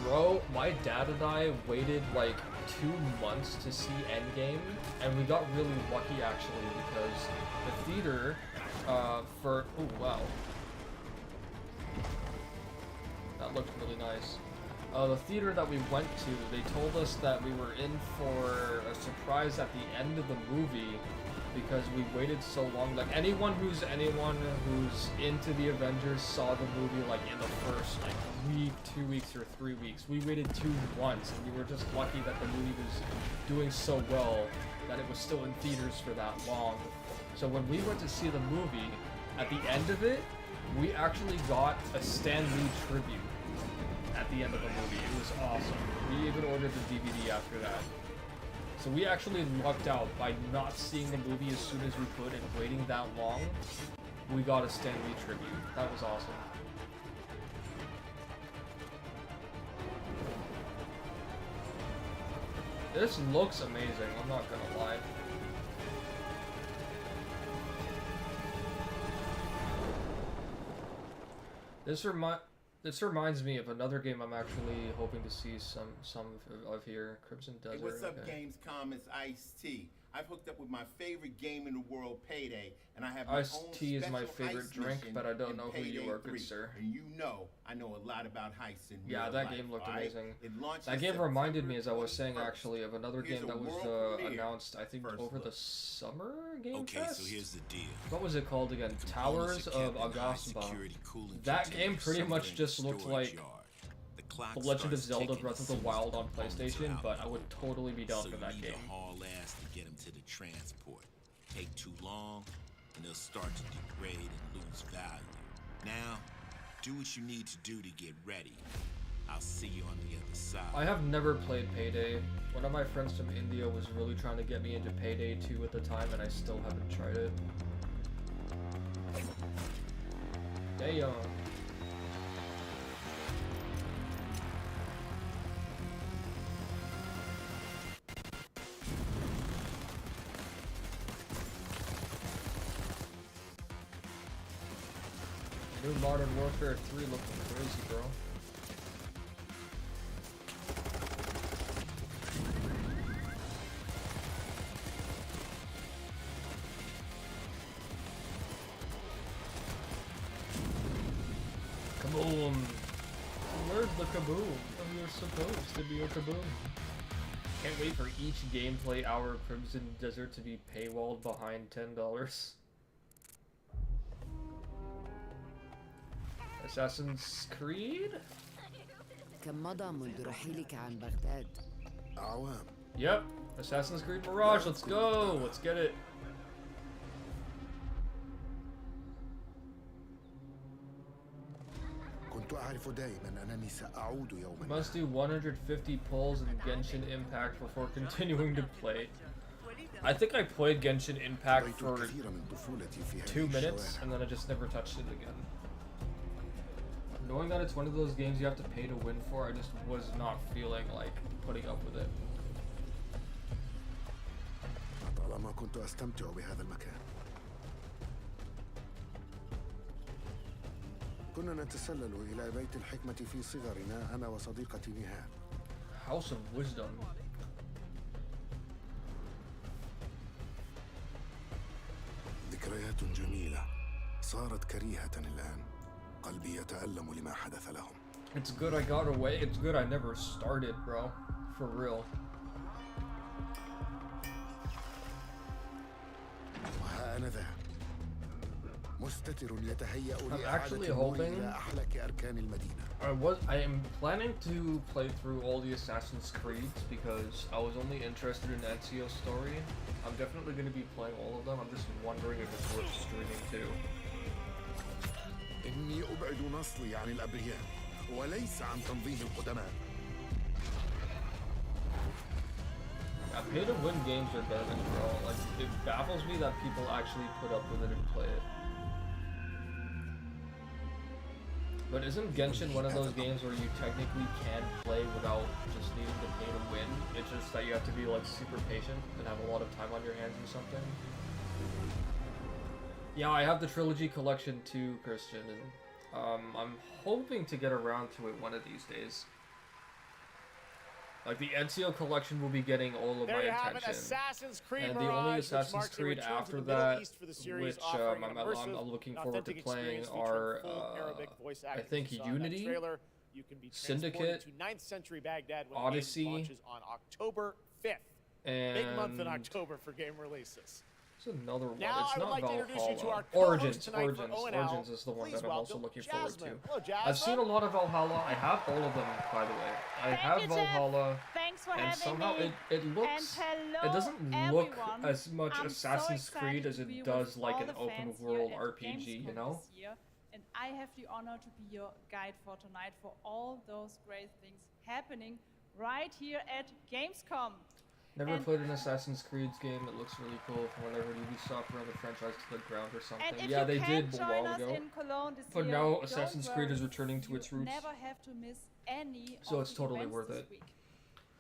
Speaker 1: Bro, my dad and I waited like 2 months to see Endgame, and we got really lucky actually because the theater oh wow. That looked really nice. The theater that we went to, they told us that we were in for a surprise at the end of the movie because we waited so long. Like anyone who's into the Avengers saw the movie like in the first like week, 2 weeks, or 3 weeks. We waited 2 months, and we were just lucky that the movie was doing so well that it was still in theaters for that long. So when we went to see the movie, at the end of it, we actually got a Stan Lee tribute at the end of the movie. It was awesome. We even ordered the DVD after that. So we actually lucked out by not seeing the movie as soon as we could and waiting that long. We got a Stan Lee tribute. That was awesome. This looks amazing, I'm not gonna lie. This reminds me of another game I'm actually hoping to see some of here, Crimson Desert.
Speaker 7: Hey, what's up,
Speaker 1: okay.
Speaker 7: Gamescom? It's Ice-T. I've hooked up with my favorite game in the world, Payday, and I have my
Speaker 1: Ice-T is my favorite drink, but I don't know who you are, good sir.
Speaker 7: And you know, I know a lot about heist in
Speaker 1: yeah,
Speaker 7: real
Speaker 1: that
Speaker 7: life,
Speaker 1: game looked
Speaker 7: right?
Speaker 1: amazing.
Speaker 7: It
Speaker 1: That game reminded me, as I was saying,
Speaker 7: 21st.
Speaker 1: actually, of another
Speaker 7: Here's
Speaker 1: game that
Speaker 7: a
Speaker 1: was
Speaker 7: world premiere.
Speaker 1: announced, I think, over the summer Game
Speaker 17: Okay,
Speaker 1: Fest?
Speaker 17: so here's the deal.
Speaker 1: What was it called again? Towers of Agasba. That game pretty much just looked like The Legend of Zelda Breath of the Wild on PlayStation, but I would totally be down for that game.
Speaker 17: Haul ass to get them to the transport. Take too long, and they'll start to degrade and lose value. Now, do what you need to do to get ready. I'll see you on the other side.
Speaker 1: I have never played Payday. One of my friends from India was really trying to get me into Payday 2 at the time, and I still haven't tried it. Damn. New Modern Warfare 3 looking crazy, bro. Kaboom! Where's the kaboom? Oh, you're supposed to be a kaboom. Can't wait for each gameplay hour of Crimson Desert to be paywalled behind $10. Assassin's Creed?
Speaker 8: كم مضى منذ رحيلك عن بغداد؟
Speaker 9: أعوام.
Speaker 1: Yep, Assassin's Creed Mirage, let's go! Let's get it.
Speaker 9: كنت أعرف دائما أنني سأعود يوما.
Speaker 1: Must do 150 pulls in Genshin Impact before continuing to play. I think I played Genshin Impact for 2 minutes and then I just never touched it again. Knowing that it's one of those games you have to pay to win for, I just was not feeling like putting up with it.
Speaker 9: طالما كنت أستمتع بهذا المكان. كنا نتسلل إلى بيت الحكمة في صغرنا أنا وصديقتي نهال.
Speaker 1: House of Wisdom.
Speaker 9: ذكريات جميلة صارت كريهة الآن. قلبي يتألم لما حدث لهم.
Speaker 1: It's good I got away. It's good I never started, bro. For real.
Speaker 9: وها أنا ذا مستتر يتهيأ
Speaker 1: I'm
Speaker 9: لإعادة
Speaker 1: actually
Speaker 9: المرور
Speaker 1: hoping
Speaker 9: إلى أحلك أركان المدينة.
Speaker 1: I am planning to play through all the Assassin's Creeds because I was only interested in Ezio's story. I'm definitely going to be playing all of them. I'm just wondering if it's worth streaming too.
Speaker 9: إني أبعد نصلي عن الأبرياء وليس عن تنظيم القدماء.
Speaker 1: Pay to win games are better than pro. Like, it baffles me that people actually put up with it and play it. But isn't Genshin one of those games where you technically can play without just needing to pay to win? It's just that you have to be like super patient and have a lot of time on your hands or something. Yeah, I have the Trilogy Collection too, Christian, and I'm hoping to get around to it one of these days. Like, the Ezio Collection will be getting all of my attention.
Speaker 21: Assassin's Creed
Speaker 1: And the
Speaker 21: Mirage,
Speaker 1: only
Speaker 21: which
Speaker 1: Assassin's
Speaker 21: marks a
Speaker 1: Creed
Speaker 21: return to
Speaker 1: after
Speaker 21: the Middle
Speaker 1: that,
Speaker 21: East for the series,
Speaker 1: which
Speaker 21: offering an
Speaker 1: I'm
Speaker 21: immersive,
Speaker 1: looking forward to
Speaker 21: authentic
Speaker 1: playing,
Speaker 21: experience featuring
Speaker 1: are,
Speaker 21: full Arabic voice
Speaker 1: I
Speaker 21: acting
Speaker 1: think,
Speaker 21: as you saw in that
Speaker 1: Unity
Speaker 21: trailer, you can be transported
Speaker 1: Syndicate,
Speaker 21: to 9th century Baghdad when
Speaker 1: Odyssey,
Speaker 21: the game launches on October 5th.
Speaker 1: and
Speaker 21: Big month in October for game releases.
Speaker 1: There's another one.
Speaker 21: Now
Speaker 1: It's
Speaker 21: I would
Speaker 1: not
Speaker 21: like to
Speaker 1: Valhalla.
Speaker 21: introduce you to our co-host
Speaker 1: Origins.
Speaker 21: tonight for ONL.
Speaker 1: Origins is the one
Speaker 21: Please
Speaker 1: that I'm also
Speaker 21: welcome
Speaker 1: looking
Speaker 21: Jasmine.
Speaker 1: forward to.
Speaker 21: Hello, Jasmine.
Speaker 1: I've seen a lot of Valhalla. I have all of them, by the way. I have
Speaker 10: you,
Speaker 1: Valhalla.
Speaker 10: Jeff. Thanks for
Speaker 1: and
Speaker 10: having
Speaker 1: somehow
Speaker 10: me.
Speaker 1: it looks.
Speaker 10: And
Speaker 1: It doesn't
Speaker 10: hello,
Speaker 1: look
Speaker 10: everyone.
Speaker 1: as much
Speaker 10: I'm
Speaker 1: Assassin's
Speaker 10: so
Speaker 1: Creed as
Speaker 10: excited to
Speaker 1: it
Speaker 10: be
Speaker 1: does
Speaker 10: with
Speaker 1: like
Speaker 10: all
Speaker 1: an
Speaker 10: the
Speaker 1: open
Speaker 10: fans
Speaker 1: world
Speaker 10: here at
Speaker 1: RPG. You
Speaker 10: Gamescom
Speaker 1: know.
Speaker 10: this year. And I have the honor to be your guide for tonight for all those great things happening right here at Gamescom.
Speaker 1: Never
Speaker 10: And-
Speaker 1: played an Assassin's Creed game. It looks really cool from whenever Ubisoft ran the franchise to the ground or something.
Speaker 10: And if
Speaker 1: Yeah,
Speaker 10: you
Speaker 1: they
Speaker 10: can't
Speaker 1: did a
Speaker 10: join
Speaker 1: while
Speaker 10: us
Speaker 1: ago.
Speaker 10: in Cologne this
Speaker 1: But
Speaker 10: year,
Speaker 1: now
Speaker 10: don't
Speaker 1: Assassin's Creed is
Speaker 10: worry.
Speaker 1: returning to its
Speaker 10: You
Speaker 1: roots.
Speaker 10: never have to miss any
Speaker 1: So
Speaker 10: of
Speaker 1: it's
Speaker 10: the
Speaker 1: totally
Speaker 10: events
Speaker 1: worth
Speaker 10: this
Speaker 1: it.
Speaker 10: week.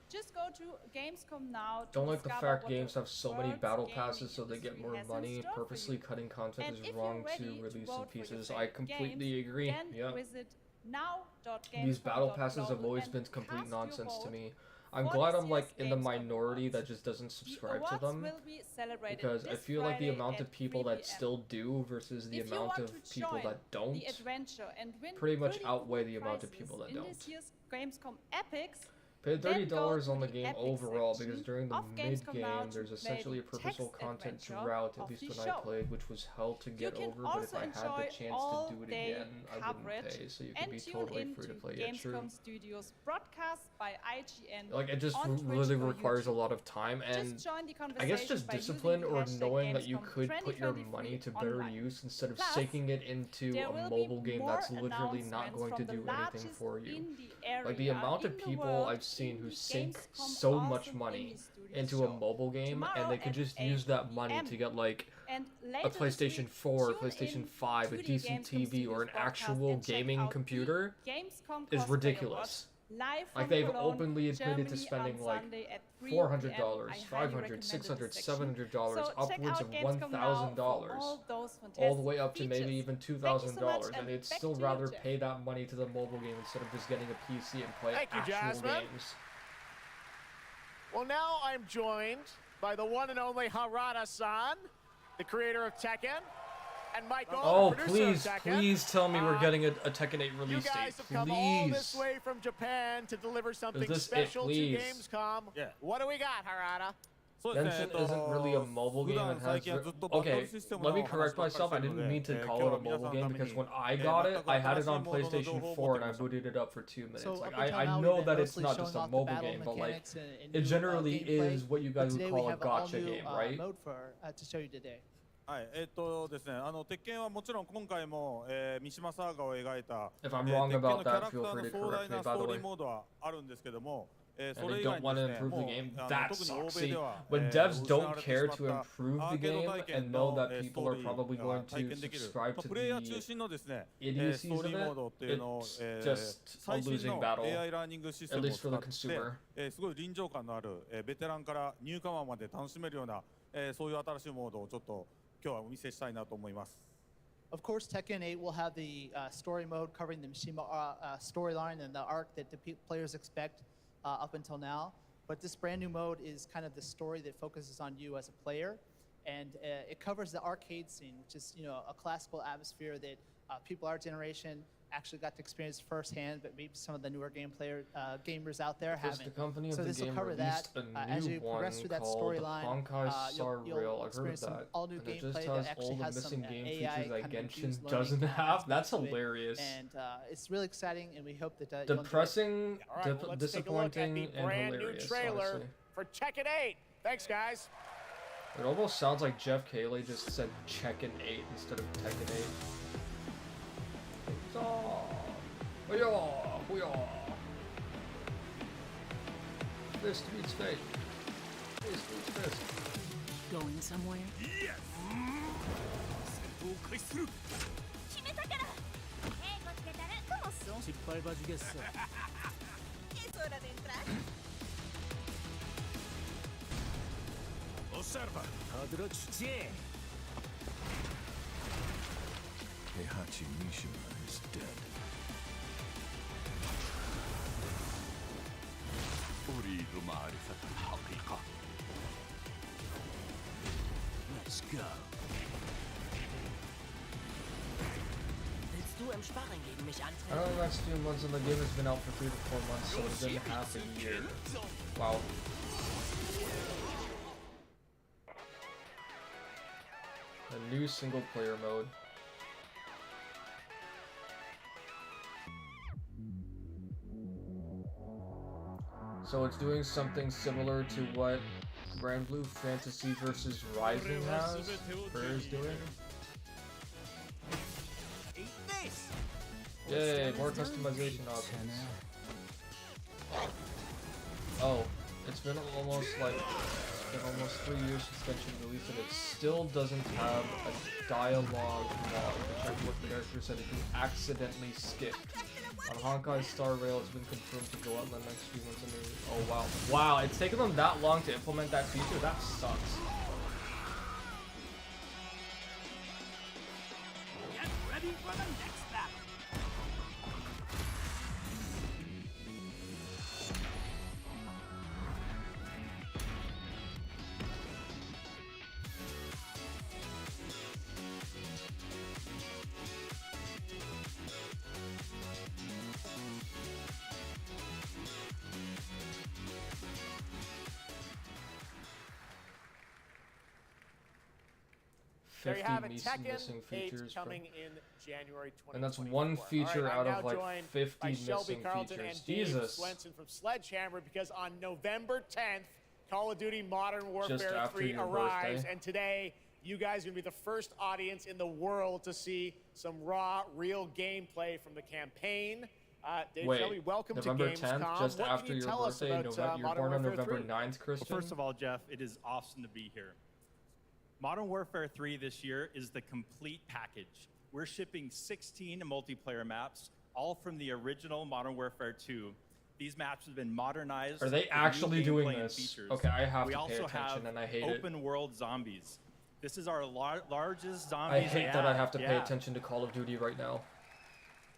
Speaker 10: Just go to Gamescom now. To
Speaker 1: Don't like the
Speaker 10: discover
Speaker 1: fact
Speaker 10: what
Speaker 1: games
Speaker 10: the
Speaker 1: have so many
Speaker 10: world's
Speaker 1: battle
Speaker 10: gaming
Speaker 1: passes so they get
Speaker 10: industry
Speaker 1: more
Speaker 10: has in
Speaker 1: money.
Speaker 10: store for
Speaker 1: Purposely
Speaker 10: you.
Speaker 1: cutting content
Speaker 10: And
Speaker 1: is
Speaker 10: if you're
Speaker 1: wrong
Speaker 10: ready
Speaker 1: to
Speaker 10: to
Speaker 1: release in
Speaker 10: vote for your
Speaker 1: pieces. I
Speaker 10: favorite
Speaker 1: completely
Speaker 10: games,
Speaker 1: agree.
Speaker 10: then
Speaker 1: Yeah.
Speaker 10: visit now.gamescom.global
Speaker 1: These battle passes have always
Speaker 10: and
Speaker 1: been complete
Speaker 10: cast your
Speaker 1: nonsense to
Speaker 10: vote
Speaker 1: me. I'm
Speaker 10: for
Speaker 1: glad
Speaker 10: this
Speaker 1: I'm like
Speaker 10: year's
Speaker 1: in the
Speaker 10: Gamescom
Speaker 1: minority
Speaker 10: awards.
Speaker 1: that just doesn't
Speaker 10: The
Speaker 1: subscribe to
Speaker 10: awards
Speaker 1: them.
Speaker 10: will be celebrated
Speaker 1: Because I
Speaker 10: this
Speaker 1: feel like the
Speaker 10: Friday
Speaker 1: amount
Speaker 10: at
Speaker 1: of people
Speaker 10: 3
Speaker 1: that
Speaker 10: p.m.
Speaker 1: still do versus the
Speaker 10: If you
Speaker 1: amount
Speaker 10: want
Speaker 1: of
Speaker 10: to
Speaker 1: people
Speaker 10: join
Speaker 1: that don't
Speaker 10: the adventure and win
Speaker 1: pretty much
Speaker 10: pretty
Speaker 1: outweigh
Speaker 10: cool
Speaker 1: the amount of
Speaker 10: prizes
Speaker 1: people that
Speaker 10: in
Speaker 1: don't.
Speaker 10: this year's Gamescom Epics,
Speaker 1: Paid
Speaker 10: then
Speaker 1: $30
Speaker 10: go
Speaker 1: on
Speaker 10: to
Speaker 1: the game
Speaker 10: Epic
Speaker 1: overall
Speaker 10: section
Speaker 1: because during the
Speaker 10: of Gamescom now
Speaker 1: mid-game
Speaker 10: to
Speaker 1: there's
Speaker 10: play
Speaker 1: essentially a
Speaker 10: the
Speaker 1: purposeful
Speaker 10: text
Speaker 1: content
Speaker 10: adventure
Speaker 1: throughout, at
Speaker 10: of
Speaker 1: least
Speaker 10: the
Speaker 1: when I
Speaker 10: show.
Speaker 1: played, which was hell to get
Speaker 10: can
Speaker 1: over, but if
Speaker 10: also
Speaker 1: I had the
Speaker 10: enjoy
Speaker 1: chance to do it
Speaker 10: all-day
Speaker 1: again, I wouldn't
Speaker 10: coverage
Speaker 1: pay, so you can
Speaker 10: and
Speaker 1: be
Speaker 10: tune
Speaker 1: totally
Speaker 10: in
Speaker 1: free to
Speaker 10: to
Speaker 1: play it, true.
Speaker 10: Gamescom Studios broadcast by IGN.
Speaker 1: Like, it just
Speaker 10: on Twitch
Speaker 1: really
Speaker 10: or
Speaker 1: requires a
Speaker 10: YouTube.
Speaker 1: lot of time, and
Speaker 10: Just join the
Speaker 1: I guess
Speaker 10: conversation
Speaker 1: just
Speaker 10: by using
Speaker 1: discipline
Speaker 10: the
Speaker 1: or
Speaker 10: hashtag
Speaker 1: knowing that you
Speaker 10: Gamescom
Speaker 1: could put your
Speaker 10: 2023
Speaker 1: money to better
Speaker 10: online.
Speaker 1: use instead of
Speaker 10: Plus,
Speaker 1: sinking it into
Speaker 10: there
Speaker 1: a
Speaker 10: will be
Speaker 1: mobile game
Speaker 10: more
Speaker 1: that's literally not
Speaker 10: announcements
Speaker 1: going to
Speaker 10: from the
Speaker 1: do anything
Speaker 10: largest
Speaker 1: for you.
Speaker 10: indie
Speaker 1: Like, the
Speaker 10: area
Speaker 1: amount of
Speaker 10: in the
Speaker 1: people
Speaker 10: world
Speaker 1: I've seen
Speaker 10: in
Speaker 1: who
Speaker 10: the
Speaker 1: sink
Speaker 10: Gamescom
Speaker 1: so much
Speaker 10: Awesome
Speaker 1: money
Speaker 10: Indie Studios
Speaker 1: into a
Speaker 10: show.
Speaker 1: mobile game, and they could
Speaker 10: Tomorrow
Speaker 1: just
Speaker 10: at
Speaker 1: use
Speaker 10: 8
Speaker 1: that money
Speaker 10: p.m.
Speaker 1: to get, like,
Speaker 10: And
Speaker 1: a
Speaker 10: later this
Speaker 1: PlayStation
Speaker 10: week,
Speaker 1: 4,
Speaker 10: tune
Speaker 1: PlayStation
Speaker 10: in
Speaker 1: 5, a
Speaker 10: to the
Speaker 1: decent
Speaker 10: Gamescom
Speaker 1: TV, or an
Speaker 10: Studios podcast
Speaker 1: actual
Speaker 10: and check
Speaker 1: gaming
Speaker 10: out the
Speaker 1: computer
Speaker 10: Gamescom
Speaker 1: is
Speaker 10: Cosplay
Speaker 1: ridiculous.
Speaker 10: Awards live
Speaker 1: Like,
Speaker 10: from
Speaker 1: they've
Speaker 10: Cologne,
Speaker 1: openly admitted to
Speaker 10: Germany
Speaker 1: spending
Speaker 10: on
Speaker 1: like
Speaker 10: Sunday at 3
Speaker 1: $400,
Speaker 10: p.m. I highly
Speaker 1: $500,
Speaker 10: recommend
Speaker 1: $600,
Speaker 10: this section.
Speaker 1: $700,
Speaker 10: So check
Speaker 1: upwards
Speaker 10: out
Speaker 1: of
Speaker 10: Gamescom now for all those
Speaker 1: all the
Speaker 10: fantastic
Speaker 1: way up to maybe
Speaker 10: features.
Speaker 1: even
Speaker 10: Thank you so much,
Speaker 1: $2,000, and
Speaker 10: and
Speaker 1: they'd
Speaker 10: back
Speaker 1: still
Speaker 10: to you,
Speaker 1: rather
Speaker 10: Jeff.
Speaker 1: pay that money to the mobile game instead of just getting a PC and play
Speaker 21: Thank you,
Speaker 1: actual
Speaker 21: Jasmine.
Speaker 1: games.
Speaker 21: Well, now I'm joined by the one and only Harada-san, the creator of Tekken, and Michael,
Speaker 1: Oh,
Speaker 21: the producer
Speaker 1: please,
Speaker 21: of Tekken.
Speaker 1: please tell me we're getting a Tekken 8
Speaker 21: You
Speaker 1: release
Speaker 21: guys
Speaker 1: date.
Speaker 21: have come all this
Speaker 1: Please.
Speaker 21: way from Japan to deliver something
Speaker 1: this it,
Speaker 21: special to
Speaker 1: please?
Speaker 21: Gamescom.
Speaker 11: Yeah.
Speaker 21: What do we got, Harada?
Speaker 1: Genshin isn't really a mobile game and has... Okay, let me correct myself. I didn't mean to call it a mobile game because when I got it, I had it on PlayStation 4 and I booted it up for 2 minutes.
Speaker 23: So
Speaker 1: Like,
Speaker 23: up until
Speaker 1: I
Speaker 23: now,
Speaker 1: know
Speaker 23: we've
Speaker 1: that
Speaker 23: been
Speaker 1: it's not
Speaker 23: mostly
Speaker 1: just
Speaker 23: showing
Speaker 1: a
Speaker 23: off the
Speaker 1: mobile
Speaker 23: battle
Speaker 1: game, but like,
Speaker 23: mechanics and
Speaker 1: it
Speaker 23: new,
Speaker 1: generally
Speaker 23: gameplay.
Speaker 1: is what you
Speaker 23: But
Speaker 1: guys would
Speaker 23: today
Speaker 1: call
Speaker 23: we
Speaker 1: a
Speaker 23: have an all
Speaker 1: gacha
Speaker 23: new,
Speaker 1: game, right?
Speaker 23: mode to show you today.
Speaker 11: はい、ですね、鉄拳はもちろん今回も、三島サーガを描いた、
Speaker 1: If I'm
Speaker 11: 鉄
Speaker 1: wrong
Speaker 11: 拳
Speaker 1: about
Speaker 11: のキャ
Speaker 1: that,
Speaker 11: ラク
Speaker 1: feel
Speaker 11: ター
Speaker 1: free
Speaker 11: の
Speaker 1: to
Speaker 11: 壮
Speaker 1: correct
Speaker 11: 大
Speaker 1: me,
Speaker 11: な
Speaker 1: by
Speaker 11: スト
Speaker 1: the
Speaker 11: ーリ
Speaker 1: way.
Speaker 11: ーモードはあるんですけども、そ
Speaker 1: And
Speaker 11: れ
Speaker 1: they
Speaker 11: 以外
Speaker 1: don't
Speaker 11: に
Speaker 1: want
Speaker 11: で
Speaker 1: to
Speaker 11: すね、
Speaker 1: improve the
Speaker 11: もう
Speaker 1: game.
Speaker 11: 特
Speaker 1: That
Speaker 11: に欧
Speaker 1: sucks.
Speaker 11: 米
Speaker 1: See,
Speaker 11: では、
Speaker 1: when devs
Speaker 11: 失
Speaker 1: don't
Speaker 11: われて
Speaker 1: care
Speaker 11: しまっ
Speaker 1: to
Speaker 11: た
Speaker 1: improve
Speaker 11: ア
Speaker 1: the
Speaker 11: ーケード
Speaker 1: game
Speaker 11: 体験
Speaker 1: and
Speaker 11: の
Speaker 1: know that
Speaker 11: ス
Speaker 1: people
Speaker 11: ト
Speaker 1: are
Speaker 11: ーリ
Speaker 1: probably
Speaker 11: ーが
Speaker 1: going
Speaker 11: 体
Speaker 1: to
Speaker 11: 験できる、
Speaker 1: subscribe
Speaker 11: まあ
Speaker 1: to
Speaker 11: プレイヤー
Speaker 1: the
Speaker 11: 中心のですね、ス
Speaker 1: idiocies
Speaker 11: トー
Speaker 1: of
Speaker 11: リーモードっていうのを、
Speaker 1: it, it's just a
Speaker 11: 最新
Speaker 1: losing
Speaker 11: の
Speaker 1: battle,
Speaker 11: AI ラーニングシステ
Speaker 1: at
Speaker 11: ムを
Speaker 1: least
Speaker 11: 使
Speaker 1: for
Speaker 11: っ
Speaker 1: the
Speaker 11: て、
Speaker 1: consumer.
Speaker 11: すごい臨場感のある、ベテランからニューカマーまで楽しめるような、そういう新しいモードをちょっと今日はお見せしたいなと思います。
Speaker 23: Of course, Tekken 8 will have the story mode covering the Mishima storyline and the arc that the players expect up until now. But this brand new mode is kind of the story that focuses on you as a player, and it covers the arcade scene, which is a classical atmosphere that people our generation actually got to experience firsthand, but maybe some of the newer gamers out there
Speaker 1: Because
Speaker 23: haven't.
Speaker 1: the company of
Speaker 23: So
Speaker 1: the
Speaker 23: this will
Speaker 1: game
Speaker 23: cover that
Speaker 1: released a
Speaker 23: as
Speaker 1: new
Speaker 23: you
Speaker 1: one
Speaker 23: progress through that
Speaker 1: called
Speaker 23: storyline.
Speaker 1: Honkai Star Rail.
Speaker 23: You'll
Speaker 1: I've heard of
Speaker 23: experience some
Speaker 1: that.
Speaker 23: all-new
Speaker 1: And it
Speaker 23: gameplay
Speaker 1: just
Speaker 23: that
Speaker 1: has
Speaker 23: actually
Speaker 1: all the
Speaker 23: has some
Speaker 1: missing game
Speaker 23: AI
Speaker 1: features that
Speaker 23: kind of
Speaker 1: Genshin
Speaker 23: infused learning
Speaker 1: doesn't have.
Speaker 23: aspect
Speaker 1: That's
Speaker 23: to it.
Speaker 1: hilarious.
Speaker 23: And it's really exciting, and we hope that you'll enjoy it.
Speaker 1: Depressing,
Speaker 21: All right, well, let's take a look at
Speaker 1: disappointing,
Speaker 21: the
Speaker 1: and
Speaker 21: brand
Speaker 1: hilarious,
Speaker 21: new trailer
Speaker 1: honestly.
Speaker 21: for Tekken 8. Thanks, guys.
Speaker 1: It almost sounds like Jeff Cayley just said Tekken 8 instead of Tekken 8. Fist meets fate. Fist meets fist.
Speaker 18: Going somewhere?
Speaker 15: Yes!
Speaker 10: 決めたから英語つけたら ¿Cómo son?
Speaker 15: Si prueba de guess.
Speaker 10: Es hora de entrar.
Speaker 15: Observa. Hadrochuche. Heihachi Mishima is dead. أريد معرفة الحقيقة. Let's go. Let's
Speaker 1: I don't know, that's 2 months, and the game has been out for 3 to 4 months, so it's been half a year. Wow. A new single player mode. So it's doing something similar to what Grand Blue Fantasy vs. Rising has, or is doing. Yay, more customization options. Oh, it's been almost 3 years since Genshin released, and it still doesn't have a dialogue log to check what characters that it accidentally skipped. On Honkai Star Rail, it's been confirmed to go out in the next few months. And oh wow, wow! It's taken them that long to implement that feature. That sucks.
Speaker 15: Get ready for the next battle.
Speaker 21: There you have it,
Speaker 1: missing
Speaker 21: Tekken 8
Speaker 1: features
Speaker 21: coming in January 2024.
Speaker 1: and that's one feature
Speaker 21: right,
Speaker 1: out
Speaker 21: I'm
Speaker 1: of
Speaker 21: now
Speaker 1: like
Speaker 21: joined
Speaker 1: 50
Speaker 21: by Shelby
Speaker 1: missing
Speaker 21: Carlton
Speaker 1: features.
Speaker 21: and Dave
Speaker 1: Jesus.
Speaker 21: Swenson from Sledgehammer, because on November 10th, Call of Duty Modern
Speaker 1: Just
Speaker 21: Warfare
Speaker 1: after
Speaker 21: 3
Speaker 1: your
Speaker 21: arrives,
Speaker 1: birthday.
Speaker 21: and today you guys are going to be the first audience in the world to see some raw, real gameplay from the campaign. Dave
Speaker 1: Wait,
Speaker 21: Shelby, welcome
Speaker 1: November
Speaker 21: to
Speaker 1: 10th,
Speaker 21: Gamescom.
Speaker 1: just
Speaker 21: what
Speaker 1: after
Speaker 21: can you
Speaker 1: your
Speaker 21: tell us
Speaker 1: birthday,
Speaker 21: about
Speaker 1: you're
Speaker 21: Modern
Speaker 1: born on
Speaker 21: Warfare
Speaker 1: November
Speaker 21: 3?
Speaker 1: 9th, Christian?
Speaker 12: Well, first of all, Jeff, it is awesome to be here. Modern Warfare 3 this year is the complete package. We're shipping 16 multiplayer maps, all from the original Modern Warfare 2. These maps have been modernized.
Speaker 1: Are they
Speaker 12: with new
Speaker 1: actually doing
Speaker 12: gameplay and
Speaker 1: this?
Speaker 12: features.
Speaker 1: Okay, I have
Speaker 12: we
Speaker 1: to pay
Speaker 12: also
Speaker 1: attention,
Speaker 12: have
Speaker 1: and I hate it.
Speaker 12: open world zombies. This is our largest
Speaker 1: I
Speaker 12: zombies.
Speaker 1: hate that I have to pay attention to Call of Duty right now.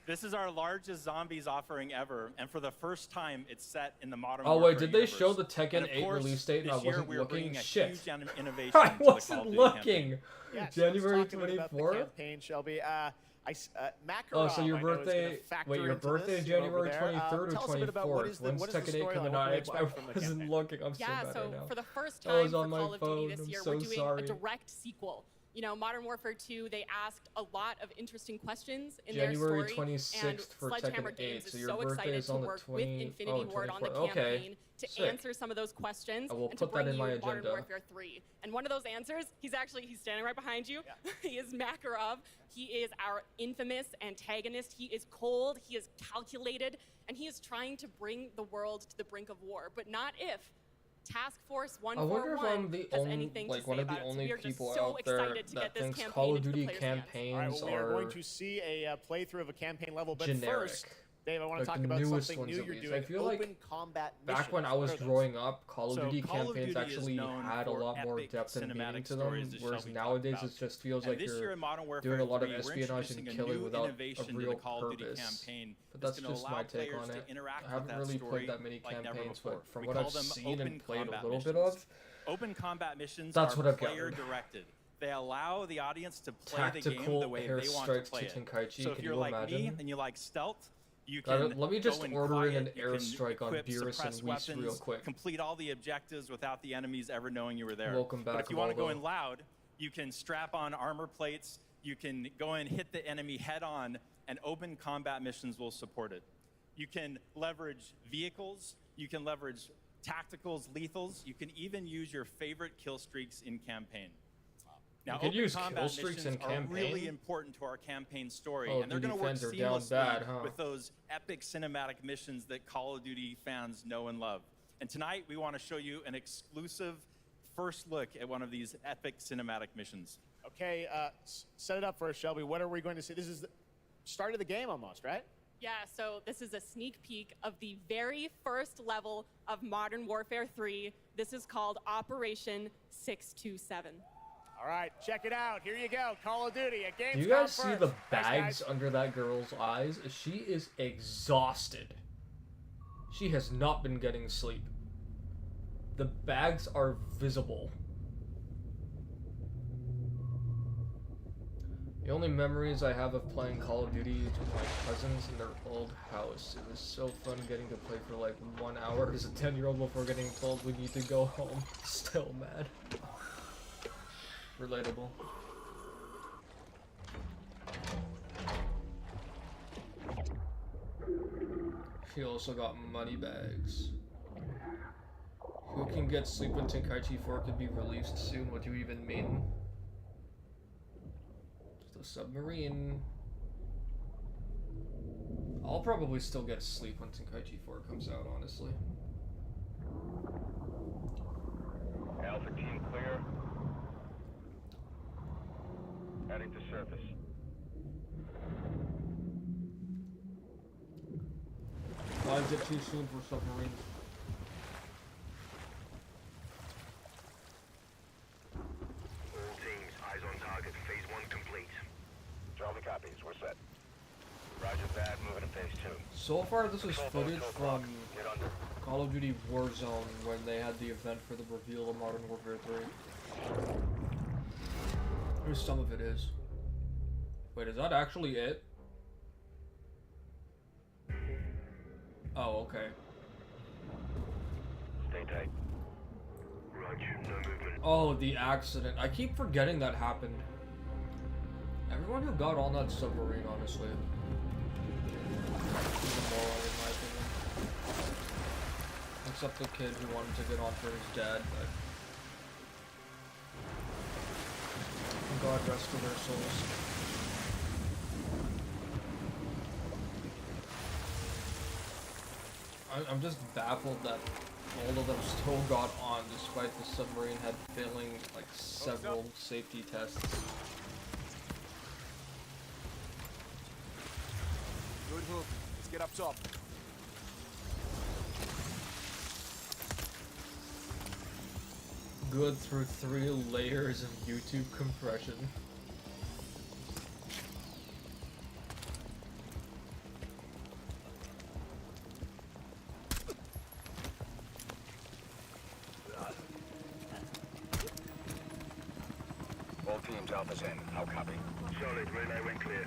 Speaker 12: This is our largest zombies offering ever, and for the first time, it's set in the Modern
Speaker 1: Oh
Speaker 12: Warfare
Speaker 1: wait, did they
Speaker 12: universe.
Speaker 1: show the Tekken
Speaker 12: And of
Speaker 1: 8
Speaker 12: course,
Speaker 1: release date and I
Speaker 12: this year
Speaker 1: wasn't
Speaker 12: we're
Speaker 1: looking?
Speaker 12: bringing a
Speaker 1: Shit.
Speaker 12: huge innovation
Speaker 1: I
Speaker 12: to the Call of
Speaker 1: wasn't
Speaker 12: Duty
Speaker 1: looking.
Speaker 12: campaign.
Speaker 21: Yeah, talking
Speaker 1: January
Speaker 21: a bit about the
Speaker 1: 24th?
Speaker 21: campaign, Shelby. Makarov,
Speaker 1: Oh, so your
Speaker 21: I know, is
Speaker 1: birthday?
Speaker 21: gonna factor
Speaker 1: Wait, your
Speaker 21: into
Speaker 1: birthday
Speaker 21: this,
Speaker 1: January
Speaker 21: over there.
Speaker 1: 23rd or
Speaker 21: Tell us a bit about what
Speaker 1: 24th?
Speaker 21: is the
Speaker 1: When's
Speaker 21: what is the
Speaker 1: Tekken 8
Speaker 21: storyline?
Speaker 1: coming
Speaker 21: What
Speaker 1: out?
Speaker 21: can we
Speaker 1: I
Speaker 21: expect from the
Speaker 1: wasn't
Speaker 21: campaign?
Speaker 1: looking. I'm so
Speaker 22: Yeah,
Speaker 1: bad
Speaker 22: so
Speaker 1: right now.
Speaker 22: for the first
Speaker 1: I was
Speaker 22: time
Speaker 1: on
Speaker 22: for
Speaker 1: my
Speaker 22: Call of
Speaker 1: phone.
Speaker 22: Duty this
Speaker 1: I'm
Speaker 22: year,
Speaker 1: so
Speaker 22: we're doing
Speaker 1: sorry.
Speaker 22: a direct sequel. You know, Modern Warfare 2, they asked a lot of interesting questions in
Speaker 1: January
Speaker 22: their story,
Speaker 1: 26th
Speaker 22: and
Speaker 1: for
Speaker 22: Sledgehammer
Speaker 1: Tekken 8,
Speaker 22: Games
Speaker 1: so
Speaker 22: is
Speaker 1: your
Speaker 22: so
Speaker 1: birthday
Speaker 22: excited
Speaker 1: is
Speaker 22: to
Speaker 1: on the
Speaker 22: work
Speaker 1: 20
Speaker 22: with Infinity Ward on the
Speaker 1: 24th. Okay.
Speaker 22: campaign to
Speaker 1: Sick.
Speaker 22: answer some of those questions
Speaker 1: I will
Speaker 22: and to
Speaker 1: put that
Speaker 22: bring
Speaker 1: in my
Speaker 22: you Modern
Speaker 1: agenda.
Speaker 22: Warfare 3. And one of those answers, he's standing right behind you. He is Makarov. He is our infamous antagonist. He is cold, he is calculated, and he is trying to bring the world to the brink of war, but not if. Task Force
Speaker 1: I wonder if
Speaker 22: 141
Speaker 1: I'm the
Speaker 22: has
Speaker 1: only,
Speaker 22: anything to
Speaker 1: like
Speaker 22: say
Speaker 1: one of the
Speaker 22: about it. So
Speaker 1: only
Speaker 22: we are just
Speaker 1: people
Speaker 22: so
Speaker 1: out there
Speaker 22: excited to
Speaker 1: that
Speaker 22: get this
Speaker 1: thinks
Speaker 22: campaign
Speaker 1: Call of
Speaker 22: into the
Speaker 1: Duty
Speaker 22: players' hands.
Speaker 1: campaigns
Speaker 21: All right, well, we are
Speaker 1: are
Speaker 21: going to see a playthrough of a campaign level, but
Speaker 1: generic.
Speaker 21: first, Dave, I want to
Speaker 1: Like
Speaker 21: talk
Speaker 1: the
Speaker 21: about
Speaker 1: newest
Speaker 21: something
Speaker 1: ones
Speaker 21: new
Speaker 1: at
Speaker 21: you're
Speaker 1: least.
Speaker 21: doing.
Speaker 1: I feel like
Speaker 21: open combat
Speaker 1: back when I
Speaker 21: missions.
Speaker 1: was
Speaker 21: What are those?
Speaker 1: growing up, Call of
Speaker 12: So
Speaker 1: Duty
Speaker 12: Call of
Speaker 1: campaigns
Speaker 12: Duty is
Speaker 1: actually
Speaker 12: known
Speaker 1: had a
Speaker 12: for
Speaker 1: lot more
Speaker 12: epic
Speaker 1: depth and meaning
Speaker 12: cinematic
Speaker 1: to them,
Speaker 12: stories, as
Speaker 1: whereas
Speaker 12: Shelby
Speaker 1: nowadays
Speaker 12: talked
Speaker 1: it just feels
Speaker 12: And
Speaker 1: like
Speaker 12: this year
Speaker 1: you're
Speaker 12: in Modern Warfare
Speaker 1: doing a lot of
Speaker 12: 3, we're
Speaker 1: espionage and
Speaker 12: introducing a
Speaker 1: killing
Speaker 12: new
Speaker 1: without
Speaker 12: innovation
Speaker 1: a
Speaker 12: to
Speaker 1: real
Speaker 12: the Call of Duty
Speaker 1: purpose.
Speaker 12: campaign
Speaker 1: But
Speaker 12: that's
Speaker 1: that's
Speaker 12: gonna
Speaker 1: just
Speaker 12: allow
Speaker 1: my take
Speaker 12: players
Speaker 1: on
Speaker 12: to
Speaker 1: it.
Speaker 12: interact
Speaker 1: I
Speaker 12: with
Speaker 1: haven't
Speaker 12: that
Speaker 1: really
Speaker 12: story
Speaker 1: played that many
Speaker 12: like never
Speaker 1: campaigns,
Speaker 12: before.
Speaker 1: but from
Speaker 12: We
Speaker 1: what
Speaker 12: call
Speaker 1: I've
Speaker 12: them
Speaker 1: seen
Speaker 12: open
Speaker 1: and played a
Speaker 12: combat
Speaker 1: little bit
Speaker 12: missions.
Speaker 1: of,
Speaker 12: Open combat missions
Speaker 1: That's
Speaker 12: are
Speaker 1: what I've
Speaker 12: player
Speaker 1: gathered.
Speaker 12: directed. They allow the audience to play the game
Speaker 1: Tactical
Speaker 12: the way they want to
Speaker 1: airstrikes
Speaker 12: play
Speaker 1: to
Speaker 12: it.
Speaker 1: Tenkaichi,
Speaker 12: So if
Speaker 1: can
Speaker 12: you're
Speaker 1: you
Speaker 12: like me
Speaker 1: imagine?
Speaker 12: and you like stealth, you
Speaker 1: Gotta-
Speaker 12: can
Speaker 1: let me just
Speaker 12: go in
Speaker 1: order in
Speaker 12: quiet,
Speaker 1: an
Speaker 12: you can
Speaker 1: airstrike on
Speaker 12: equip,
Speaker 1: Beerus and
Speaker 12: suppress
Speaker 1: Weiss real
Speaker 12: weapons,
Speaker 1: quick.
Speaker 12: complete all the objectives without the enemies ever knowing you were there.
Speaker 1: Welcome
Speaker 12: But
Speaker 1: back,
Speaker 12: if you want to go
Speaker 1: Evolvo.
Speaker 12: in loud, you can strap on armor plates, you can go and hit the enemy head on, and open combat missions will support it. You can leverage vehicles, you can leverage tacticals, lethals, you can even use your favorite kill streaks in campaign. Now,
Speaker 1: You can
Speaker 12: open
Speaker 1: use
Speaker 12: combat
Speaker 1: kill streaks
Speaker 12: missions
Speaker 1: in
Speaker 12: are really
Speaker 1: campaign?
Speaker 12: important to our campaign story,
Speaker 1: Call of
Speaker 12: and they're
Speaker 1: Duty
Speaker 12: going to work
Speaker 1: fans are down
Speaker 12: seamlessly
Speaker 1: bad, huh?
Speaker 12: with those epic cinematic missions that Call of Duty fans know and love. And tonight, we want to show you an exclusive first look at one of these epic cinematic missions.
Speaker 21: Okay, set it up for us, Shelby. What are we going to see? This is the start of the game almost, right?
Speaker 22: Yeah, so this is a sneak peek of the very first level of Modern Warfare 3. This is called Operation 627.
Speaker 21: All right, check it out. Here you go. Call of Duty at Gamescom.
Speaker 1: Do you guys see
Speaker 21: first.
Speaker 1: the
Speaker 21: Thanks,
Speaker 1: bags
Speaker 21: guys.
Speaker 1: under that girl's eyes? She is exhausted. She has not been getting sleep. The bags are visible. The only memories I have of playing Call of Duty is with my cousins in their old house. It was so fun getting to play for like 1 hour as a 10-year-old before getting told we need to go home. Still mad. Relatable. He also got money bags. Who can get Sleep when Tenkaichi 4 could be released soon? What do you even mean? The submarine. I'll probably still get Sleep when Tenkaichi 4 comes out, honestly.
Speaker 19: Alpha team clear. Heading to surface.
Speaker 1: Why is it too soon for submarines?
Speaker 19: All teams, eyes on target. Phase 1 complete. Charlie copies. We're set. Roger that. Moving to phase 2.
Speaker 1: So far, this is footage from Call of Duty Warzone when they had the event for the reveal of Modern Warfare 3. Here's some of it is. Wait, is that actually it? Oh, okay.
Speaker 19: Stay tight. Roger, no movement.
Speaker 1: Oh, the accident. I keep forgetting that happened. Everyone who got on that submarine, honestly. Is a moron, in my opinion. Except the kid who wanted to get on for his dad, but... God rest for their souls. I'm just baffled that all of them still got on despite the submarine had failing like several safety tests.
Speaker 3: Good hook. Let's get up top.
Speaker 1: Good through 3 layers of YouTube compression.
Speaker 19: All teams, Alpha's in. How copy? Solid. Relay when clear.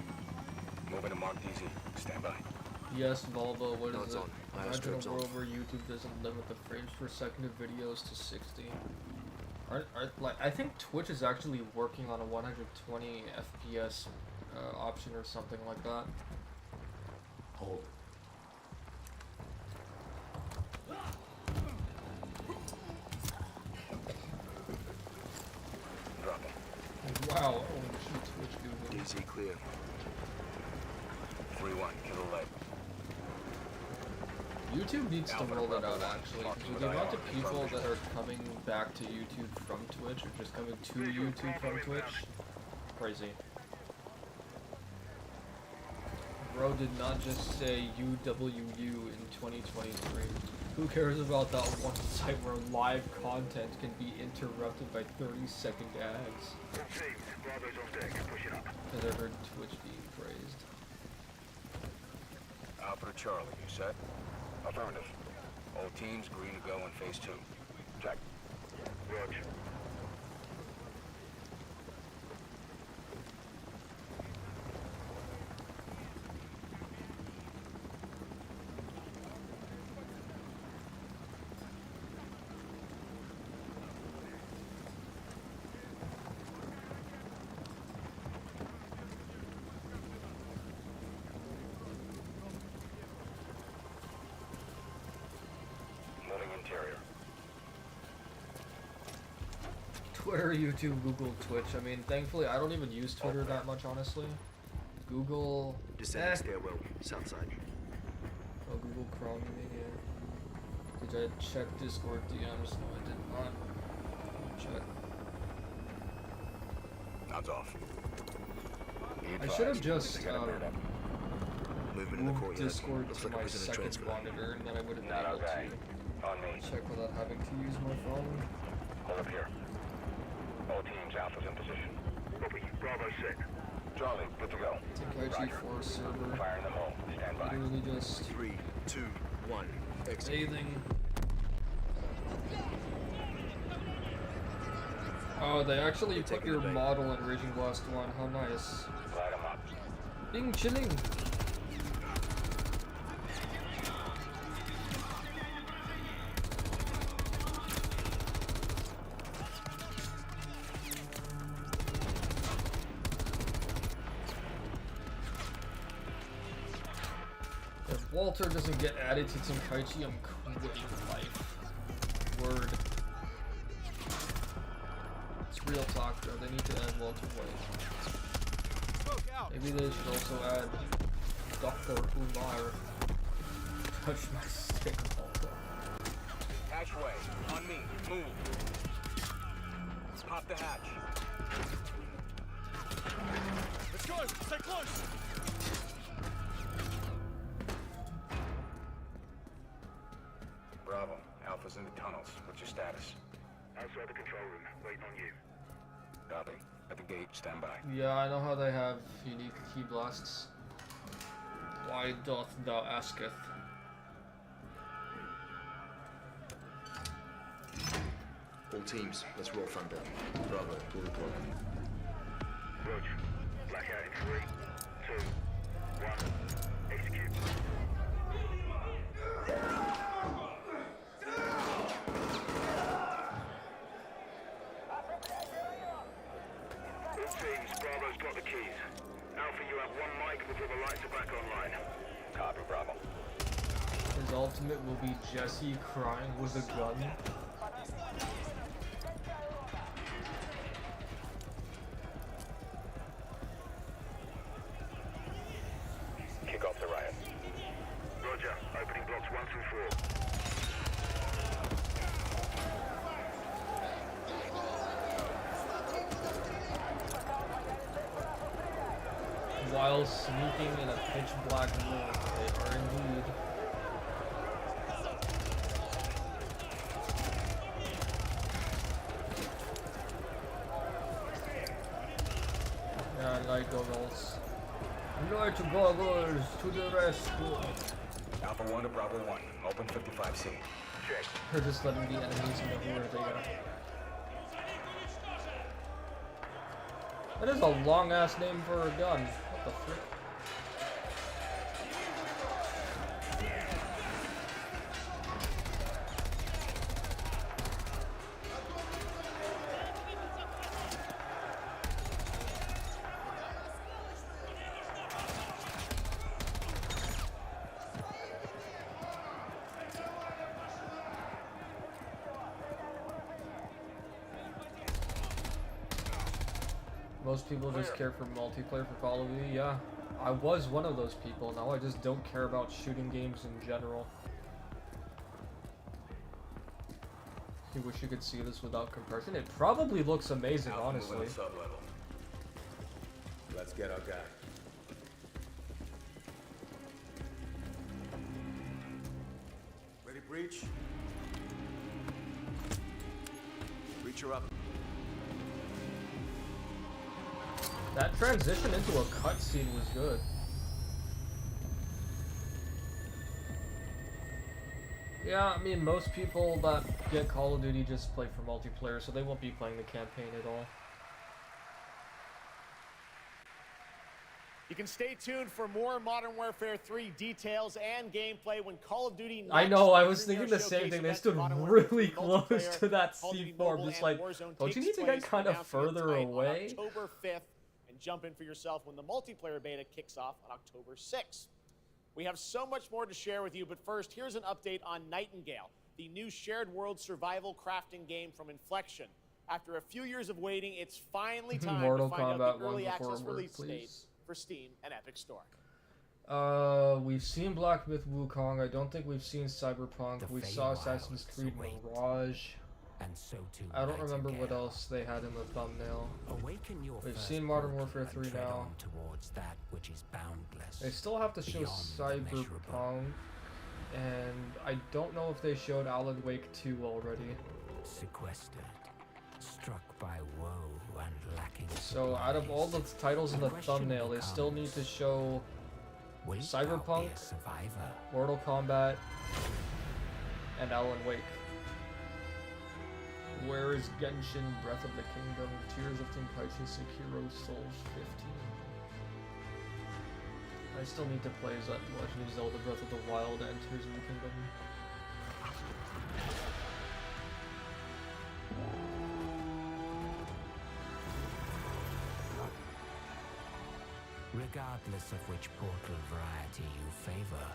Speaker 19: Moving to Mark DZ. Stand by.
Speaker 1: Yes, Volvo, what is it?
Speaker 19: on.
Speaker 1: Imagine a world where YouTube doesn't limit the frames per second of videos to 60. Like, I think Twitch is actually working on a 120 FPS option or something like that.
Speaker 6: Hold.
Speaker 19: Drop him.
Speaker 1: Wow, holy shit, Twitch Google.
Speaker 19: DZ clear. 3-1. Kill the leg.
Speaker 1: YouTube needs to roll it out actually, because the amount of people that are coming back to YouTube from Twitch, or just coming to YouTube from Twitch, crazy. Bro did not just say UWU in 2023. Who cares about that one site where live content can be interrupted by 30-second ads? Because I heard Twitch being praised.
Speaker 19: Alpha to Charlie, you set? Affirmative. All teams green to go in phase 2. Check. Roger.
Speaker 1: Twitter, YouTube, Google, Twitch. I mean, thankfully, I don't even use Twitter that much, honestly. Google.
Speaker 19: Descending stairwell, south side.
Speaker 1: Oh, Google Chrome, you mean, yeah. Did I check Discord DMs? No, I did not. Check.
Speaker 19: Nods off.
Speaker 1: I should have just
Speaker 19: Movement in the
Speaker 1: moved
Speaker 19: courtyard.
Speaker 1: Discord
Speaker 19: Looks
Speaker 1: to
Speaker 19: like it
Speaker 1: my
Speaker 19: was in a
Speaker 1: second
Speaker 19: transfer.
Speaker 1: monitor, and then I would have been
Speaker 19: Not
Speaker 1: able
Speaker 19: okay. On me.
Speaker 1: to check without having to use my phone.
Speaker 19: Hold up here. All teams, Alpha's in position. Copy. Bravo set. Charlie, good to go.
Speaker 1: Tenkaichi 4 server.
Speaker 19: Fire in the hole. Stand by.
Speaker 1: Literally just
Speaker 19: 3, 2, 1. Exit.
Speaker 1: bathing. Oh, Oh, they actually put your model in Raging Blast 1. How nice.
Speaker 19: Light 'em up.
Speaker 1: Being chilling. If Walter doesn't get added to Tenkaichi, I'm quitting life. Word. It's real talk, though. They need to add Walter White. Maybe they should also add Dr. Umar. Touch my stick, Walter.
Speaker 3: Hatchway, on me. Move. Pop the hatch. Let's go. Stay close.
Speaker 19: Bravo. Alpha's in the tunnels. What's your status? Outside the control room. Waiting on you. Copy. At the gate. Stand by.
Speaker 1: Yeah, I know how they have unique key blasts. Why doth thou asketh?
Speaker 6: All teams, let's roll front down. Bravo, we'll report.
Speaker 19: Roger. Blackout in 3, 2, 1. Execute. All teams, Bravo's got the keys. Alpha, you have 1 mic before the lights are back online. Copy, Bravo.
Speaker 1: His ultimate will be Jesse crying with a gun.
Speaker 19: Kick off the riot. Roger. Opening blocks 1 through 4.
Speaker 1: While sneaking in a pitch black room, they are indeed. Yeah, night goggles. Night goggles to the rescue.
Speaker 19: Alpha 1 to Bravo 1. Open 55C. Check.
Speaker 1: They're just letting the enemies know where they are. That is a long ass name for a gun. What the frick? Most people just care for multiplayer for Call of Duty. Yeah, I was one of those people. Now I just don't care about shooting games in general. You wish you could see this without compression. It probably looks amazing, honestly.
Speaker 6: Let's get our guy.
Speaker 3: Ready, breach? Breacher up.
Speaker 1: That transition into a cutscene was good. Yeah, I mean, most people that get Call of Duty just play for multiplayer, so they won't be playing the campaign at all.
Speaker 21: You can stay tuned for more Modern Warfare 3 details and gameplay when Call of Duty.
Speaker 1: I know, I was thinking the same thing. They stood really close to that C4. I'm just like, don't you need to get kind of further away?
Speaker 21: October 5th, and jump in for yourself when the multiplayer beta kicks off on October 6th. We have so much more to share with you, but first, here's an update on Nightingale, the new shared world survival crafting game from Inflection. After a few years of waiting, it's finally time
Speaker 1: Mortal
Speaker 21: to find
Speaker 1: Kombat
Speaker 21: out the early
Speaker 1: 1
Speaker 21: access
Speaker 1: before
Speaker 21: release
Speaker 1: work,
Speaker 21: date
Speaker 1: please.
Speaker 21: for Steam and Epic Store.
Speaker 1: We've seen Black Myth Wukong. I don't think we've seen Cyberpunk. We saw Assassin's Creed Mirage.
Speaker 9: And so too
Speaker 1: I don't remember what else they had in the thumbnail.
Speaker 9: Awaken your
Speaker 1: We've
Speaker 9: first
Speaker 1: seen Modern
Speaker 9: portal
Speaker 1: Warfare
Speaker 9: and
Speaker 1: 3
Speaker 9: tread
Speaker 1: now.
Speaker 9: on towards that which is boundless.
Speaker 1: They still have to show
Speaker 9: beyond the measurable.
Speaker 1: Cyberpunk. And I don't know if they showed Alan Wake 2 already.
Speaker 9: Sequestered, struck by woe and lacking.
Speaker 1: So out of all the titles in the thumbnail, they still need to show Cyberpunk, Mortal Kombat, and Alan Wake. Where is Genshin Breath of the Kingdom, Tears of Tenkaichi, Sekiro, Souls 15? I still need to play Legend of Zelda Breath of the Wild and Tears of the Kingdom.
Speaker 9: Regardless of which portal variety you favor,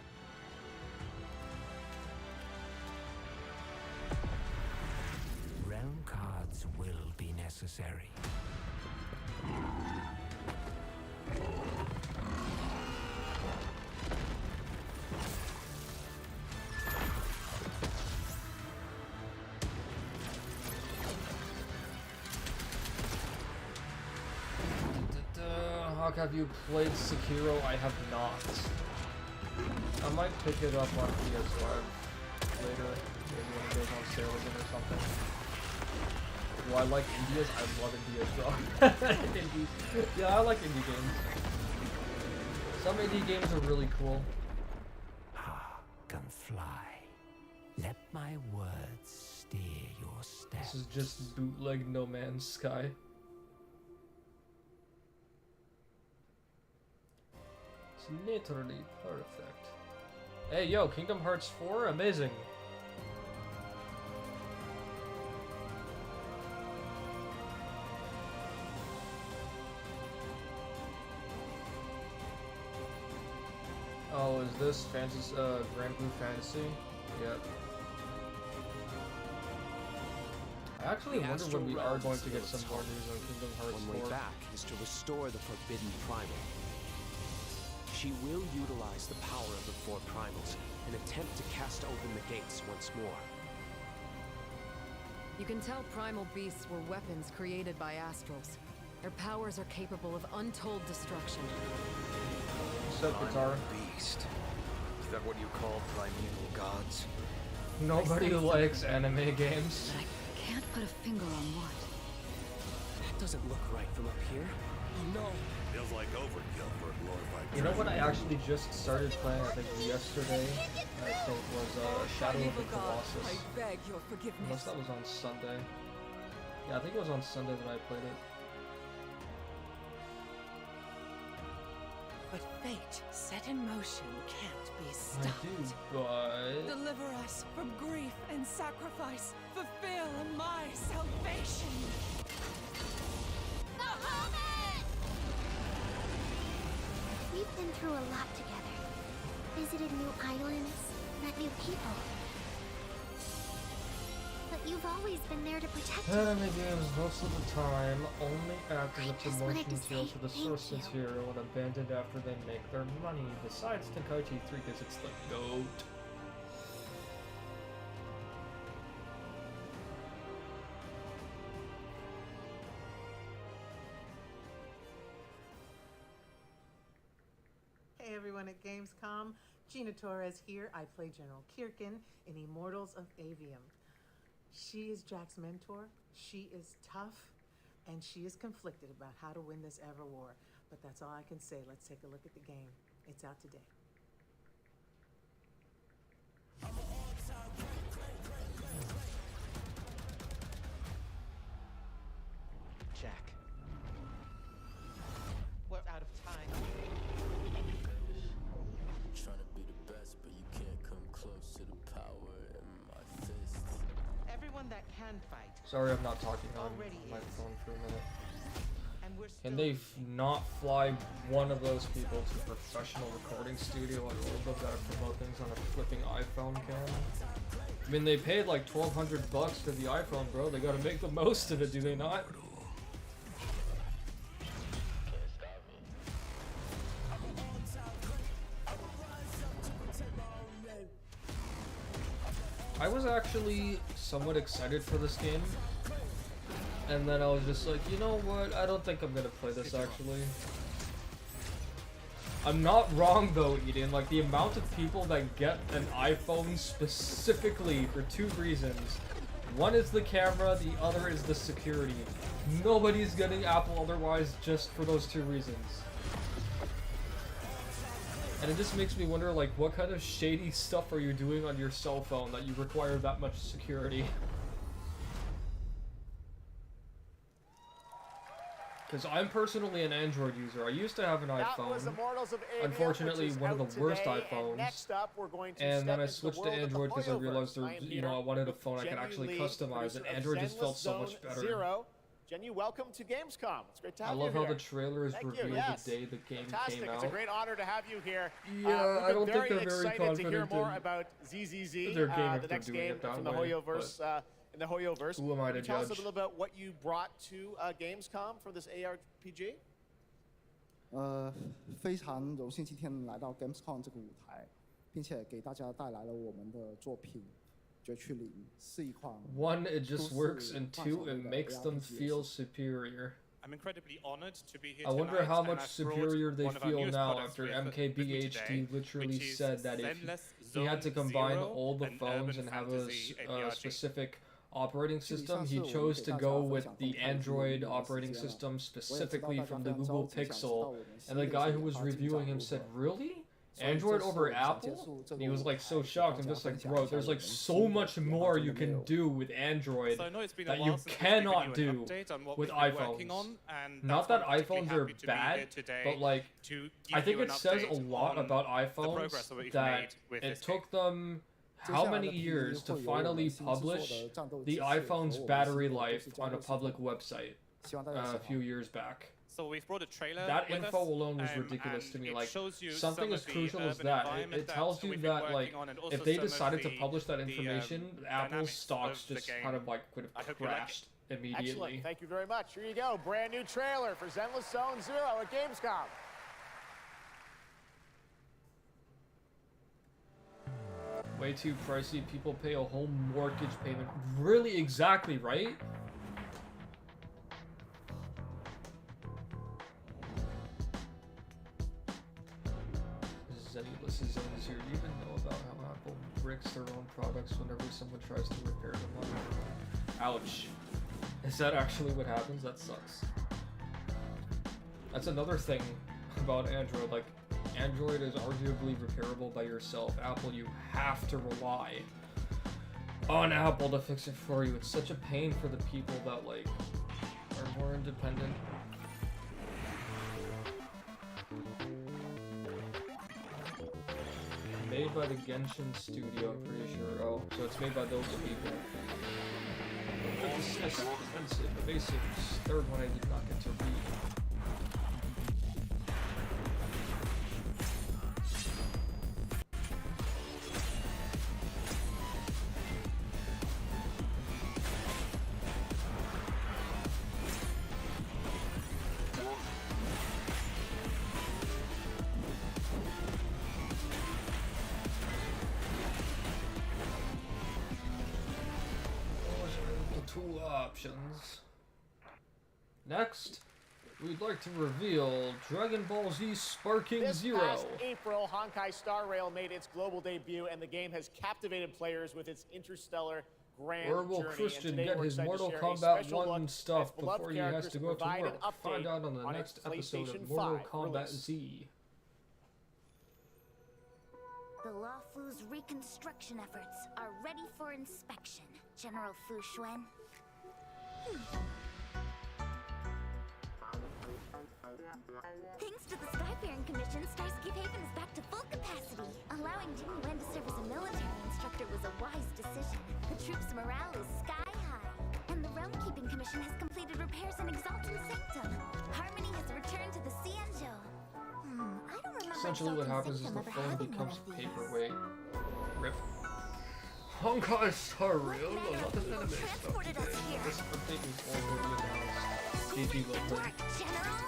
Speaker 9: realm cards will be necessary.
Speaker 1: Have you played Sekiro? I have not. I might pick it up on PS5 later, maybe when it goes on sale again or something. Do I like indies? I love indies, bro. Indies. Yeah, I like indie games. Some indie games are really cool.
Speaker 9: Can fly. Let my words steer your steps.
Speaker 1: This is just bootleg No Man's Sky. Literally perfect. Hey, yo, Kingdom Hearts 4? Amazing. Oh, is this Fantasy, Grand Blue Fantasy? Yep. I actually wonder when we are going to get some more news on Kingdom Hearts 4.
Speaker 13: One way back is to restore the Forbidden Primal. She will utilize the power of the four primals and attempt to cast open the gates once more.
Speaker 18: You can tell primal beasts were weapons created by astrals. Their powers are capable of untold destruction.
Speaker 1: What's up, Guitar?
Speaker 13: Beast. Is that what you call primeval gods?
Speaker 1: Nobody likes anime games.
Speaker 18: But I can't put a finger on what.
Speaker 13: That doesn't look right from up here. No.
Speaker 15: Feels like overkill for a glorified.
Speaker 1: You know what I actually just started playing, I think yesterday, I think was Shadow of the Colossus.
Speaker 18: I beg your forgiveness.
Speaker 1: Unless that was on Sunday. Yeah, I think it was on Sunday that I played it.
Speaker 14: But fate set in motion can't be stopped.
Speaker 1: I do, but...
Speaker 14: Deliver us from grief and sacrifice. Fulfill my salvation.
Speaker 16: We've been through a lot together. Visited new islands, met new people. But you've always been there to protect me.
Speaker 1: Anime games most of the time only act as a promotion material for the source material and abandoned after they make their money. Besides Tenkaichi 3 because it's the GOAT.
Speaker 24: Hey everyone at Gamescom, Gina Torres here. I play General Kirkin in Immortals of Avium. She is Jack's mentor, she is tough, and she is conflicted about how to win this ever war. But that's all I can say. Let's take a look at the game. It's out today.
Speaker 25: Jack. We're out of time.
Speaker 26: Trying to be the best, but you can't come close to the power in my fist.
Speaker 24: Everyone that can fight.
Speaker 1: Sorry, I'm not talking on my phone for a minute. Can they not fly one of those people to a professional recording studio and they've got to promote things on a flipping iPhone cam? I mean, they paid like $1,200 for the iPhone, bro. They got to make the most of it, do they not? I was actually somewhat excited for this game, and then I was just like, you know what, I don't think I'm gonna play this actually. I'm not wrong though, Eden, like the amount of people that get an iPhone specifically for two reasons. One is the camera, the other is the security. Nobody's getting Apple otherwise just for those two reasons. And it just makes me wonder, like, what kind of shady stuff are you doing on your cell phone that you require that much security? Because I'm personally an Android user. I used to have an
Speaker 21: That was
Speaker 1: iPhone.
Speaker 21: Immortals of Avium,
Speaker 1: Unfortunately,
Speaker 21: which is
Speaker 1: one of
Speaker 21: out
Speaker 1: the worst
Speaker 21: today.
Speaker 1: iPhones.
Speaker 21: And next up, we're going to
Speaker 1: And then I
Speaker 21: step into the
Speaker 1: switched to
Speaker 21: world of the
Speaker 1: Android because I
Speaker 21: Hoyoverse.
Speaker 1: realized
Speaker 21: I
Speaker 1: there,
Speaker 21: am
Speaker 1: you
Speaker 21: here
Speaker 1: know, I wanted a
Speaker 21: with
Speaker 1: phone I could
Speaker 21: Jenny
Speaker 1: actually
Speaker 21: Lee,
Speaker 1: customize, and
Speaker 21: producer of
Speaker 1: Android just felt
Speaker 21: Zenless
Speaker 1: so much
Speaker 21: Zone
Speaker 1: better.
Speaker 21: Zero. Jenny, welcome to Gamescom. It's great to
Speaker 1: I
Speaker 21: have you
Speaker 1: love
Speaker 21: here.
Speaker 1: how the trailer is
Speaker 21: Thank you,
Speaker 1: revealed
Speaker 21: yes.
Speaker 1: the day the game
Speaker 21: Fantastic.
Speaker 1: came
Speaker 21: It's a
Speaker 1: out.
Speaker 21: great honor to have you here.
Speaker 1: Yeah, I don't think they're very
Speaker 21: excited to hear
Speaker 1: confident
Speaker 21: more
Speaker 1: in
Speaker 21: about ZZZ,
Speaker 1: their game if
Speaker 21: the
Speaker 1: they're
Speaker 21: next
Speaker 1: doing
Speaker 21: game
Speaker 1: it that
Speaker 21: from the
Speaker 1: way,
Speaker 21: Hoyoverse. In the Hoyoverse.
Speaker 1: Who am I
Speaker 21: Can
Speaker 1: to
Speaker 21: you tell us a
Speaker 1: judge?
Speaker 21: little about what you brought to Gamescom for this ARPG?
Speaker 2: 非常荣幸今天来到 Gamescom 这个舞台，并且给大家带来了我们的作品《绝区零》，是一款
Speaker 1: One, it just works, and
Speaker 2: 幻
Speaker 1: two,
Speaker 2: 想
Speaker 1: it
Speaker 2: 类的
Speaker 1: makes them
Speaker 2: ARPG
Speaker 1: feel
Speaker 2: 游戏。
Speaker 1: superior.
Speaker 4: I'm incredibly honored to be here
Speaker 1: I wonder
Speaker 4: tonight,
Speaker 1: how
Speaker 4: and
Speaker 1: much
Speaker 4: I've brought
Speaker 1: superior they
Speaker 4: one of our
Speaker 1: feel
Speaker 4: newest
Speaker 1: now
Speaker 4: products
Speaker 1: after
Speaker 4: with me
Speaker 1: MKBHD
Speaker 4: today,
Speaker 1: literally
Speaker 4: which is
Speaker 1: said that if
Speaker 4: Zenless
Speaker 1: he had to
Speaker 4: Zone
Speaker 1: combine
Speaker 4: Zero,
Speaker 1: all the
Speaker 4: an
Speaker 1: phones
Speaker 4: urban
Speaker 1: and have a
Speaker 4: fantasy ARPG.
Speaker 1: specific operating system, he chose to go with the Android operating system specifically from the Google Pixel, and the guy who was reviewing him said, "Really? Android over Apple?" And he was like so shocked. I'm just like, bro, there's like so much more you can do with Android
Speaker 4: So I know it's been a
Speaker 1: that
Speaker 4: while
Speaker 1: you
Speaker 4: since we've given
Speaker 1: cannot
Speaker 4: you an
Speaker 1: do
Speaker 4: update on what
Speaker 1: with
Speaker 4: we've been working
Speaker 1: iPhones.
Speaker 4: on, and
Speaker 1: Not
Speaker 4: that's
Speaker 1: that
Speaker 4: why I'm particularly
Speaker 1: iPhones are
Speaker 4: happy to be
Speaker 1: bad,
Speaker 4: here today
Speaker 1: but like
Speaker 4: to
Speaker 1: I
Speaker 4: give
Speaker 1: think
Speaker 4: you
Speaker 1: it
Speaker 4: an
Speaker 1: says a
Speaker 4: update
Speaker 1: lot
Speaker 4: on
Speaker 1: about
Speaker 4: the
Speaker 1: iPhones
Speaker 4: progress that we've
Speaker 1: that
Speaker 4: made with
Speaker 1: it
Speaker 4: this
Speaker 1: took them how many years to finally publish the iPhone's battery life on a public website a few years back.
Speaker 4: So we've brought a trailer
Speaker 1: That
Speaker 4: with
Speaker 1: info
Speaker 4: us,
Speaker 1: alone was ridiculous to
Speaker 4: and
Speaker 1: me.
Speaker 4: it
Speaker 1: Like
Speaker 4: shows you
Speaker 1: something
Speaker 4: some
Speaker 1: as
Speaker 4: of the
Speaker 1: crucial as
Speaker 4: urban
Speaker 1: that,
Speaker 4: environment
Speaker 1: it tells
Speaker 4: that
Speaker 1: you
Speaker 4: we've been
Speaker 1: that like
Speaker 4: working on, and also
Speaker 1: if they
Speaker 4: some of
Speaker 1: decided to
Speaker 4: the-
Speaker 1: publish that
Speaker 4: the,
Speaker 1: information, Apple's
Speaker 4: dynamics
Speaker 1: stocks
Speaker 4: of the
Speaker 1: just
Speaker 4: game.
Speaker 1: kind of like would
Speaker 4: I
Speaker 1: have
Speaker 4: hope you like it.
Speaker 1: crashed immediately.
Speaker 21: Excellent. Thank you very much. Here you go. Brand new trailer for Zenless Zone Zero at Gamescom.
Speaker 1: Way too pricey. People pay a whole mortgage payment. Really, exactly, right? Zenless is on zero. Do you even know about how Apple bricks their own products whenever someone tries to repair them? Ouch. Is that actually what happens? That sucks. That's another thing about Android. Like, Android is arguably repairable by yourself. Apple, you have to rely on Apple to fix it for you. It's such a pain for the people that, like, are more independent. Made by the Genshin studio, I'm pretty sure. Oh, so it's made by those people. Defensive, evasives. Third one I did not get to read. Two options. Next, we'd like to reveal Dragon Ball Z Sparking
Speaker 21: This
Speaker 1: Zero.
Speaker 21: past April, Honkai Star Rail made its global debut, and the game has captivated players with its interstellar grand
Speaker 1: Where will
Speaker 21: journey.
Speaker 1: Christian
Speaker 21: and today
Speaker 1: get
Speaker 21: we're
Speaker 1: his
Speaker 21: excited
Speaker 1: Mortal
Speaker 21: to share a
Speaker 1: Kombat
Speaker 21: special
Speaker 1: 1
Speaker 21: look
Speaker 1: stuff
Speaker 21: at beloved
Speaker 1: before he has
Speaker 21: characters
Speaker 1: to
Speaker 21: and
Speaker 1: go to
Speaker 21: provide
Speaker 1: work?
Speaker 21: an update
Speaker 1: Find out on the
Speaker 21: on
Speaker 1: next
Speaker 21: its
Speaker 1: episode of
Speaker 21: PlayStation
Speaker 1: Mortal
Speaker 21: 5
Speaker 1: Kombat
Speaker 21: release.
Speaker 1: Z.
Speaker 5: The Luofu's reconstruction efforts are ready for inspection, General Fu Xuan. Thanks to the Skyfaring Commission, Starscape Haven is back to full capacity. Allowing Jing Wen to serve as a military instructor was a wise decision. The troops' morale is sky high. And the Realm Keeping Commission has completed repairs in Exalted Sanctum. Harmony has returned to the Xianzhou. I don't remember
Speaker 1: Essentially what happens is
Speaker 5: Sanctum
Speaker 1: the
Speaker 5: ever
Speaker 1: phone
Speaker 5: having
Speaker 1: becomes
Speaker 5: one of these.
Speaker 1: paperweight. Rip. Honkai Star Rail, a lot of anime stuff
Speaker 5: transported us
Speaker 1: today.
Speaker 5: here?
Speaker 1: This update is already announced. GG Local.
Speaker 5: Work, General!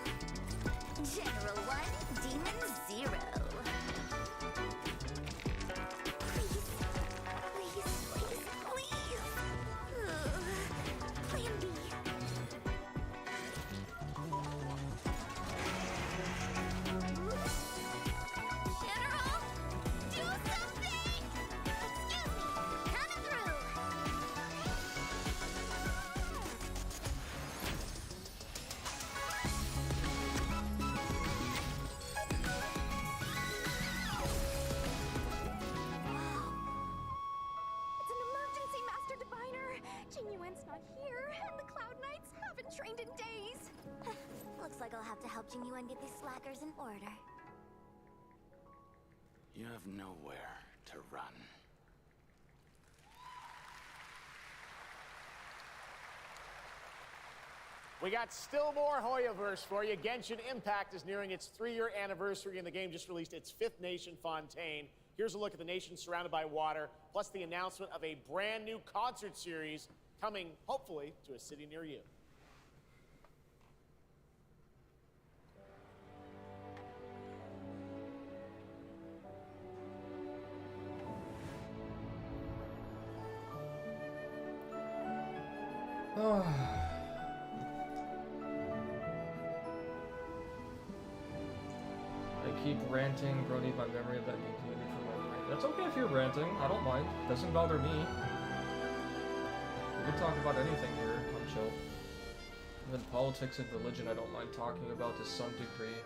Speaker 5: General 1, Demon 0. Please, please, please, please. Plan B. General, do something! Excuse me, coming through.
Speaker 7: It's an emergency, Master Diviner! Jing Yuan's not here, and the Cloud Knights haven't trained in days.
Speaker 5: Looks like I'll have to help Jingyuan get these slackers in order.
Speaker 26: You have nowhere to run.
Speaker 21: We got still more Hoyoverse for you. Genshin Impact is nearing its 3-year anniversary, and the game just released its 5th nation, Fontaine. Here's a look at the nation surrounded by water, plus the announcement of a brand new concert series coming, hopefully, to a city near you.
Speaker 1: I keep ranting, Brody, my memory of that game community from my brain. That's okay if you're ranting, I don't mind. Doesn't bother me. We can talk about anything here, I'm chill. Even politics and religion I don't mind talking about to some degree.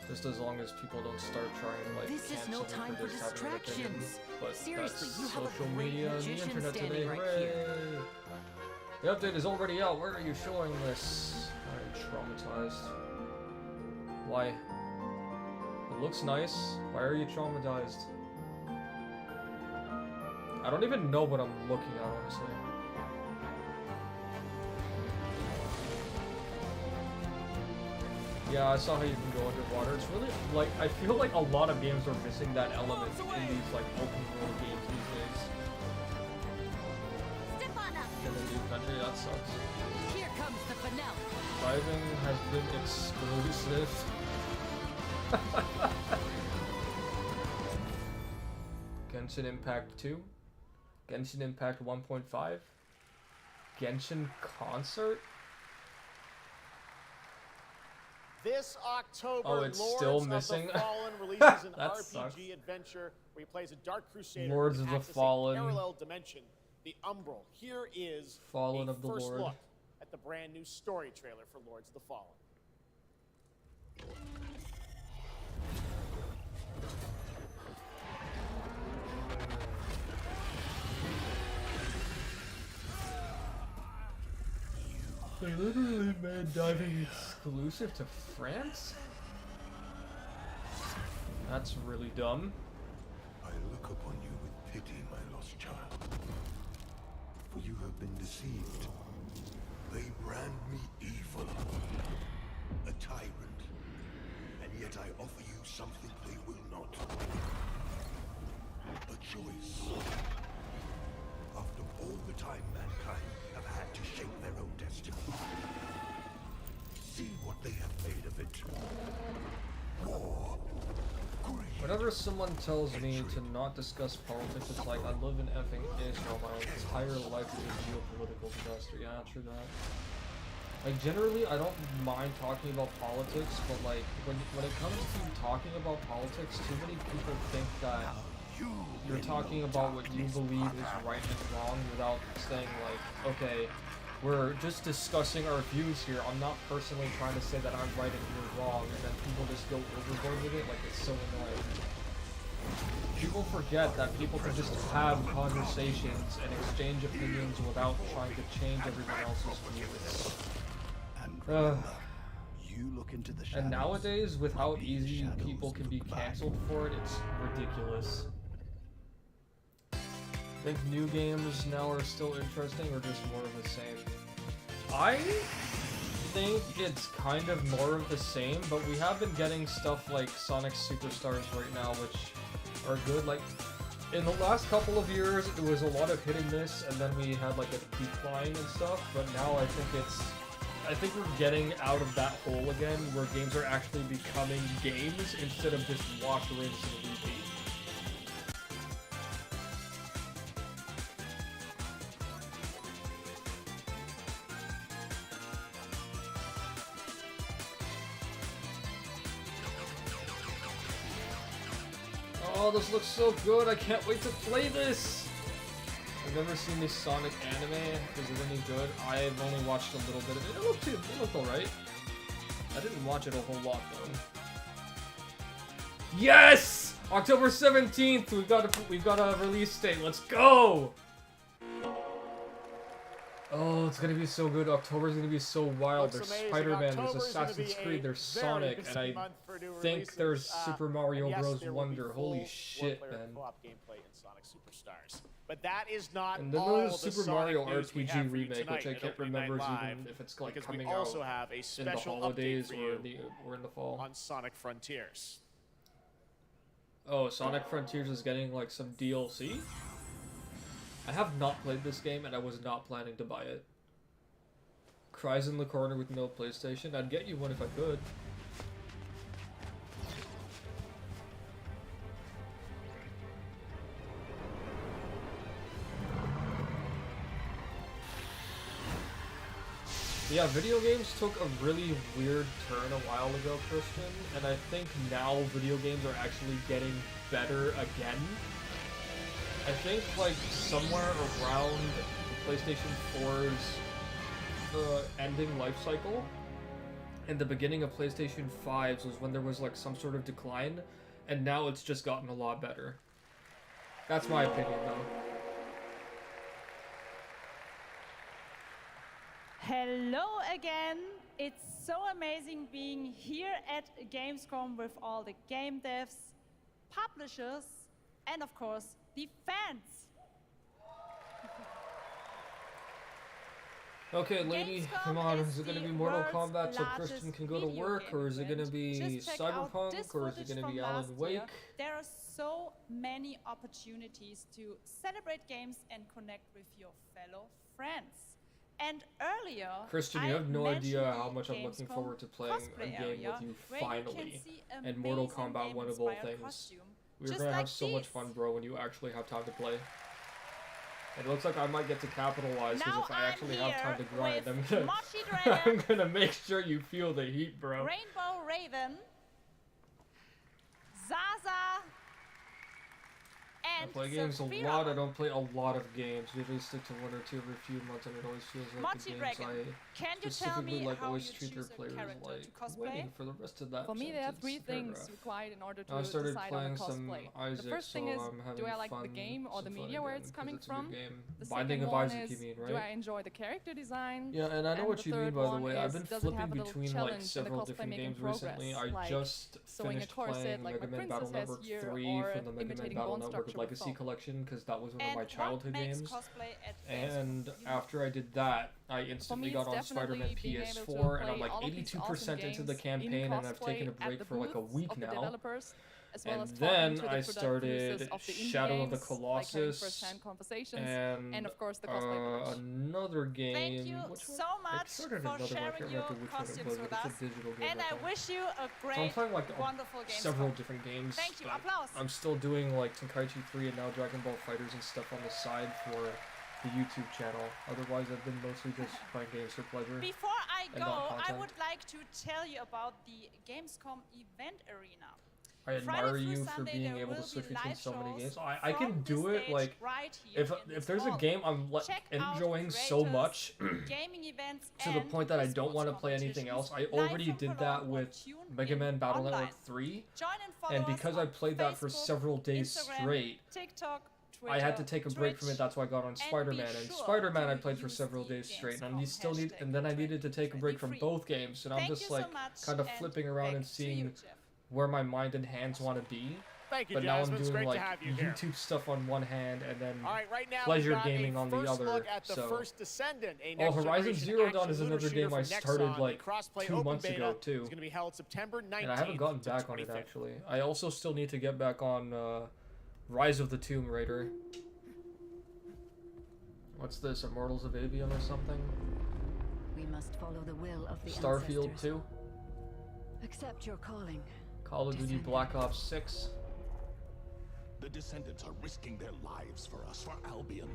Speaker 1: Just as long as people don't start trying to like
Speaker 8: This is
Speaker 1: cancel
Speaker 8: no
Speaker 1: me
Speaker 8: time
Speaker 1: for
Speaker 8: for
Speaker 1: just having an opinion.
Speaker 8: distractions.
Speaker 1: But
Speaker 8: Seriously,
Speaker 1: that's
Speaker 8: you have a
Speaker 1: social
Speaker 8: great
Speaker 1: media and the
Speaker 8: magician
Speaker 1: internet
Speaker 8: standing
Speaker 1: today.
Speaker 8: right
Speaker 1: Hooray!
Speaker 8: here.
Speaker 1: The update is already out. Why are you showing this? I'm traumatized. Why? It looks nice. Why are you traumatized? I don't even know what I'm looking at, honestly. Yeah, I saw how you can go underwater. It's really, like, I feel like a lot of games are missing that element in these, like, open world games these days. In the new country, that sucks.
Speaker 8: Here comes the finale.
Speaker 1: Driving has been exclusive. Genshin Impact 2? Genshin Impact 1.5? Genshin Concert?
Speaker 21: This October,
Speaker 1: Oh, it's
Speaker 21: Lords
Speaker 1: still
Speaker 21: of
Speaker 1: missing?
Speaker 21: the Fallen releases an
Speaker 1: That
Speaker 21: RPG
Speaker 1: sucks.
Speaker 21: adventure where he plays a Dark Crusader
Speaker 1: Lords
Speaker 21: who
Speaker 1: of the
Speaker 21: accesses a
Speaker 1: Fallen.
Speaker 21: parallel dimension, the Umbral. Here is
Speaker 1: Fallen
Speaker 21: a
Speaker 1: of the
Speaker 21: first
Speaker 1: Lord.
Speaker 21: look at the brand new story trailer for Lords of the Fallen.
Speaker 1: They literally made diving exclusive to France? That's really dumb.
Speaker 10: I look upon you with pity, my lost child. For you have been deceived. They brand me evil. A tyrant. And yet I offer you something they will not. A choice. After all the time mankind have had to shape their own destiny. See what they have made of it. War.
Speaker 1: Whenever someone tells me to not discuss politics, it's like I live in effing Israel. My entire life is a geopolitical disaster. Yeah, true that. Like, generally, I don't mind talking about politics, but like, when it comes to talking about politics, too many people think that you're talking about what you believe is right and wrong without saying like, okay, we're just discussing our views here. I'm not personally trying to say that I'm right and you're wrong, and then people just go overboard with it. Like, it's so annoying. People forget that people can just have conversations and exchange opinions without trying to change everyone else's views.
Speaker 10: You look into the
Speaker 1: And nowadays, with how easy people can be cancelled for it, it's ridiculous. I think new games now are still interesting or just more of the same. I think it's kind of more of the same, but we have been getting stuff like Sonic Superstars right now, which are good. Like, in the last couple of years, it was a lot of hit and miss, and then we had like a decline and stuff, but now I think we're getting out of that hole again, where games are actually becoming games instead of just wash, rinse, and repeat. Oh, this looks so good. I can't wait to play this. I've never seen this Sonic anime. Is it any good? I've only watched a little bit of it. It looked alright. I didn't watch it a whole lot though. Yes! October 17th. We've got a release date. Let's go. Oh, it's gonna be so good. October's gonna be so wild.
Speaker 21: Looks
Speaker 1: There's
Speaker 21: amazing.
Speaker 1: Spider-Man, there's
Speaker 21: October's
Speaker 1: Assassin's
Speaker 21: gonna be
Speaker 1: Creed,
Speaker 21: a
Speaker 1: there's
Speaker 21: very
Speaker 1: Sonic,
Speaker 21: busy
Speaker 1: and I
Speaker 21: month for new
Speaker 1: think
Speaker 21: releases.
Speaker 1: there's Super Mario
Speaker 21: And yes,
Speaker 1: Bros.
Speaker 21: there will be
Speaker 1: Wonder. Holy
Speaker 21: full
Speaker 1: shit,
Speaker 21: four-player
Speaker 1: man.
Speaker 21: co-op gameplay in Sonic Superstars. But that is not
Speaker 1: And then
Speaker 21: all
Speaker 1: there's
Speaker 21: the
Speaker 1: Super
Speaker 21: Sonic
Speaker 1: Mario
Speaker 21: news we
Speaker 1: RPG
Speaker 21: have for you
Speaker 1: remake,
Speaker 21: tonight
Speaker 1: which I
Speaker 21: at
Speaker 1: can't
Speaker 21: Opening Night
Speaker 1: remember
Speaker 21: Live,
Speaker 1: even if it's like
Speaker 21: because
Speaker 1: coming
Speaker 21: we also
Speaker 1: out
Speaker 21: have a
Speaker 1: in the
Speaker 21: special
Speaker 1: holidays
Speaker 21: update for
Speaker 1: or in the fall.
Speaker 21: on Sonic Frontiers.
Speaker 1: Oh, Sonic Frontiers is getting like some DLC? I have not played this game and I was not planning to buy it. Cries in the corner with no PlayStation. I'd get you one if I could. Yeah, video games took a really weird turn a while ago, Christian, and I think now video games are actually getting better again. I think like somewhere around the PlayStation 4's ending life cycle and the beginning of PlayStation 5's was when there was like some sort of decline, and now it's just gotten a lot better. That's my opinion though.
Speaker 11: Hello again! It's so amazing being here at Gamescom with all the game devs, publishers, and of course, the fans.
Speaker 1: Okay, lady,
Speaker 11: Gamescom
Speaker 1: come on.
Speaker 11: is
Speaker 1: Is it going to
Speaker 11: the
Speaker 1: be Mortal
Speaker 11: world's
Speaker 1: Kombat so
Speaker 11: largest
Speaker 1: Christian can go to
Speaker 11: video
Speaker 1: work,
Speaker 11: game
Speaker 1: or is it going to
Speaker 11: event.
Speaker 1: be
Speaker 11: Just check out
Speaker 1: Cyberpunk,
Speaker 11: this
Speaker 1: or is it
Speaker 11: footage
Speaker 1: going to
Speaker 11: from
Speaker 1: be
Speaker 11: last
Speaker 1: Alan Wake?
Speaker 11: year. There are so many opportunities to celebrate games and connect with your fellow friends. And earlier,
Speaker 1: Christian, you have no idea how much I'm looking
Speaker 11: Gamescom
Speaker 1: forward to playing a
Speaker 11: cosplay
Speaker 1: game
Speaker 11: area,
Speaker 1: with you
Speaker 11: where
Speaker 1: finally.
Speaker 11: you can see
Speaker 1: And Mortal
Speaker 11: amazing
Speaker 1: Kombat, one of all
Speaker 11: game-inspired
Speaker 1: things.
Speaker 11: costume,
Speaker 1: We're
Speaker 11: just
Speaker 1: going to
Speaker 11: like
Speaker 1: have so much
Speaker 11: these.
Speaker 1: fun, bro, when you actually have time to play. It looks like I might get to capitalize, because
Speaker 11: Now
Speaker 1: if I actually have time to
Speaker 11: I'm
Speaker 1: grind,
Speaker 11: here
Speaker 1: I'm
Speaker 11: with
Speaker 1: gonna,
Speaker 11: Mochi Dragon.
Speaker 1: I'm gonna make sure you feel the heat, bro.
Speaker 11: Rainbow Raven, Zaza,
Speaker 1: I
Speaker 11: and
Speaker 1: play games a
Speaker 11: Saphira.
Speaker 1: lot. I don't play a lot of games. Usually stick to one or two every few months, and it always feels like
Speaker 11: Mochi
Speaker 1: the games
Speaker 11: Dragon, can
Speaker 1: I
Speaker 11: you tell
Speaker 1: specifically
Speaker 11: me
Speaker 1: like
Speaker 11: how
Speaker 1: always
Speaker 11: you
Speaker 1: treat their
Speaker 11: choose a
Speaker 1: players
Speaker 11: character
Speaker 1: like
Speaker 11: to cosplay?
Speaker 1: waiting for the rest of that
Speaker 12: For me, there are three
Speaker 1: paragraph.
Speaker 12: things required in order to
Speaker 1: I started
Speaker 12: decide on
Speaker 1: playing
Speaker 12: a
Speaker 1: some
Speaker 12: cosplay.
Speaker 1: Isaac,
Speaker 12: The first thing
Speaker 1: so
Speaker 12: is,
Speaker 1: I'm having
Speaker 12: do I like the
Speaker 1: fun-
Speaker 12: game or the
Speaker 1: some fun
Speaker 12: media where
Speaker 1: again,
Speaker 12: it's
Speaker 1: 'cause
Speaker 12: coming
Speaker 1: it's a good
Speaker 12: from?
Speaker 1: game.
Speaker 12: The
Speaker 1: Binding
Speaker 12: second
Speaker 1: of
Speaker 12: one
Speaker 1: Isaac,
Speaker 12: is,
Speaker 1: you mean,
Speaker 12: do I
Speaker 1: right?
Speaker 12: enjoy the character design?
Speaker 1: Yeah, and I know what
Speaker 12: the
Speaker 1: you mean,
Speaker 12: third
Speaker 1: by the
Speaker 12: one
Speaker 1: way. I've
Speaker 12: is,
Speaker 1: been
Speaker 12: does it have
Speaker 1: flipping
Speaker 12: a little
Speaker 1: between like
Speaker 12: challenge in the
Speaker 1: several
Speaker 12: cosplay
Speaker 1: different
Speaker 12: making
Speaker 1: games
Speaker 12: progress,
Speaker 1: recently. I
Speaker 12: like
Speaker 1: just
Speaker 12: sewing a
Speaker 1: finished
Speaker 12: corset
Speaker 1: playing
Speaker 12: like
Speaker 1: Mega
Speaker 12: my
Speaker 1: Man Battle
Speaker 12: princess has
Speaker 1: Network
Speaker 12: here,
Speaker 1: 3
Speaker 12: or
Speaker 1: from the Mega Man
Speaker 12: imitating
Speaker 1: Battle
Speaker 12: bone
Speaker 1: Network
Speaker 12: structure with
Speaker 1: Legacy
Speaker 12: foam.
Speaker 1: Collection, because that was one of
Speaker 11: And
Speaker 1: my
Speaker 11: what
Speaker 1: childhood
Speaker 11: makes
Speaker 1: games.
Speaker 11: cosplay at
Speaker 1: And after I did that, I instantly
Speaker 12: me,
Speaker 1: got
Speaker 12: it's
Speaker 1: on
Speaker 12: definitely
Speaker 1: Spider-Man
Speaker 12: being able to
Speaker 1: PS4, and I'm
Speaker 12: play
Speaker 1: like
Speaker 12: all of these
Speaker 1: 82%
Speaker 12: awesome
Speaker 1: into the
Speaker 12: games in
Speaker 1: campaign, and I've
Speaker 12: cosplay
Speaker 1: taken a
Speaker 12: at
Speaker 1: break
Speaker 12: the
Speaker 1: for like a
Speaker 12: booths
Speaker 1: week
Speaker 12: of the
Speaker 1: now.
Speaker 12: developers, as well
Speaker 1: And
Speaker 12: as talking
Speaker 1: then
Speaker 12: to the
Speaker 1: I
Speaker 12: producers
Speaker 1: started
Speaker 12: of the indie
Speaker 1: Shadow of the
Speaker 12: games, like having
Speaker 1: Colossus,
Speaker 12: first-hand conversations, and of course the cosplay village.
Speaker 1: another game.
Speaker 11: Thank you
Speaker 1: Which
Speaker 11: so
Speaker 1: one? I
Speaker 11: much
Speaker 1: started
Speaker 11: for
Speaker 1: another one, I
Speaker 11: sharing
Speaker 1: can't
Speaker 11: your
Speaker 1: remember which one it
Speaker 11: costumes
Speaker 1: was,
Speaker 11: with
Speaker 1: but
Speaker 11: us.
Speaker 1: it's a digital game.
Speaker 11: And
Speaker 1: I
Speaker 11: I
Speaker 1: think.
Speaker 11: wish you a
Speaker 1: So I'm
Speaker 11: great,
Speaker 1: playing like
Speaker 11: wonderful game.
Speaker 1: several different games.
Speaker 11: Thank you.
Speaker 1: but
Speaker 11: Applause.
Speaker 1: I'm still doing like Tenkaichi 3 and now Dragon Ball Fighters and stuff on the side for the YouTube channel. Otherwise, I've been mostly just playing games for pleasure.
Speaker 11: Before I
Speaker 1: and not
Speaker 11: go, I
Speaker 1: content.
Speaker 11: would like to tell you about the Gamescom event arena.
Speaker 1: I admire
Speaker 11: Friday
Speaker 1: you
Speaker 11: through
Speaker 1: for
Speaker 11: Sunday,
Speaker 1: being
Speaker 11: there
Speaker 1: able to
Speaker 11: will
Speaker 1: switch
Speaker 11: be
Speaker 1: between
Speaker 11: live
Speaker 1: so many
Speaker 11: shows
Speaker 1: games. I
Speaker 11: from
Speaker 1: can
Speaker 11: the
Speaker 1: do it
Speaker 11: stage
Speaker 1: like
Speaker 11: right here in
Speaker 1: if
Speaker 11: this
Speaker 1: there's a
Speaker 11: hall.
Speaker 1: game I'm
Speaker 11: Check out
Speaker 1: enjoying so
Speaker 11: creators,
Speaker 1: much
Speaker 11: gaming events,
Speaker 1: to the
Speaker 11: and
Speaker 1: point that I don't
Speaker 11: esports
Speaker 1: want to play anything else. I
Speaker 11: competitions live
Speaker 1: already
Speaker 11: from
Speaker 1: did
Speaker 11: Cologne
Speaker 1: that
Speaker 11: or
Speaker 1: with
Speaker 11: tune
Speaker 1: Mega
Speaker 11: in
Speaker 1: Man Battle
Speaker 11: online.
Speaker 1: Network 3,
Speaker 11: Join and follow
Speaker 1: and
Speaker 11: us
Speaker 1: because I
Speaker 11: on
Speaker 1: played that for
Speaker 11: Facebook,
Speaker 1: several days
Speaker 11: Instagram,
Speaker 1: straight,
Speaker 11: TikTok,
Speaker 1: I had to
Speaker 11: Twitter,
Speaker 1: take a break from it.
Speaker 11: Twitch,
Speaker 1: That's why I got on
Speaker 11: and be
Speaker 1: Spider-Man. And
Speaker 11: sure
Speaker 1: Spider-Man I
Speaker 11: to
Speaker 1: played for
Speaker 11: use
Speaker 1: several
Speaker 11: the
Speaker 1: days straight, and
Speaker 11: Gamescom
Speaker 1: I still need,
Speaker 11: hashtag
Speaker 1: and then I needed to take a break from
Speaker 11: 2023.
Speaker 1: both games. And I'm
Speaker 11: Thank
Speaker 1: just
Speaker 11: you so
Speaker 1: like
Speaker 11: much,
Speaker 1: kind of
Speaker 11: and
Speaker 1: flipping around
Speaker 11: back
Speaker 1: and
Speaker 11: to you,
Speaker 1: seeing
Speaker 11: Jeff.
Speaker 1: where my mind and hands want to be.
Speaker 21: Thank you,
Speaker 1: But now I'm
Speaker 21: Jasmine. It's
Speaker 1: doing
Speaker 21: great
Speaker 1: like
Speaker 21: to have you here.
Speaker 1: YouTube stuff on one hand and then
Speaker 21: All right, right now
Speaker 1: pleasure
Speaker 21: we've got
Speaker 1: gaming
Speaker 21: a
Speaker 1: on the
Speaker 21: first
Speaker 1: other.
Speaker 21: look at the
Speaker 1: So,
Speaker 21: first Descendant, a
Speaker 1: oh, Horizon
Speaker 21: next-generation
Speaker 1: Zero Dawn
Speaker 21: action
Speaker 1: is another
Speaker 21: looter
Speaker 1: game
Speaker 21: shooter
Speaker 1: I
Speaker 21: from
Speaker 1: started
Speaker 21: Nexon.
Speaker 1: like
Speaker 21: The cross-play
Speaker 1: 2
Speaker 21: open
Speaker 1: months
Speaker 21: beta
Speaker 1: ago too,
Speaker 21: is going to be held September 19th.
Speaker 1: and I haven't gotten
Speaker 21: to
Speaker 1: back on it
Speaker 21: 25th.
Speaker 1: actually. I also still need to get back on Rise of the Tomb Raider. What's this? Immortals of Avium or something?
Speaker 8: We must follow the will of the
Speaker 1: Starfield
Speaker 8: ancestors.
Speaker 1: 2?
Speaker 8: Accept your calling.
Speaker 1: Call of Duty Black Ops 6?
Speaker 10: The Descendants are risking their lives for us, for Albion.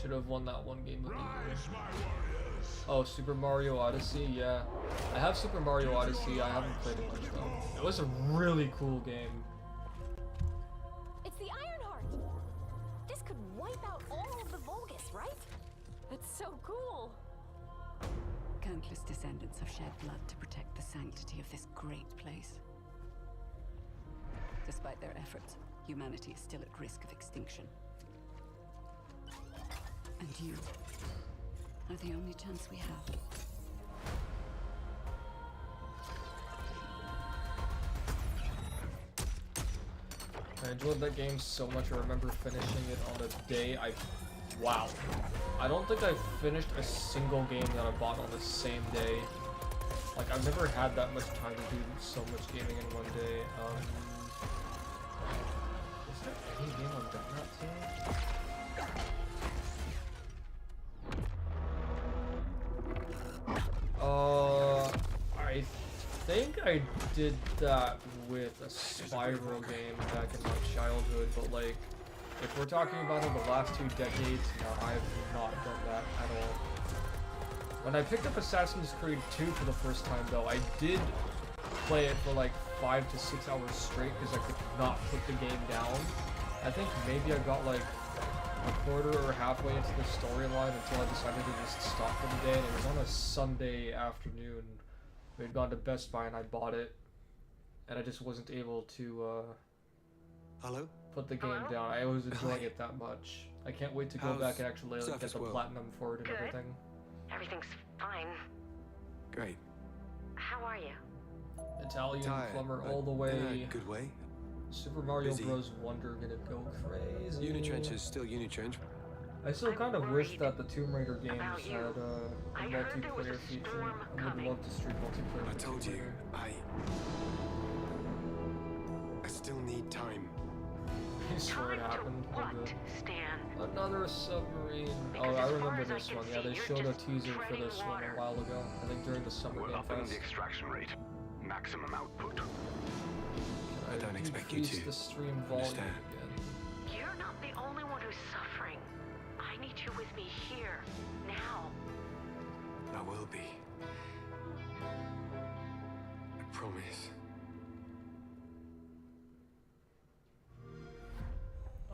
Speaker 1: Should have won that one game of the year. Oh, Super Mario Odyssey? Yeah. I have Super Mario Odyssey, I haven't played it much though. It was a really cool game.
Speaker 7: It's the Ironheart! This could wipe out all of the Vulgus, right? That's so cool!
Speaker 8: Countless descendants have shed blood to protect the sanctity of this great place. Despite their efforts, humanity is still at risk of extinction. And you are the only chance we have.
Speaker 1: I enjoyed that game so much. I remember finishing it on the day wow. I don't think I finished a single game that I bought on the same day. Like, I've never had that much time to do so much gaming in one day. Is there any game I've done that to? I think I did that with a Spyro game back in my childhood, but like, if we're talking about in the last 2 decades, no, I have not done that at all. When I picked up Assassin's Creed 2 for the first time, though, I did play it for like 5 to 6 hours straight because I could not put the game down. I think maybe I got like a quarter or halfway into the storyline until I decided to just stop for the day. And it was on a Sunday afternoon. We had gone to Best Buy and I bought it, and I just wasn't able to
Speaker 9: Hello?
Speaker 1: Put the game down. I was enjoying it that much. I can't wait to go back and actually like, get the platinum for it and everything.
Speaker 6: Everything's fine.
Speaker 9: Great.
Speaker 6: How are you?
Speaker 1: Italian plumber all the way.
Speaker 9: In a good way.
Speaker 1: Super Mario
Speaker 9: Busy.
Speaker 1: Bros. Wonder gonna go crazy.
Speaker 9: Unitrench is still Unitrench.
Speaker 1: I still kind of wish that the Tomb Raider games had a multiplayer feature. I would love to stream multiplayer.
Speaker 9: I told you, I still need time.
Speaker 1: I swear it happened. Oh, good.
Speaker 6: Stan?
Speaker 1: Another submarine. Oh, I remember this one. Yeah, they showed a teaser for this one a while ago. I think during the Summer Game
Speaker 10: Upping
Speaker 1: Fest.
Speaker 10: the extraction rate. Maximum output.
Speaker 9: I don't expect you to
Speaker 1: the stream volume
Speaker 9: understand.
Speaker 1: again.
Speaker 6: You're not the only one who's suffering. I need you with me here, now.
Speaker 9: I will be. I promise.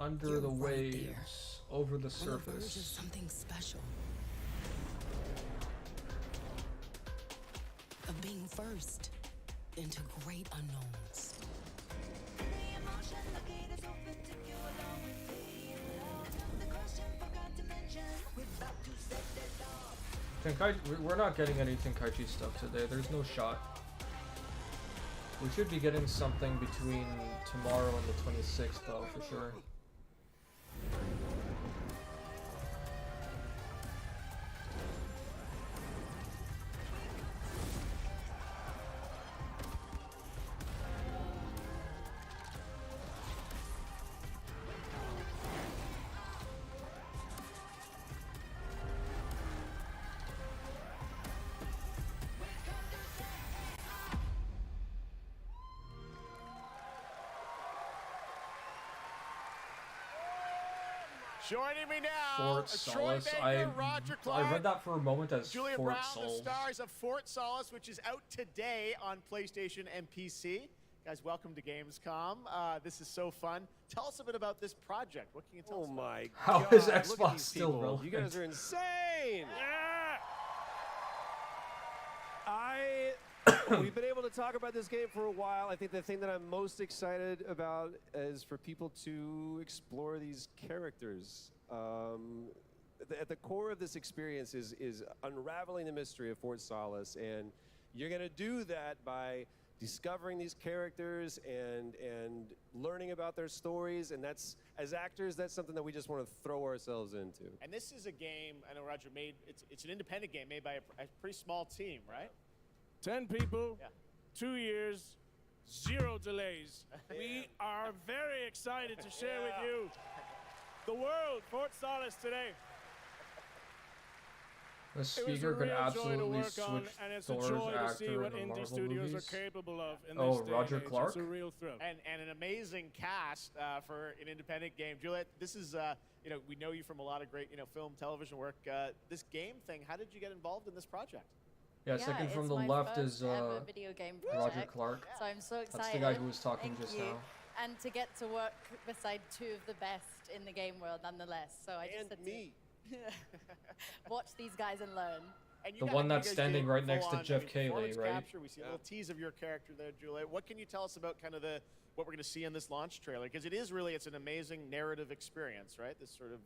Speaker 1: Under the waves, over the surface.
Speaker 14: Something special. Of being first into great unknowns.
Speaker 1: We're not getting any Tenkaichi stuff today. There's no shot. We should be getting something between tomorrow and the 26th, though, for sure.
Speaker 21: Joining me now,
Speaker 1: Fort
Speaker 21: Troy
Speaker 1: Solace.
Speaker 21: Baker, Roger Clark.
Speaker 1: I read that for a moment as
Speaker 21: Julia
Speaker 1: Fort
Speaker 21: Brown,
Speaker 1: Solace.
Speaker 21: the stars of Fort Solace, which is out today on PlayStation and PC. Guys, welcome to Gamescom. This is so fun. Tell us a bit about this project. What can you tell us?
Speaker 17: Oh my
Speaker 1: How
Speaker 17: God!
Speaker 1: is
Speaker 17: Look at
Speaker 1: Xbox
Speaker 17: these
Speaker 1: still
Speaker 17: people.
Speaker 1: relevant?
Speaker 17: You guys are insane. We've been able to talk about this game for a while. I think the thing that I'm most excited about is for people to explore these characters. At the core of this experience is unraveling the mystery of Fort Solace, and you're going to do that by discovering these characters and learning about their stories. And that's, as actors, that's something that we just want to throw ourselves into.
Speaker 21: And this is a game, I know Roger made, it's an independent game made by a pretty small team, right?
Speaker 19: 10 people, 2 years, 0 delays. We are very excited to share with you the world, Fort Solace today.
Speaker 1: The speaker could absolutely switch
Speaker 19: and it's a
Speaker 1: Thor's
Speaker 19: joy to see
Speaker 1: actor
Speaker 19: what
Speaker 1: in the
Speaker 19: indie
Speaker 1: Marvel
Speaker 19: studios
Speaker 1: movies.
Speaker 19: are capable of in
Speaker 1: Oh,
Speaker 19: this day
Speaker 1: Roger
Speaker 19: and age.
Speaker 1: Clark?
Speaker 19: It's a real thrill.
Speaker 21: And an amazing cast for an independent game. Juliet, this is, we know you from a lot of great, film, television work. This game thing, how did you get involved in this project?
Speaker 1: Yeah, second from
Speaker 20: it's
Speaker 1: the
Speaker 20: my
Speaker 1: left
Speaker 20: first
Speaker 1: is
Speaker 20: ever video game
Speaker 1: Roger
Speaker 20: project,
Speaker 1: Clark.
Speaker 20: So I'm so excited.
Speaker 1: That's the guy who was talking
Speaker 20: Thank
Speaker 1: just
Speaker 20: you.
Speaker 1: now.
Speaker 20: And to get to work beside two of the best in the game world, nonetheless. So I just had to watch these guys and learn.
Speaker 21: And
Speaker 1: The one that's standing right next to Jeff Cayley,
Speaker 21: performance
Speaker 1: right?
Speaker 21: Capture, we see a little tease of your character there, Juliet. What can you tell us about kind of what we're going to see in this launch trailer? Because it's an amazing narrative experience, right? This sort of,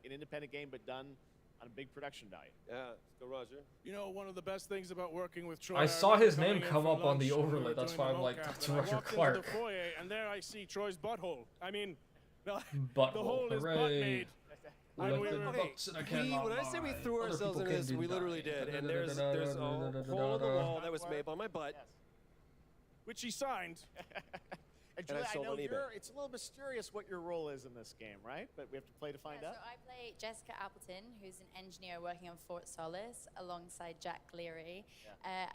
Speaker 21: an independent game, but done on a big production value.
Speaker 17: Yeah, let's go, Roger.
Speaker 19: You know, one of the best things about working with Troy.
Speaker 1: I saw his name come up on the overlay. That's why I'm like, that's Roger Clark.
Speaker 19: Into the foyer, and there I see Troy's butthole. I mean, the
Speaker 1: Butthole,
Speaker 19: hole is butt
Speaker 1: hooray.
Speaker 19: made.
Speaker 1: When
Speaker 17: I say we threw ourselves into this, we literally did. And there's a hole in the wall that was made by my butt.
Speaker 19: Which he signed.
Speaker 21: And Julia, I
Speaker 17: sold
Speaker 21: know
Speaker 17: on eBay.
Speaker 21: it's a little mysterious what your role is in this game, right? But we have to play to find out.
Speaker 20: So I play Jessica Appleton, who's an engineer working on Fort Solace alongside Jack Leary.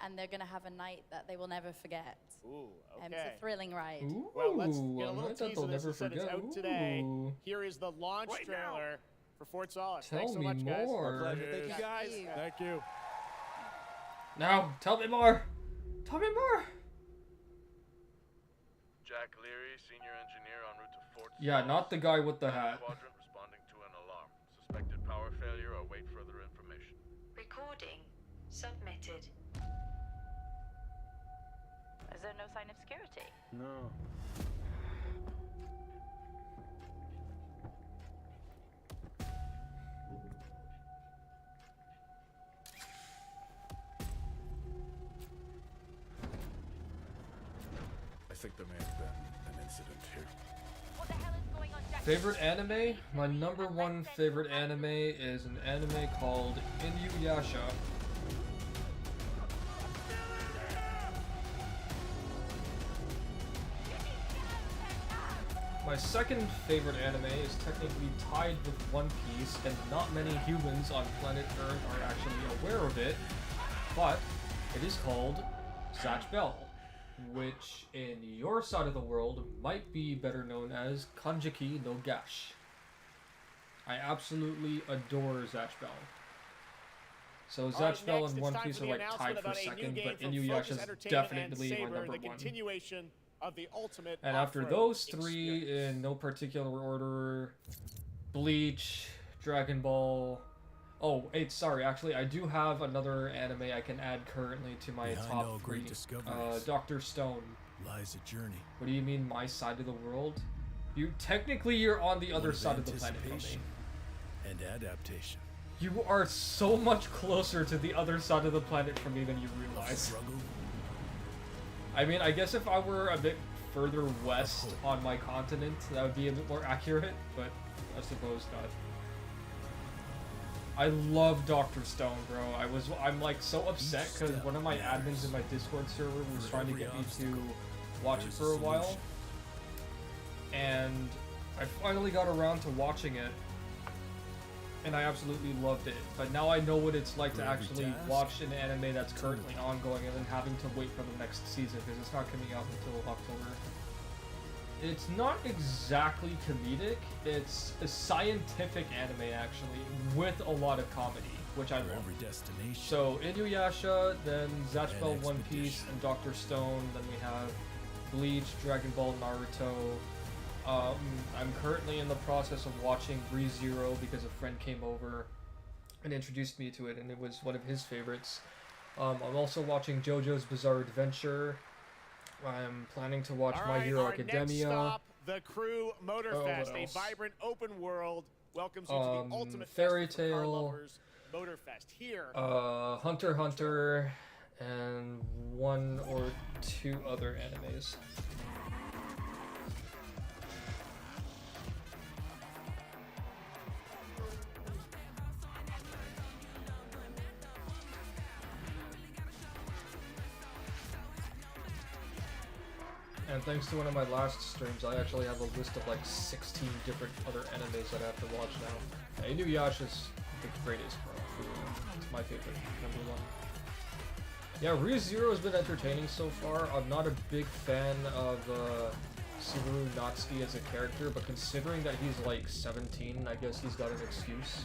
Speaker 20: And they're going to have a night that they will never forget.
Speaker 21: Ooh, okay.
Speaker 20: It's a thrilling ride.
Speaker 1: Ooh,
Speaker 21: well, let's get a
Speaker 1: a
Speaker 21: little
Speaker 1: night that
Speaker 21: tease
Speaker 1: they'll
Speaker 21: of this.
Speaker 1: never
Speaker 21: It said it's
Speaker 1: forget.
Speaker 21: out today.
Speaker 1: Ooh.
Speaker 21: Here is the launch trailer for Fort Solace.
Speaker 1: Tell
Speaker 21: Thanks so
Speaker 1: me
Speaker 21: much, guys.
Speaker 1: more.
Speaker 21: Our pleasure. Thank you, guys.
Speaker 19: Thank you.
Speaker 1: Now, tell me more. Tell me more.
Speaker 3: Jack Leary, senior engineer en route to Fort
Speaker 1: Yeah,
Speaker 3: Solace.
Speaker 1: not the guy with the hat.
Speaker 3: Quadrant responding to an alarm. Suspected power failure. Await further information.
Speaker 6: Recording submitted. Is there no sign of security?
Speaker 3: No. I think there may have been an incident here.
Speaker 6: What the hell is going on, Jack?
Speaker 1: Favorite anime? My number one favorite anime is an anime called Inuyasha. My second favorite anime is technically tied with One Piece, and not many humans on planet Earth are actually aware of it, but it is called Zatch Bell, which in your side of the world might be better known as Kanjiki no Gash. I absolutely adore Zatch Bell. So Zatch Bell and One Piece are like tied for second, but Inuyasha is definitely my number one.
Speaker 21: Of the ultimate
Speaker 1: And after those three, in no particular order, Bleach, Dragon Ball. Oh, wait, sorry. Actually, I do have another anime I can add currently to my top three. Dr. Stone.
Speaker 9: Lies a journey.
Speaker 1: What do you mean, my side of the world? You're on the other side of the planet from me.
Speaker 9: And adaptation.
Speaker 1: You are so much closer to the other side of the planet from me than you realize. I mean, I guess if I were a bit further west on my continent, that would be a bit more accurate, but I suppose not. I love Dr. Stone, bro. I'm like so upset because one of my admins in my Discord server was trying to get me to watch it for a while. And I finally got around to watching it. And I absolutely loved it. But now I know what it's like to actually watch an anime that's currently ongoing and then having to wait for the next season because it's not coming out until October. It's not exactly comedic. It's a scientific anime, actually, with a lot of comedy, which I love. So, Inuyasha, then Zatch Bell, One Piece, and Dr. Stone. Then we have Bleach, Dragon Ball, Naruto. I'm currently in the process of watching Re:Zero because a friend came over and introduced me to it, and it was one of his favorites. I'm also watching JoJo's Bizarre Adventure. I'm planning to watch My Hero Academia.
Speaker 21: Next stop, the Crew Motorfest, a vibrant open world welcomes you to the ultimate
Speaker 1: Fairy
Speaker 21: festival for car
Speaker 1: Tail,
Speaker 21: lovers, Motorfest. Here,
Speaker 1: Hunter x Hunter, and one or two other animes. And thanks to one of my last streams, I actually have a list of like 16 different other animes that I have to watch now. Inuyasha's the greatest, bro. It's my favorite, number one. Yeah, Re:Zero has been entertaining so far. I'm not a big fan of Subaru Natsuki as a character, but considering that he's like 17, I guess he's got an excuse.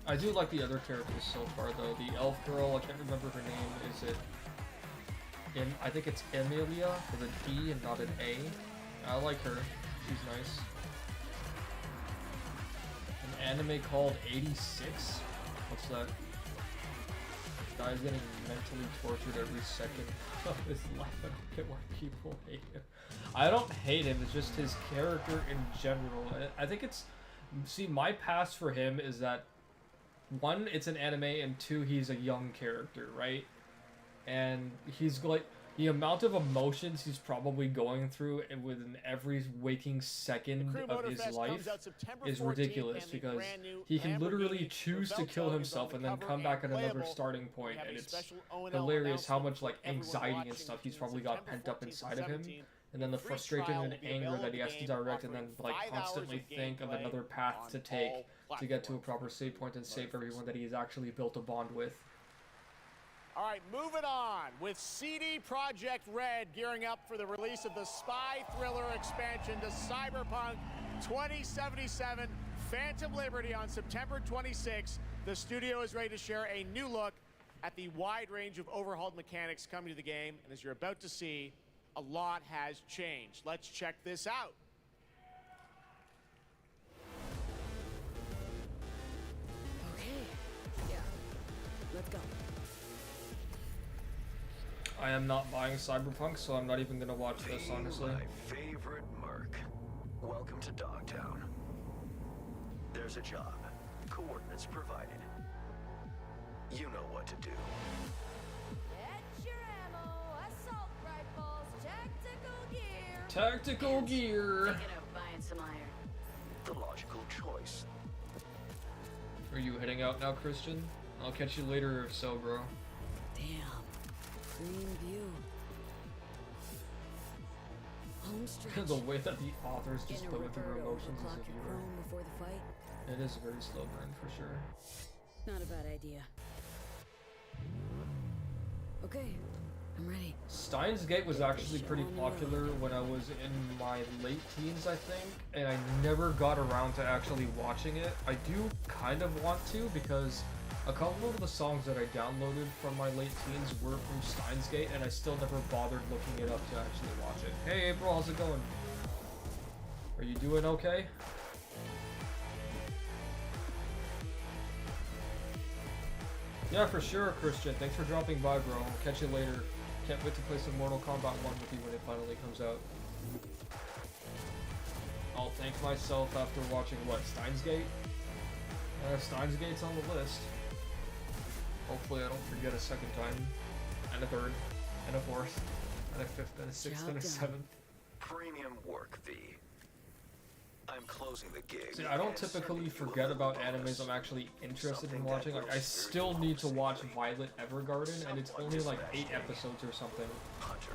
Speaker 1: I do like the other characters so far, though. The elf girl, I can't remember her name. Is it... I think it's Emilia, with an E and not an A. I like her. She's nice. An anime called 86? What's that? Guy's getting mentally tortured every second of his life. I don't get why people hate him. I don't hate him, it's just his character in general. I think it's... See, my pass for him is that, one, it's an anime, and two, he's a young character, right? And he's like... The amount of emotions he's probably going through within every waking second of his life is ridiculous, because he can literally choose to kill himself and then come back at another starting point, and it's hilarious how much like anxiety and stuff he's probably got pent up inside of him, and then the frustration and anger that he has to direct and then like constantly think of another path to take to get to a proper save point and save everyone that he's actually built a bond with.
Speaker 21: All right, moving on with CD Projekt Red gearing up for the release of the spy thriller expansion to Cyberpunk 2077 Phantom Liberty on September 26th. The studio is ready to share a new look at the wide range of overhauled mechanics coming to the game. And as you're about to see, a lot has changed. Let's check this out.
Speaker 13: Okay, yeah, let's go.
Speaker 1: I am not buying Cyberpunk, so I'm not even gonna watch this, honestly.
Speaker 15: My favorite merc. Welcome to Dogtown. There's a job. Coordinates provided. You know what to do.
Speaker 7: Get your ammo, assault rifles, tactical gear.
Speaker 1: Tactical gear.
Speaker 6: Thinking of buying some iron.
Speaker 15: The logical choice.
Speaker 1: Are you heading out now, Christian? I'll catch you later if so, bro.
Speaker 13: Damn. Green view. Home stretch.
Speaker 1: The way that the authors just
Speaker 13: Gonna
Speaker 1: play with their
Speaker 13: revert
Speaker 1: emotions as
Speaker 13: overclock
Speaker 1: a
Speaker 13: your
Speaker 1: viewer.
Speaker 13: chrome before the fight.
Speaker 1: It is a very slow burn for sure.
Speaker 13: Not a bad idea. Okay, I'm ready.
Speaker 1: Steins Gate was actually pretty popular when I was in my late teens, I think, and I never got around to actually watching it. I do kind of want to, because a couple of the songs that I downloaded from my late teens were from Steins Gate, and I still never bothered looking it up to actually watch it. Hey April, how's it going? Are you doing okay? Yeah, for sure, Christian. Thanks for dropping by, bro. I'll catch you later. Can't wait to play some Mortal Kombat 1 with you when it finally comes out. I'll thank myself after watching, what, Steins Gate? Steins Gate's on the list. Hopefully I don't forget a second time, and a third, and a fourth, and a fifth, and a sixth, and a seventh.
Speaker 15: Premium work, V. I'm closing the gig.
Speaker 1: See, I don't typically forget about animes I'm actually interested in watching. Like, I still need to watch Violet Evergarden, and it's only like 8 episodes or something.
Speaker 15: Hunter,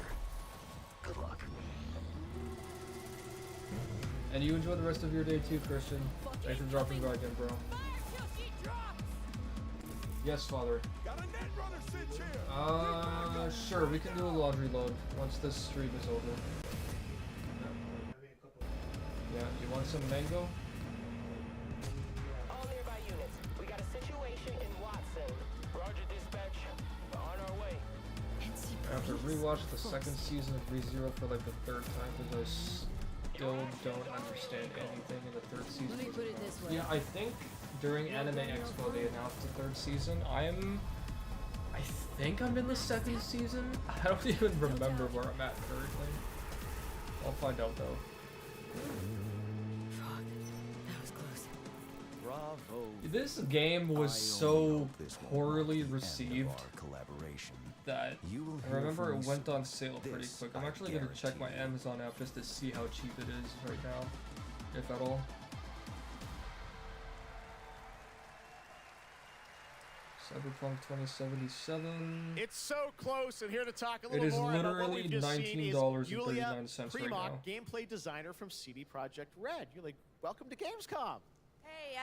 Speaker 15: good luck.
Speaker 1: And you enjoy the rest of your day too, Christian. Thanks for dropping by again, bro. Yes, Father. Sure, we can do a laundry load once this stream is over. Yeah, you want some mango?
Speaker 16: All nearby units. We got a situation in Watson. Roger, dispatch. We're on our way.
Speaker 1: I have to rewatch the second season of ReZero for like the third time because I still don't understand anything in the third season.
Speaker 13: Let me put it this way.
Speaker 1: Yeah, I think during Anime Expo they announced the third season. I think I'm in the second season. I don't even remember where I'm at currently. I'll find out though.
Speaker 13: That was close.
Speaker 10: Bravo.
Speaker 1: This game was so poorly received
Speaker 10: collaboration.
Speaker 1: that I remember it went on sale pretty quick. I'm actually going to check my Amazon app just to see how cheap it is right now, if at all. Cyberpunk 2077.
Speaker 21: It's so close, and here to talk a
Speaker 1: It
Speaker 21: little
Speaker 1: is
Speaker 21: more about what
Speaker 1: literally
Speaker 21: we've just seen is
Speaker 1: $19.39
Speaker 21: Yulia
Speaker 1: right now.
Speaker 21: Primock, gameplay designer from CD Projekt Red. Yulia, welcome to Gamescom.
Speaker 18: Hey,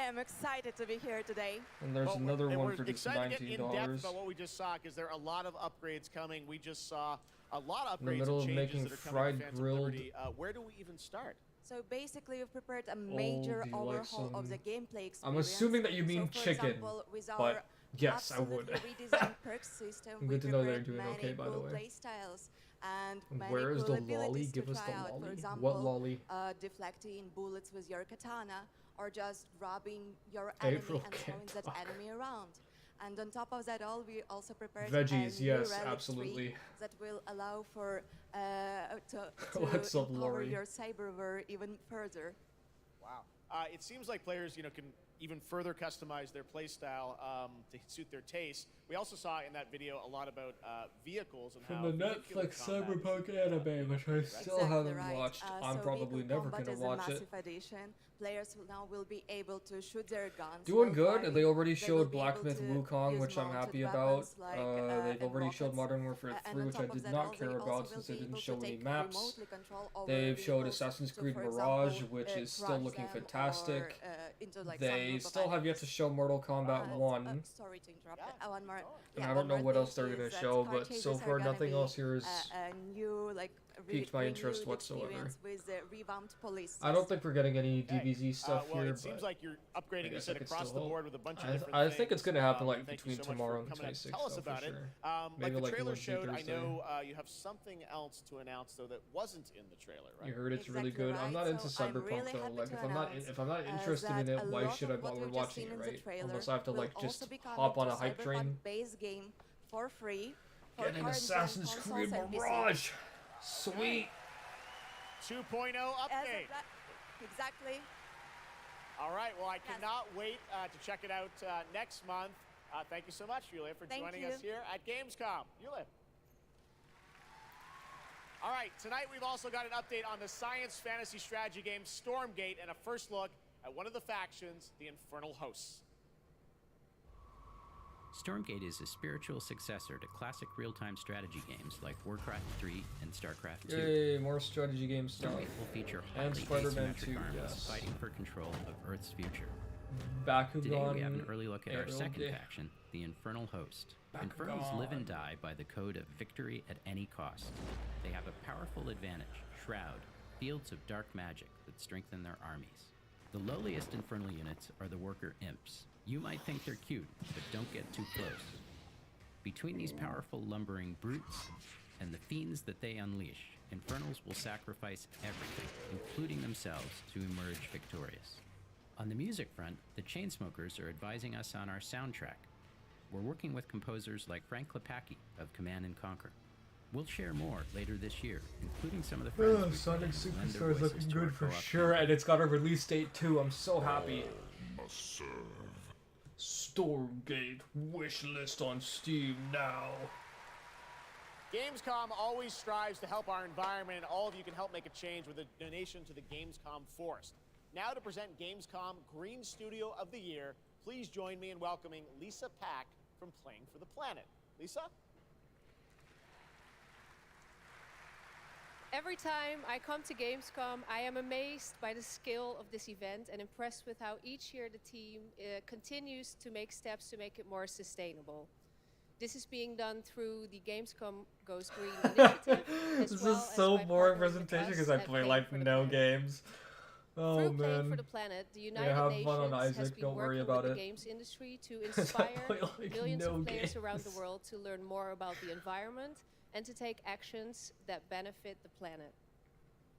Speaker 18: I'm excited to be here today.
Speaker 1: And there's another one for just
Speaker 21: excited to get in depth
Speaker 1: $19.
Speaker 21: about what we just saw, because there are a lot of upgrades coming. We just saw a lot of
Speaker 1: In the
Speaker 21: upgrades
Speaker 1: middle
Speaker 21: and
Speaker 1: of
Speaker 21: changes
Speaker 1: making
Speaker 21: that are coming
Speaker 1: fried
Speaker 21: to Phantom
Speaker 1: grilled
Speaker 21: Liberty. Where do we even start?
Speaker 18: So basically, we've prepared a major
Speaker 1: do you like
Speaker 18: overhaul of the
Speaker 1: some-
Speaker 18: gameplay experience.
Speaker 1: I'm assuming that you mean
Speaker 18: so, for
Speaker 1: chicken,
Speaker 18: example, with
Speaker 1: but
Speaker 18: our
Speaker 1: yes, I would.
Speaker 18: absolutely redesigned perk system, we
Speaker 1: Good to know they're
Speaker 18: prepared
Speaker 1: doing
Speaker 18: many
Speaker 1: okay, by the
Speaker 18: cool
Speaker 1: way.
Speaker 18: play styles and many
Speaker 1: Where is
Speaker 18: cool
Speaker 1: the lolly?
Speaker 18: abilities to
Speaker 1: Give us
Speaker 18: try
Speaker 1: the
Speaker 18: out. For
Speaker 1: lolly.
Speaker 18: example,
Speaker 1: What lolly?
Speaker 18: deflecting bullets with your katana, or just grabbing your
Speaker 1: April
Speaker 18: enemy and throwing that
Speaker 1: can't talk.
Speaker 18: enemy around. And on top of that all, we also prepared
Speaker 1: Veggies,
Speaker 18: a new
Speaker 1: yes,
Speaker 18: relic
Speaker 1: absolutely.
Speaker 18: tree that will allow for to
Speaker 1: What's up,
Speaker 18: empower
Speaker 1: Lori?
Speaker 18: your cyberware even further.
Speaker 21: Wow. It seems like players, can even further customize their playstyle to suit their taste. We also saw in that video a lot about vehicles and
Speaker 1: From
Speaker 21: how
Speaker 1: the
Speaker 21: vehicular
Speaker 1: Netflix
Speaker 21: combat is
Speaker 1: Cyberpunk anime, which I still
Speaker 18: Exactly
Speaker 1: haven't
Speaker 18: right.
Speaker 1: watched.
Speaker 18: So
Speaker 1: I'm probably
Speaker 18: vehicle
Speaker 1: never
Speaker 18: combat
Speaker 1: gonna
Speaker 18: is a
Speaker 1: watch it.
Speaker 18: massive addition. Players will be able to shoot their guns.
Speaker 1: Doing
Speaker 18: while
Speaker 1: good.
Speaker 18: fighting.
Speaker 1: They already
Speaker 18: will
Speaker 1: showed
Speaker 18: be able
Speaker 1: Blacksmith
Speaker 18: to
Speaker 1: Wukong,
Speaker 18: use
Speaker 1: which I'm
Speaker 18: mounted
Speaker 1: happy about.
Speaker 18: weapons like,
Speaker 1: They've already
Speaker 18: and
Speaker 1: showed
Speaker 18: rockets.
Speaker 1: Modern Warfare
Speaker 18: And
Speaker 1: 3,
Speaker 18: on
Speaker 1: which I
Speaker 18: top of
Speaker 1: did
Speaker 18: that,
Speaker 1: not
Speaker 18: also
Speaker 1: care
Speaker 18: will
Speaker 1: about
Speaker 18: be
Speaker 1: since they
Speaker 18: able
Speaker 1: didn't
Speaker 18: to
Speaker 1: show any
Speaker 18: take
Speaker 1: maps.
Speaker 18: remotely control over
Speaker 1: They've showed
Speaker 18: vehicles.
Speaker 1: Assassin's
Speaker 18: So,
Speaker 1: Creed
Speaker 18: for
Speaker 1: Mirage,
Speaker 18: example,
Speaker 1: which is still
Speaker 18: crash
Speaker 1: looking
Speaker 18: them
Speaker 1: fantastic.
Speaker 18: or, into, like, some
Speaker 1: They
Speaker 18: group of
Speaker 1: still have yet to show Mortal Kombat 1.
Speaker 18: Sorry to interrupt. One more.
Speaker 1: And
Speaker 18: Yeah,
Speaker 1: I
Speaker 18: one
Speaker 1: don't know
Speaker 18: more
Speaker 1: what
Speaker 18: thing
Speaker 1: else they're
Speaker 18: is
Speaker 1: gonna
Speaker 18: that
Speaker 1: show,
Speaker 18: car
Speaker 1: but so
Speaker 18: chases are
Speaker 1: far
Speaker 18: gonna
Speaker 1: nothing
Speaker 18: be
Speaker 1: else here is
Speaker 18: a new, like,
Speaker 1: piqued my interest
Speaker 18: renewed
Speaker 1: whatsoever.
Speaker 18: experience with the revamped police
Speaker 1: I don't think we're getting any
Speaker 21: Okay.
Speaker 1: DBZ stuff
Speaker 21: well,
Speaker 1: here,
Speaker 21: it seems
Speaker 1: but
Speaker 21: like you're upgrading,
Speaker 1: I
Speaker 21: you
Speaker 1: guess
Speaker 21: said,
Speaker 1: I could
Speaker 21: across
Speaker 1: still
Speaker 21: the board
Speaker 1: hope.
Speaker 21: with a bunch of
Speaker 1: I
Speaker 21: different
Speaker 1: think it's
Speaker 21: things.
Speaker 1: gonna happen like
Speaker 21: Thank
Speaker 1: between
Speaker 21: you so much
Speaker 1: tomorrow
Speaker 21: for
Speaker 1: and
Speaker 21: coming out to
Speaker 1: 26th.
Speaker 21: tell us
Speaker 1: though,
Speaker 21: about
Speaker 1: for
Speaker 21: it.
Speaker 1: sure.
Speaker 21: Like
Speaker 1: Maybe
Speaker 21: the
Speaker 1: like
Speaker 21: trailer
Speaker 1: Wednesday,
Speaker 21: showed, I
Speaker 1: Thursday.
Speaker 21: know you have something else to announce though that wasn't in the trailer, right?
Speaker 1: You heard it's really
Speaker 18: Exactly
Speaker 1: good. I'm not
Speaker 18: right.
Speaker 1: into
Speaker 18: So I'm
Speaker 1: Cyberpunk
Speaker 18: really
Speaker 1: though.
Speaker 18: happy
Speaker 1: Like
Speaker 18: to
Speaker 1: if I'm not
Speaker 18: announce,
Speaker 1: interested in
Speaker 18: that
Speaker 1: it,
Speaker 18: a
Speaker 1: why
Speaker 18: lot
Speaker 1: should I
Speaker 18: of what
Speaker 1: bother
Speaker 18: we've just
Speaker 1: watching
Speaker 18: seen
Speaker 1: it,
Speaker 18: in the
Speaker 1: right?
Speaker 18: trailer
Speaker 1: Unless I have to
Speaker 18: will
Speaker 1: like just
Speaker 18: also be coming
Speaker 1: hop on
Speaker 18: to
Speaker 1: a hype
Speaker 18: Cyberpunk
Speaker 1: train.
Speaker 18: base game for free. For
Speaker 1: Get an
Speaker 18: current gen
Speaker 1: Assassin's
Speaker 18: consoles
Speaker 1: Creed
Speaker 18: and PC.
Speaker 1: Mirage. Sweet.
Speaker 21: 2.0
Speaker 18: As
Speaker 21: update.
Speaker 18: of that, exactly.
Speaker 21: All right. Well, I cannot wait to check it out next month. Thank you so much, Yulia, for
Speaker 18: Thank
Speaker 21: joining
Speaker 18: you.
Speaker 21: us here at Gamescom. Yulia. All right. Tonight we've also got an update on the science fantasy strategy game Stormgate and a first look at one of the factions, the Infernal Hosts.
Speaker 2: Stormgate is a spiritual successor to classic real-time strategy games like Warcraft 3 and StarCraft 2.
Speaker 1: Yay, more strategy game stuff.
Speaker 2: Stormgate will feature
Speaker 1: And
Speaker 2: highly
Speaker 1: Spider-Man
Speaker 2: asymmetric
Speaker 1: 2,
Speaker 2: armies
Speaker 1: yes.
Speaker 2: fighting for control of Earth's future.
Speaker 1: Bakugan.
Speaker 2: Today we have an early look at our
Speaker 1: Eroge.
Speaker 2: second faction, the Infernal Host. Infernals live and die by the code of victory at any cost. They have a powerful advantage, Shroud, fields of dark magic that strengthen their armies. The lowliest Infernal units are the Worker Imps. You might think they're cute, but don't get too close. Between these powerful lumbering brutes and the fiends that they unleash, Infernals will sacrifice everything, including themselves, to emerge victorious. On the music front, the Chainsmokers are advising us on our soundtrack. We're working with composers like Frank Klepacki of Command & Conquer. We'll share more later this year, including some of the friends we've
Speaker 1: Sonic
Speaker 2: brought in and lend their
Speaker 1: Superstar is
Speaker 2: voices
Speaker 1: looking
Speaker 2: to our
Speaker 1: good for
Speaker 2: co-op
Speaker 1: sure, and it's got a release date too. I'm so happy.
Speaker 10: Must serve.
Speaker 1: Stormgate wishlist on Steam now.
Speaker 21: Gamescom always strives to help our environment, and all of you can help make a change with a donation to the Gamescom Forest. Now to present Gamescom Green Studio of the Year, please join me in welcoming Lisa Pack from Playing for the Planet. Lisa?
Speaker 4: Every time I come to Gamescom, I am amazed by the scale of this event and impressed with how each year the team continues to make steps to make it more sustainable. This is being done through the Gamescom Goes Green initiative.
Speaker 1: This is so boring presentation because I play like no games. Oh
Speaker 4: Through Playing
Speaker 1: man.
Speaker 4: for the Planet, the
Speaker 1: Yeah,
Speaker 4: United
Speaker 1: have
Speaker 4: Nations
Speaker 1: fun on
Speaker 4: has
Speaker 1: Isaac.
Speaker 4: been
Speaker 1: Don't worry
Speaker 4: working
Speaker 1: about
Speaker 4: with
Speaker 1: it.
Speaker 4: the games industry to
Speaker 1: 'Cause I
Speaker 4: inspire
Speaker 1: play, like,
Speaker 4: millions
Speaker 1: no
Speaker 4: of players around the
Speaker 1: games.
Speaker 4: world to learn more about the environment and to take actions that benefit the planet.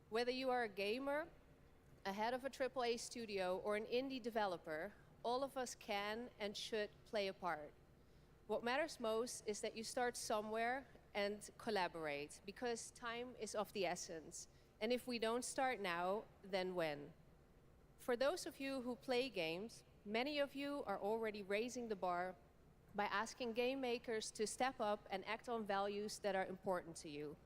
Speaker 4: Whether you are a gamer, a head of a AAA studio, or an indie developer, all of us can and should play a part. What matters most is that you start somewhere and collaborate, because time is of the essence. And if we don't start now, then when? For those of you who play games, many of you are already raising the bar by asking game makers to step up and act on values that are important to you.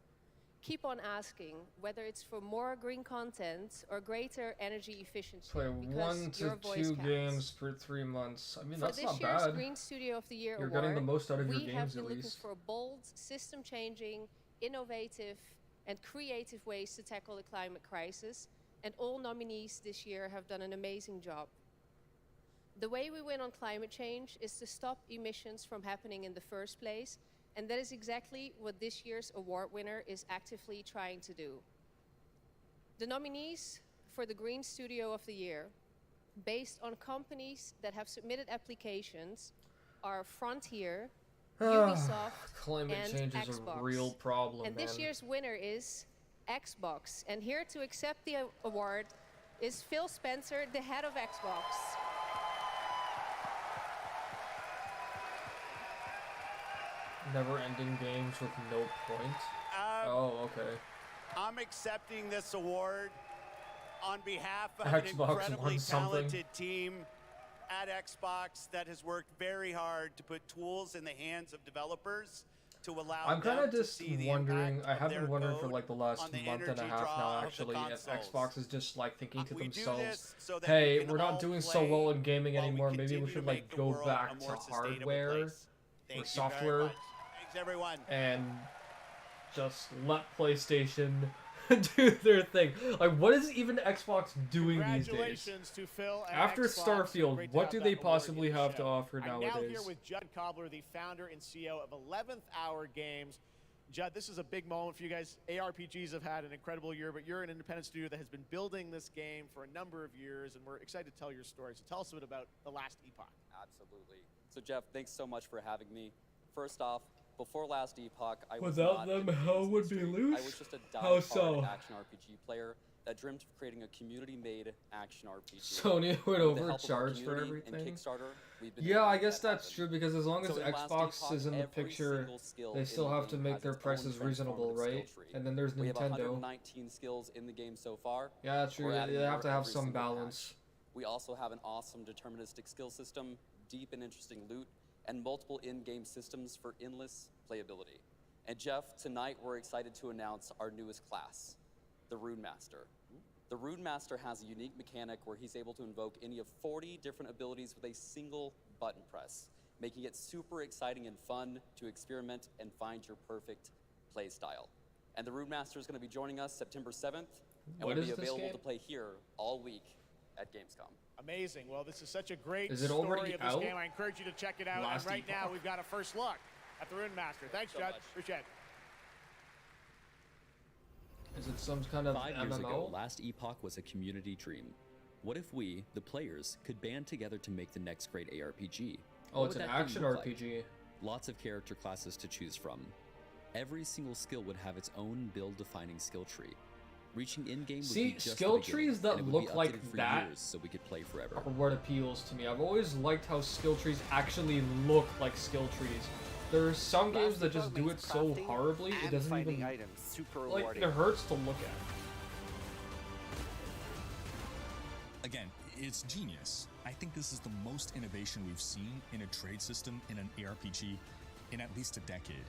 Speaker 4: Keep on asking, whether it's for more green content or greater energy efficiency.
Speaker 1: Play
Speaker 4: because
Speaker 1: 1
Speaker 4: your
Speaker 1: to
Speaker 4: voice
Speaker 1: 2
Speaker 4: counts.
Speaker 1: games per 3 months. I mean,
Speaker 4: For
Speaker 1: that's
Speaker 4: this
Speaker 1: not
Speaker 4: year's
Speaker 1: bad.
Speaker 4: Green Studio of the Year
Speaker 1: You're
Speaker 4: award,
Speaker 1: getting the most out of your
Speaker 4: we have
Speaker 1: games,
Speaker 4: been
Speaker 1: at
Speaker 4: looking
Speaker 1: least.
Speaker 4: for bold, system-changing, innovative, and creative ways to tackle the climate crisis, and all nominees this year have done an amazing job. The way we win on climate change is to stop emissions from happening in the first place, and that is exactly what this year's award winner is actively trying to do. The nominees for the Green Studio of the Year, based on companies that have submitted applications, are Frontier, Ubisoft,
Speaker 1: Climate
Speaker 4: and
Speaker 1: change is
Speaker 4: Xbox.
Speaker 1: a real problem,
Speaker 4: And this
Speaker 1: man.
Speaker 4: year's winner is Xbox. And here to accept the award is Phil Spencer, the head of Xbox.
Speaker 1: never-ending games with no point. Oh, okay.
Speaker 5: I'm accepting this award on behalf of
Speaker 1: Xbox
Speaker 5: an incredibly
Speaker 1: won something.
Speaker 5: talented team at Xbox that has worked very hard to put tools in the hands of developers to allow
Speaker 1: I'm kind
Speaker 5: them
Speaker 1: of
Speaker 5: to
Speaker 1: just
Speaker 5: see the
Speaker 1: wondering,
Speaker 5: impact
Speaker 1: I
Speaker 5: of
Speaker 1: have
Speaker 5: their
Speaker 1: been wondering for
Speaker 5: code
Speaker 1: like the last
Speaker 5: on the
Speaker 1: month and a
Speaker 5: energy
Speaker 1: half
Speaker 5: draw
Speaker 1: now
Speaker 5: of the
Speaker 1: actually if
Speaker 5: consoles.
Speaker 1: Xbox is just like thinking to
Speaker 5: We do
Speaker 1: themselves,
Speaker 5: this so that
Speaker 1: hey,
Speaker 5: we can
Speaker 1: we're not
Speaker 5: all
Speaker 1: doing so
Speaker 5: play
Speaker 1: well in gaming
Speaker 5: while we
Speaker 1: anymore, maybe
Speaker 5: continue
Speaker 1: we
Speaker 5: to
Speaker 1: should
Speaker 5: make
Speaker 1: like
Speaker 5: the
Speaker 1: go
Speaker 5: world a
Speaker 1: back
Speaker 5: more
Speaker 1: to
Speaker 5: sustainable
Speaker 1: hardware
Speaker 5: place. Thank
Speaker 1: or
Speaker 5: you very
Speaker 1: software
Speaker 5: much. Thanks everyone.
Speaker 1: and just let PlayStation do their thing. Like, what is even Xbox doing these days?
Speaker 21: Congratulations to Phil and
Speaker 1: After
Speaker 21: Xbox.
Speaker 1: Starfield,
Speaker 21: Great to
Speaker 1: what
Speaker 21: have
Speaker 1: do
Speaker 21: that
Speaker 1: they
Speaker 21: award
Speaker 1: possibly
Speaker 21: in the
Speaker 1: have to
Speaker 21: show.
Speaker 1: offer
Speaker 21: I'm now here
Speaker 1: nowadays?
Speaker 21: with Judd Cobbler, the founder and CEO of 11th Hour Games. Judd, this is a big moment for you guys. ARPGs have had an incredible year, but you're an independent studio that has been building this game for a number of years, and we're excited to tell your story. So tell us a bit about The Last Epoch.
Speaker 22: Absolutely. So Jeff, thanks so much for having me. First off, before Last Epoch, I was
Speaker 1: Without
Speaker 22: not in
Speaker 1: them,
Speaker 22: the
Speaker 1: hell
Speaker 22: games
Speaker 1: would be
Speaker 22: industry.
Speaker 1: loose?
Speaker 22: I was just a
Speaker 1: How
Speaker 22: die-hard
Speaker 1: so?
Speaker 22: action RPG player that dreamt of creating a community-made action RPG.
Speaker 1: Sony would
Speaker 22: With the help of our
Speaker 1: overcharge for
Speaker 22: community and
Speaker 1: everything.
Speaker 22: Kickstarter, we've been
Speaker 1: Yeah,
Speaker 22: able to
Speaker 1: I
Speaker 22: make
Speaker 1: guess
Speaker 22: that
Speaker 1: that's
Speaker 22: happen.
Speaker 1: true because as long as
Speaker 22: So in Last
Speaker 1: Xbox
Speaker 22: Epoch,
Speaker 1: is in the
Speaker 22: every
Speaker 1: picture,
Speaker 22: single skill
Speaker 1: they
Speaker 22: in
Speaker 1: still
Speaker 22: the
Speaker 1: have to
Speaker 22: game
Speaker 1: make
Speaker 22: has
Speaker 1: their
Speaker 22: its own
Speaker 1: prices reasonable,
Speaker 22: transformative skill
Speaker 1: right?
Speaker 22: tree.
Speaker 1: And then there's
Speaker 22: We have
Speaker 1: Nintendo.
Speaker 22: 119 skills in the game so far.
Speaker 1: Yeah, true.
Speaker 22: We're adding
Speaker 1: They have
Speaker 22: more
Speaker 1: to have
Speaker 22: every
Speaker 1: some
Speaker 22: single
Speaker 1: balance.
Speaker 22: patch. We also have an awesome deterministic skill system, deep and interesting loot, and multiple in-game systems for endless playability. And Jeff, tonight we're excited to announce our newest class, the Rune Master. The Rune Master has a unique mechanic where he's able to invoke any of 40 different abilities with a single button press, making it super exciting and fun to experiment and find your perfect play style. And the Rune Master is going to be joining us September 7th, and
Speaker 1: What
Speaker 22: will
Speaker 1: is
Speaker 22: be
Speaker 1: this
Speaker 22: available
Speaker 1: game?
Speaker 22: to play here all week at Gamescom.
Speaker 21: Amazing. Well, this is such a great
Speaker 1: Is it
Speaker 21: story
Speaker 1: already
Speaker 21: of this
Speaker 1: out?
Speaker 21: game. I encourage you to check it out.
Speaker 1: Last
Speaker 21: and right now,
Speaker 1: Epoch.
Speaker 21: we've got a first look at the Rune Master. Thanks,
Speaker 22: So
Speaker 21: Judd.
Speaker 22: much.
Speaker 21: Appreciate it.
Speaker 1: Is it some kind of
Speaker 2: 5 years
Speaker 1: MMO?
Speaker 2: ago, Last Epoch was a community dream. What if we, the players, could band together to make the next great ARPG?
Speaker 1: Oh,
Speaker 2: What
Speaker 1: it's
Speaker 2: would
Speaker 1: an
Speaker 2: that game
Speaker 1: action
Speaker 2: look like?
Speaker 1: RPG.
Speaker 2: Lots of character classes to choose from. Every single skill would have its own build-defining skill tree. Reaching in-game would
Speaker 1: See,
Speaker 2: be just
Speaker 1: skill
Speaker 2: the beginning,
Speaker 1: trees that
Speaker 2: and it would be
Speaker 1: look like
Speaker 2: updated for
Speaker 1: that
Speaker 2: years so we could play forever.
Speaker 1: Are what appeals to me. I've always liked how skill trees actually look like skill trees. There are some games that just do it so horribly it doesn't even
Speaker 23: items, super
Speaker 1: like
Speaker 23: rewarding.
Speaker 1: it hurts to look at.
Speaker 24: Again, it's genius. I think this is the most innovation we've seen in a trade system in an ARPG in at least a decade.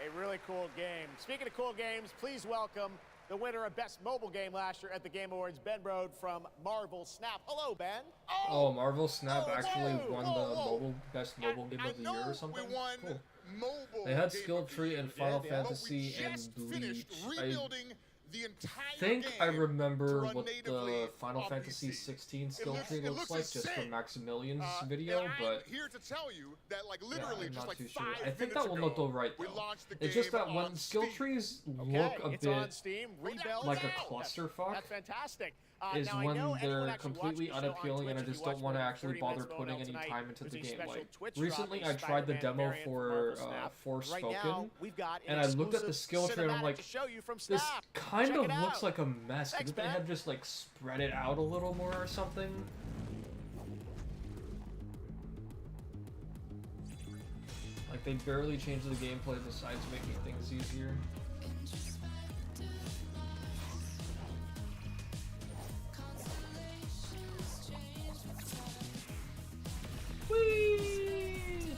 Speaker 21: A really cool game. Speaking of cool games, please welcome the winner of Best Mobile Game last year at the Game Awards, Ben Brode from Marvel Snap. Hello, Ben.
Speaker 1: Oh, Marvel Snap actually
Speaker 21: whoa,
Speaker 1: won
Speaker 21: whoa,
Speaker 1: the
Speaker 21: whoa.
Speaker 1: best mobile game of the year or something. Cool.
Speaker 25: Mobile
Speaker 1: They had
Speaker 25: game
Speaker 1: skill
Speaker 25: of the
Speaker 1: tree
Speaker 25: year.
Speaker 1: in Final
Speaker 21: Yeah, they did.
Speaker 1: Fantasy
Speaker 25: But we
Speaker 1: and
Speaker 25: just
Speaker 1: Bleach.
Speaker 25: finished rebuilding the entire
Speaker 1: think
Speaker 25: game
Speaker 1: I remember
Speaker 25: to run
Speaker 1: what
Speaker 25: natively
Speaker 1: the Final
Speaker 25: on
Speaker 1: Fantasy
Speaker 25: PC.
Speaker 1: 16 skill tree
Speaker 25: it
Speaker 1: looks like
Speaker 25: looks
Speaker 1: just from
Speaker 25: insane.
Speaker 1: Maximilian's
Speaker 25: And
Speaker 1: video,
Speaker 25: I'm
Speaker 1: but
Speaker 25: here to tell you that, like,
Speaker 1: yeah,
Speaker 25: literally
Speaker 1: I'm
Speaker 25: just
Speaker 1: not
Speaker 25: like
Speaker 1: too
Speaker 25: 5
Speaker 1: sure. I think
Speaker 25: minutes
Speaker 1: that one looked
Speaker 25: ago,
Speaker 1: alright
Speaker 25: we
Speaker 1: though.
Speaker 25: launched the
Speaker 1: It's just
Speaker 25: game
Speaker 1: that when
Speaker 25: on
Speaker 1: skill
Speaker 25: Steam.
Speaker 1: trees
Speaker 21: Okay,
Speaker 1: look a
Speaker 21: it's
Speaker 1: bit
Speaker 21: on Steam. Rebuild
Speaker 1: like a
Speaker 21: now.
Speaker 1: clusterfuck
Speaker 21: That's fantastic.
Speaker 1: is
Speaker 21: now, I
Speaker 1: when
Speaker 21: know anyone
Speaker 1: they're
Speaker 21: actually
Speaker 1: completely
Speaker 21: watching the show on
Speaker 1: unappealing and I
Speaker 21: Twitch, if
Speaker 1: just
Speaker 21: you
Speaker 1: don't
Speaker 21: watch
Speaker 1: want to
Speaker 21: more than
Speaker 1: actually
Speaker 21: 30
Speaker 1: bother
Speaker 21: minutes
Speaker 1: putting
Speaker 21: Mobile
Speaker 1: any
Speaker 21: tonight,
Speaker 1: time into
Speaker 21: there's
Speaker 1: the
Speaker 21: a
Speaker 1: game.
Speaker 21: special
Speaker 1: Like
Speaker 21: Twitch
Speaker 1: recently
Speaker 21: drop,
Speaker 1: I
Speaker 21: a
Speaker 1: tried the
Speaker 21: Spider-Man
Speaker 1: demo
Speaker 21: variant
Speaker 1: for
Speaker 21: Marvel Snap.
Speaker 1: Forspoken,
Speaker 21: Right now, we've got an
Speaker 1: and I looked at the
Speaker 21: exclusive
Speaker 1: skill tree and I'm
Speaker 21: cinematic
Speaker 1: like,
Speaker 21: to show you from
Speaker 1: this
Speaker 21: Snap.
Speaker 1: kind
Speaker 21: Check
Speaker 1: of
Speaker 21: it
Speaker 1: looks
Speaker 21: out.
Speaker 1: like a mess.
Speaker 21: Thanks,
Speaker 1: Couldn't they
Speaker 21: Ben.
Speaker 1: have just like spread it out a little more or something? Like they barely changed the gameplay besides making things easier. Whee!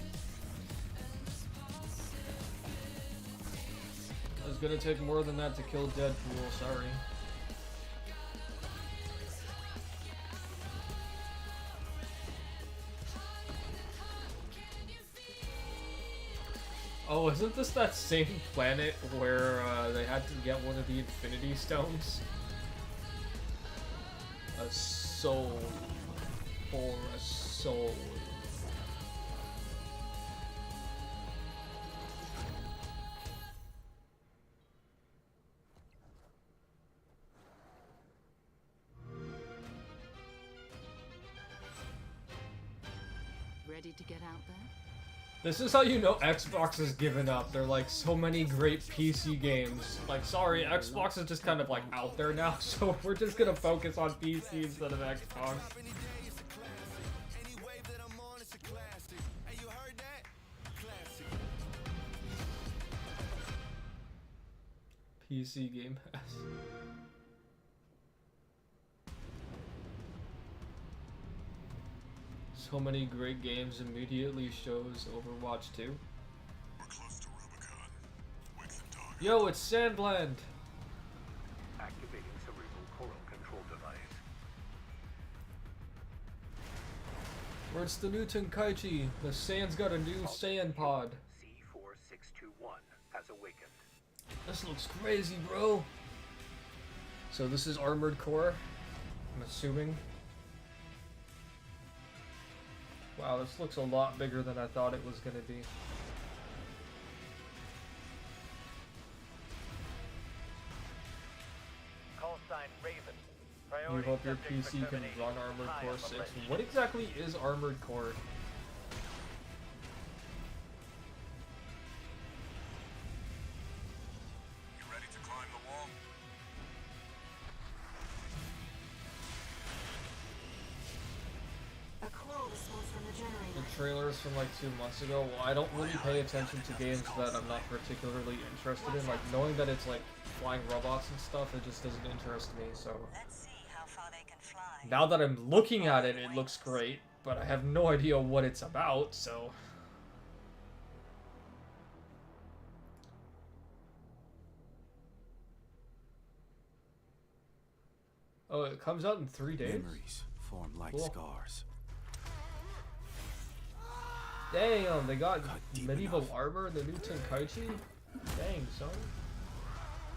Speaker 1: It's gonna take more than that to kill Deadpool, sorry. Oh, isn't this that same planet where they had to get one of the Infinity Stones? A soul for a soul.
Speaker 6: ready to get out there?
Speaker 1: This is how you know Xbox has given up. They're like, so many great PC games. Like, sorry, Xbox is just kind of like out there now, so we're just gonna focus on PC instead of Xbox. PC Game Pass. So many great games immediately shows Overwatch 2. Yo, it's Sandland!
Speaker 8: Activating cerebral coral control device.
Speaker 1: Where's the new Tenkaichi? The Sand's got a new Sand pod.
Speaker 8: C4621 has awakened.
Speaker 1: This looks crazy, bro. So this is Armored Core, I'm assuming. Wow, this looks a lot bigger than I thought it was gonna be.
Speaker 8: Call sign Raven.
Speaker 1: You
Speaker 8: Priority
Speaker 1: hope your
Speaker 8: subject for
Speaker 1: PC can
Speaker 8: termination.
Speaker 1: run Armored
Speaker 8: High
Speaker 1: Core
Speaker 8: on the
Speaker 1: 6.
Speaker 8: list.
Speaker 1: What exactly is Armored Core?
Speaker 10: You ready to climb the wall?
Speaker 7: A claw response from the generator.
Speaker 1: The trailers from like 2 months ago. Well, I don't really pay attention to games that I'm not particularly interested in. Like, knowing that it's like flying robots and stuff, it just doesn't interest me, so. Now that I'm looking at it, it looks great, but I have no idea what it's about, so. Oh, it comes out in 3 days?
Speaker 11: Memories form like
Speaker 1: Cool.
Speaker 11: scars.
Speaker 1: Damn, they got medieval armor, the new Tenkaichi? Dang, son.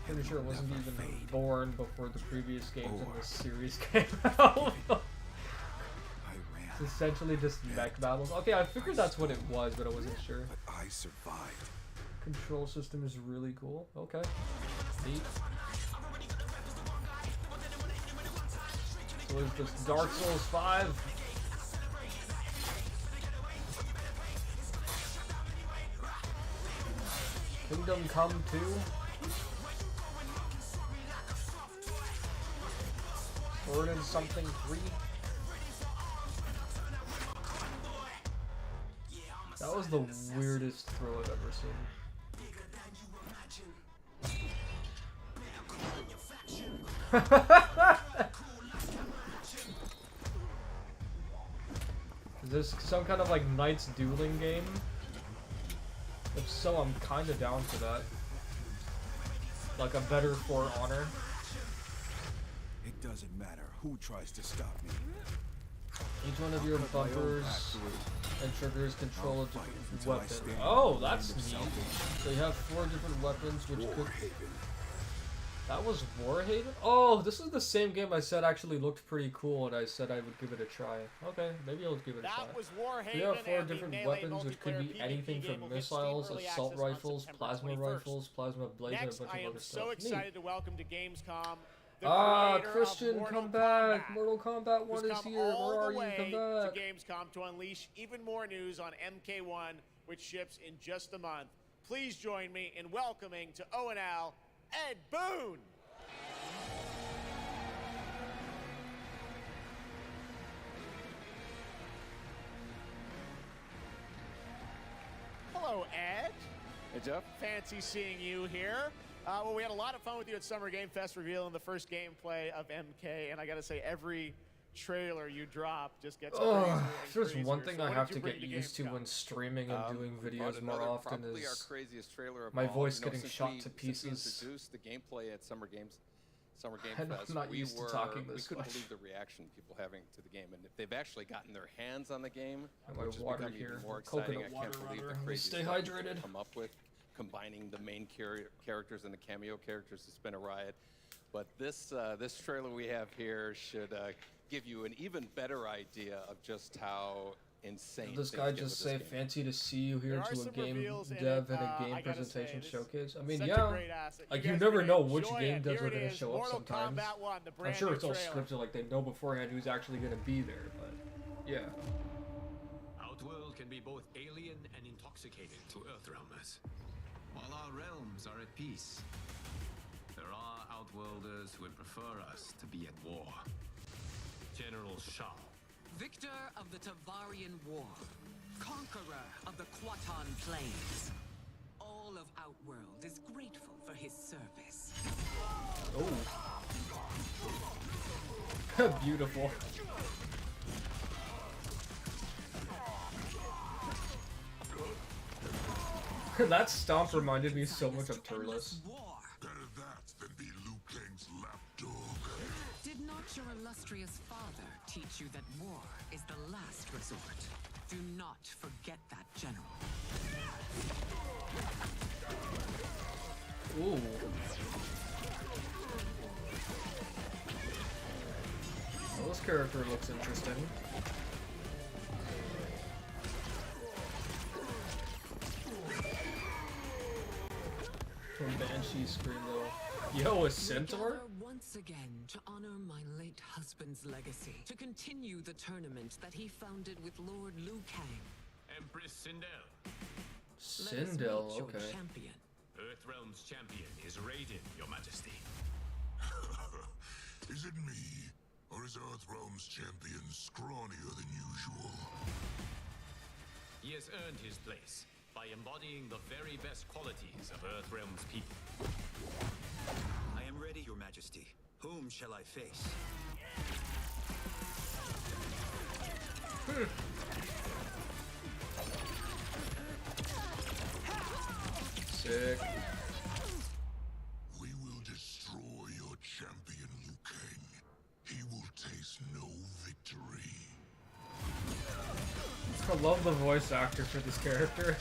Speaker 1: Pretty sure it wasn't even born before the previous games in this series came out. It's essentially just mech battles. Okay, I figured that's what it was, but I wasn't sure.
Speaker 11: But I survived.
Speaker 1: Control system is really cool. Okay. Neat. So is this Dark Souls 5? Kingdom Come 2? Sword and Something 3? That was the weirdest throw I've ever seen. Is this some kind of like Knights dueling game? If so, I'm kinda down for that. Like a better For Honor.
Speaker 11: It doesn't matter who tries to stop me.
Speaker 1: Each one of your bumpers and triggers control a different weapon. Oh, that's neat. So you have 4 different weapons, which could... That was Warhaven? Oh, this is the same game I said actually looked pretty cool, and I said I would give it a try. Okay, maybe I'll give it a try.
Speaker 21: That was Warhaven.
Speaker 1: You have 4
Speaker 21: and the
Speaker 1: different
Speaker 21: Melee
Speaker 1: weapons, which could be
Speaker 21: multiplayer
Speaker 1: anything
Speaker 21: PvP
Speaker 1: from
Speaker 21: game will get
Speaker 1: missiles,
Speaker 21: Steam Early
Speaker 1: assault
Speaker 21: Access on
Speaker 1: rifles,
Speaker 21: September
Speaker 1: plasma
Speaker 21: 21st.
Speaker 1: rifles, plasma blades, and a
Speaker 21: Next,
Speaker 1: bunch
Speaker 21: I
Speaker 1: of
Speaker 21: am
Speaker 1: other
Speaker 21: so
Speaker 1: stuff.
Speaker 21: excited
Speaker 1: Neat.
Speaker 21: to welcome to Gamescom the
Speaker 1: Ah,
Speaker 21: creator
Speaker 1: Christian,
Speaker 21: of Mortal
Speaker 1: come back!
Speaker 21: Kombat,
Speaker 1: Mortal Kombat 1
Speaker 21: who's
Speaker 1: is
Speaker 21: come
Speaker 1: here.
Speaker 21: all
Speaker 1: Where
Speaker 21: the
Speaker 1: are you?
Speaker 21: way
Speaker 1: Come back!
Speaker 21: to Gamescom to unleash even more news on MK1, which ships in just a month. Please join me in welcoming to O&L, Ed Boon! Hello, Ed.
Speaker 17: Hey, Jeff.
Speaker 21: Fancy seeing you here. Well, we had a lot of fun with you at Summer Game Fest revealing the first gameplay of MK, and I gotta say, every trailer you drop just gets crazier and
Speaker 1: If there's
Speaker 21: crazier.
Speaker 1: one thing
Speaker 21: So
Speaker 1: I
Speaker 21: what
Speaker 1: have
Speaker 21: did
Speaker 1: to
Speaker 21: you bring
Speaker 1: get used to
Speaker 21: Gamescom?
Speaker 1: when streaming and doing
Speaker 12: We
Speaker 1: videos
Speaker 12: brought
Speaker 1: more
Speaker 12: another,
Speaker 1: often
Speaker 12: probably our
Speaker 1: is
Speaker 12: craziest trailer of
Speaker 1: my
Speaker 12: all.
Speaker 1: voice
Speaker 12: You know,
Speaker 1: getting
Speaker 12: since
Speaker 1: shot
Speaker 12: we-
Speaker 1: to
Speaker 12: since
Speaker 1: pieces.
Speaker 12: we introduced the gameplay at Summer Game
Speaker 1: I'm
Speaker 12: Fest.
Speaker 1: not
Speaker 12: we
Speaker 1: used to
Speaker 12: were,
Speaker 1: talking
Speaker 12: we
Speaker 1: this
Speaker 12: couldn't
Speaker 1: much.
Speaker 12: believe the reaction people having to the game, and if they've actually gotten their hands on the game,
Speaker 1: And my
Speaker 12: which has
Speaker 1: water
Speaker 12: become
Speaker 1: here.
Speaker 12: even more
Speaker 1: Coconut
Speaker 12: exciting. I
Speaker 1: water,
Speaker 12: can't believe
Speaker 1: rather.
Speaker 12: the crazy
Speaker 1: Stay
Speaker 12: stuff people
Speaker 1: hydrated.
Speaker 12: come up with, combining the main characters and the cameo characters. It's been a riot. But this this trailer we have here should give you an even better idea of just how insane.
Speaker 1: Did this
Speaker 12: things
Speaker 1: guy
Speaker 12: get
Speaker 1: just
Speaker 12: with
Speaker 1: say
Speaker 12: this game.
Speaker 1: fancy to see you here
Speaker 21: There are
Speaker 1: to a
Speaker 21: some
Speaker 1: game
Speaker 21: reveals in
Speaker 1: dev
Speaker 21: it.
Speaker 1: and a
Speaker 21: I
Speaker 1: game
Speaker 21: gotta
Speaker 1: presentation
Speaker 21: say, this
Speaker 1: showcase? I mean,
Speaker 21: such a
Speaker 1: yeah,
Speaker 21: great asset.
Speaker 1: like
Speaker 21: You
Speaker 1: you
Speaker 21: guys
Speaker 1: never
Speaker 21: are
Speaker 1: know
Speaker 21: gonna
Speaker 1: which
Speaker 21: enjoy
Speaker 1: game
Speaker 21: it.
Speaker 1: devs
Speaker 21: Here
Speaker 1: are
Speaker 21: it
Speaker 1: going to
Speaker 21: is,
Speaker 1: show up
Speaker 21: Mortal
Speaker 1: sometimes.
Speaker 21: Kombat 1, the
Speaker 1: I'm
Speaker 21: brand
Speaker 1: sure
Speaker 21: new
Speaker 1: it's all
Speaker 21: trailer.
Speaker 1: scripted, like they know beforehand who's actually going to be there, but yeah.
Speaker 8: Outworld
Speaker 3: be both alien and intoxicating to Earthrealmers. While our realms are at peace, there are Outworlders who would prefer us to be at war. General Shao.
Speaker 14: Victor of the Tavarian War, conqueror of the Quatan Plains. All of Outworld is grateful for his service.
Speaker 1: Oh. Beautiful. That stomp reminded me so much of Turles.
Speaker 10: Better that than be Liu Kang's lapdog.
Speaker 14: Did not your illustrious father teach you that war is the last resort? Do not forget that, General.
Speaker 1: Ooh. Well, this character looks interesting. Banshee scream though. Yo, a centaur?
Speaker 14: Once again to honor my late husband's legacy, to continue the tournament that he founded with Lord Liu Kang.
Speaker 3: Empress Sindel.
Speaker 1: Sindel, okay.
Speaker 14: Champion.
Speaker 3: Earthrealm's champion is Raiden, Your Majesty.
Speaker 10: Is it me, or is Earthrealm's champion scrawnier than usual?
Speaker 3: He has earned his place by embodying the very best qualities of Earthrealm's people.
Speaker 11: I am ready, Your Majesty. Whom shall I face?
Speaker 1: Sick.
Speaker 10: We will destroy your champion, Liu Kang. He will taste no victory.
Speaker 1: I love the voice actor for this character.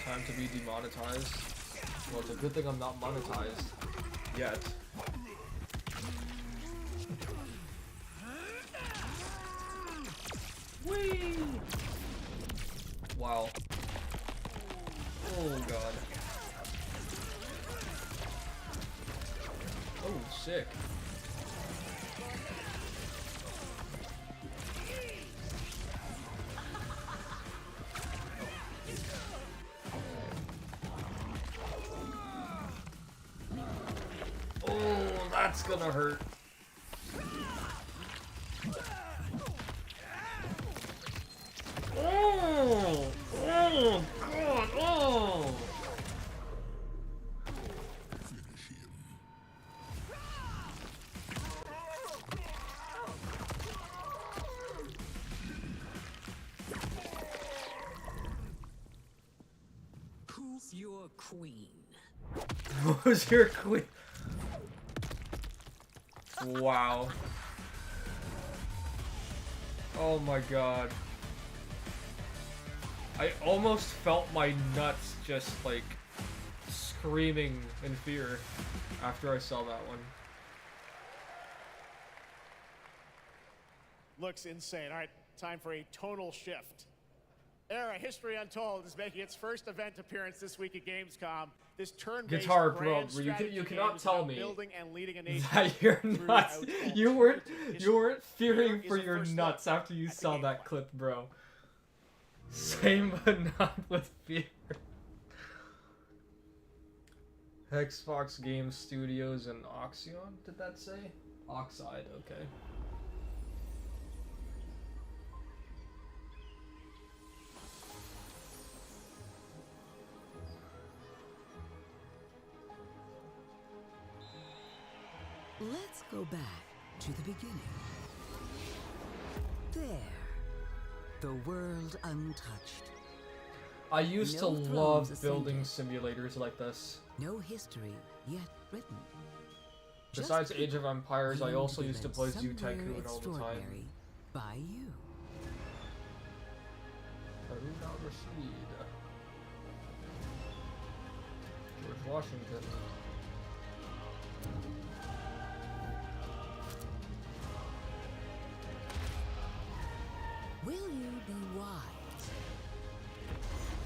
Speaker 1: Time to be demonetized. Well, it's a good thing I'm not monetized yet. Whee! Wow. Oh god. Oh, sick. Oh, that's gonna hurt. Oh! Oh, God! Oh!
Speaker 10: Finish him.
Speaker 14: Who's your queen?
Speaker 1: Who's your queen? Wow. Oh my god. I almost felt my nuts just like screaming in fear after I saw that one.
Speaker 21: Looks insane. All right, time for a tonal shift. Era History Untold is making its first event appearance this week at Gamescom. This turn-based
Speaker 1: Guitar Pro,
Speaker 21: grand
Speaker 1: you
Speaker 21: strategy
Speaker 1: cannot
Speaker 21: game is
Speaker 1: tell
Speaker 21: about
Speaker 1: me
Speaker 21: building and leading a nation
Speaker 1: that you're
Speaker 21: through
Speaker 1: nuts.
Speaker 21: outdoor
Speaker 1: You weren't
Speaker 21: history.
Speaker 1: fearing
Speaker 21: Here
Speaker 1: for
Speaker 21: is the
Speaker 1: your
Speaker 21: first
Speaker 1: nuts
Speaker 21: look
Speaker 1: after you
Speaker 21: at the
Speaker 1: saw that
Speaker 21: gameplay.
Speaker 1: clip, bro. Same but not with fear. Xbox Game Studios and Oxyon, did that say? Oxide, okay.
Speaker 13: Let's go back to the beginning. There. The world untouched.
Speaker 1: I used to
Speaker 13: No
Speaker 1: love
Speaker 13: thrones
Speaker 1: building
Speaker 13: ascended.
Speaker 1: simulators like this.
Speaker 13: No history yet written.
Speaker 1: Besides
Speaker 13: Just
Speaker 1: Age of Empires, I
Speaker 13: waiting
Speaker 1: also
Speaker 13: be
Speaker 1: used to
Speaker 13: led
Speaker 1: play Zoo
Speaker 13: somewhere
Speaker 1: Tycoon all the time.
Speaker 13: extraordinary by you.
Speaker 1: Haruna Rashid. George Washington.
Speaker 13: Will you be wise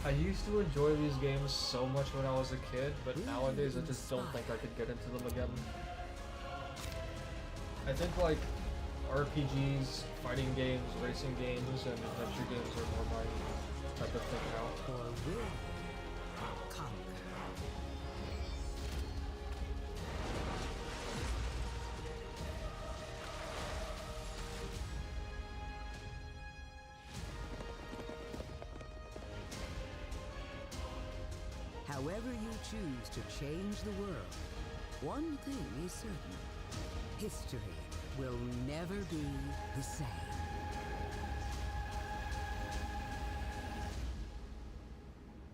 Speaker 1: I used to enjoy these games so much when I was a kid, but nowadays I just don't think I could get into them again. I think like RPGs, fighting games, racing games, and adventure games are more my type of thing now.
Speaker 13: However you choose to change the world, one thing is certain. History will never be the same.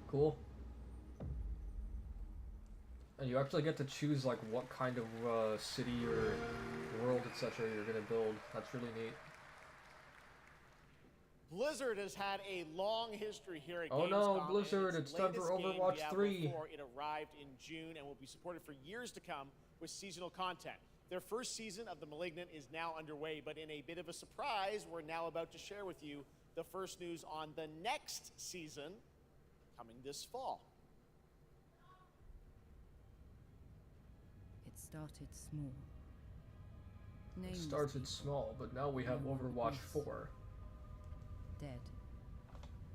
Speaker 1: Cool. And you actually get to choose like what kind of city or world, etc. you're gonna build. That's really neat.
Speaker 21: Blizzard has had a long history here at
Speaker 1: Oh
Speaker 21: Gamescom.
Speaker 1: no, Blizzard, it's time for Overwatch 3.
Speaker 21: It arrived in June and will be supported for years to come with seasonal content. Their first season of The Malignant is now underway, but in a bit of a surprise, we're now about to share with you the first news on the next season coming this fall.
Speaker 9: It started small.
Speaker 1: It started small, but now we have Overwatch 4.
Speaker 9: Dead.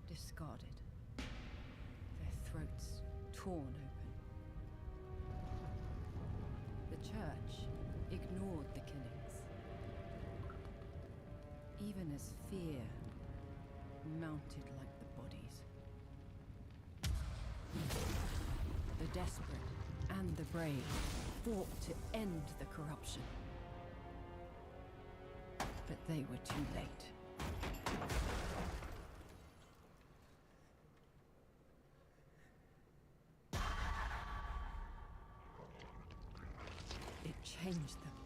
Speaker 9: Discarded. Their throats torn open. The church ignored the killings. Even as fear mounted like the bodies. The desperate and the brave fought to end the corruption. But they were too late. It changed them.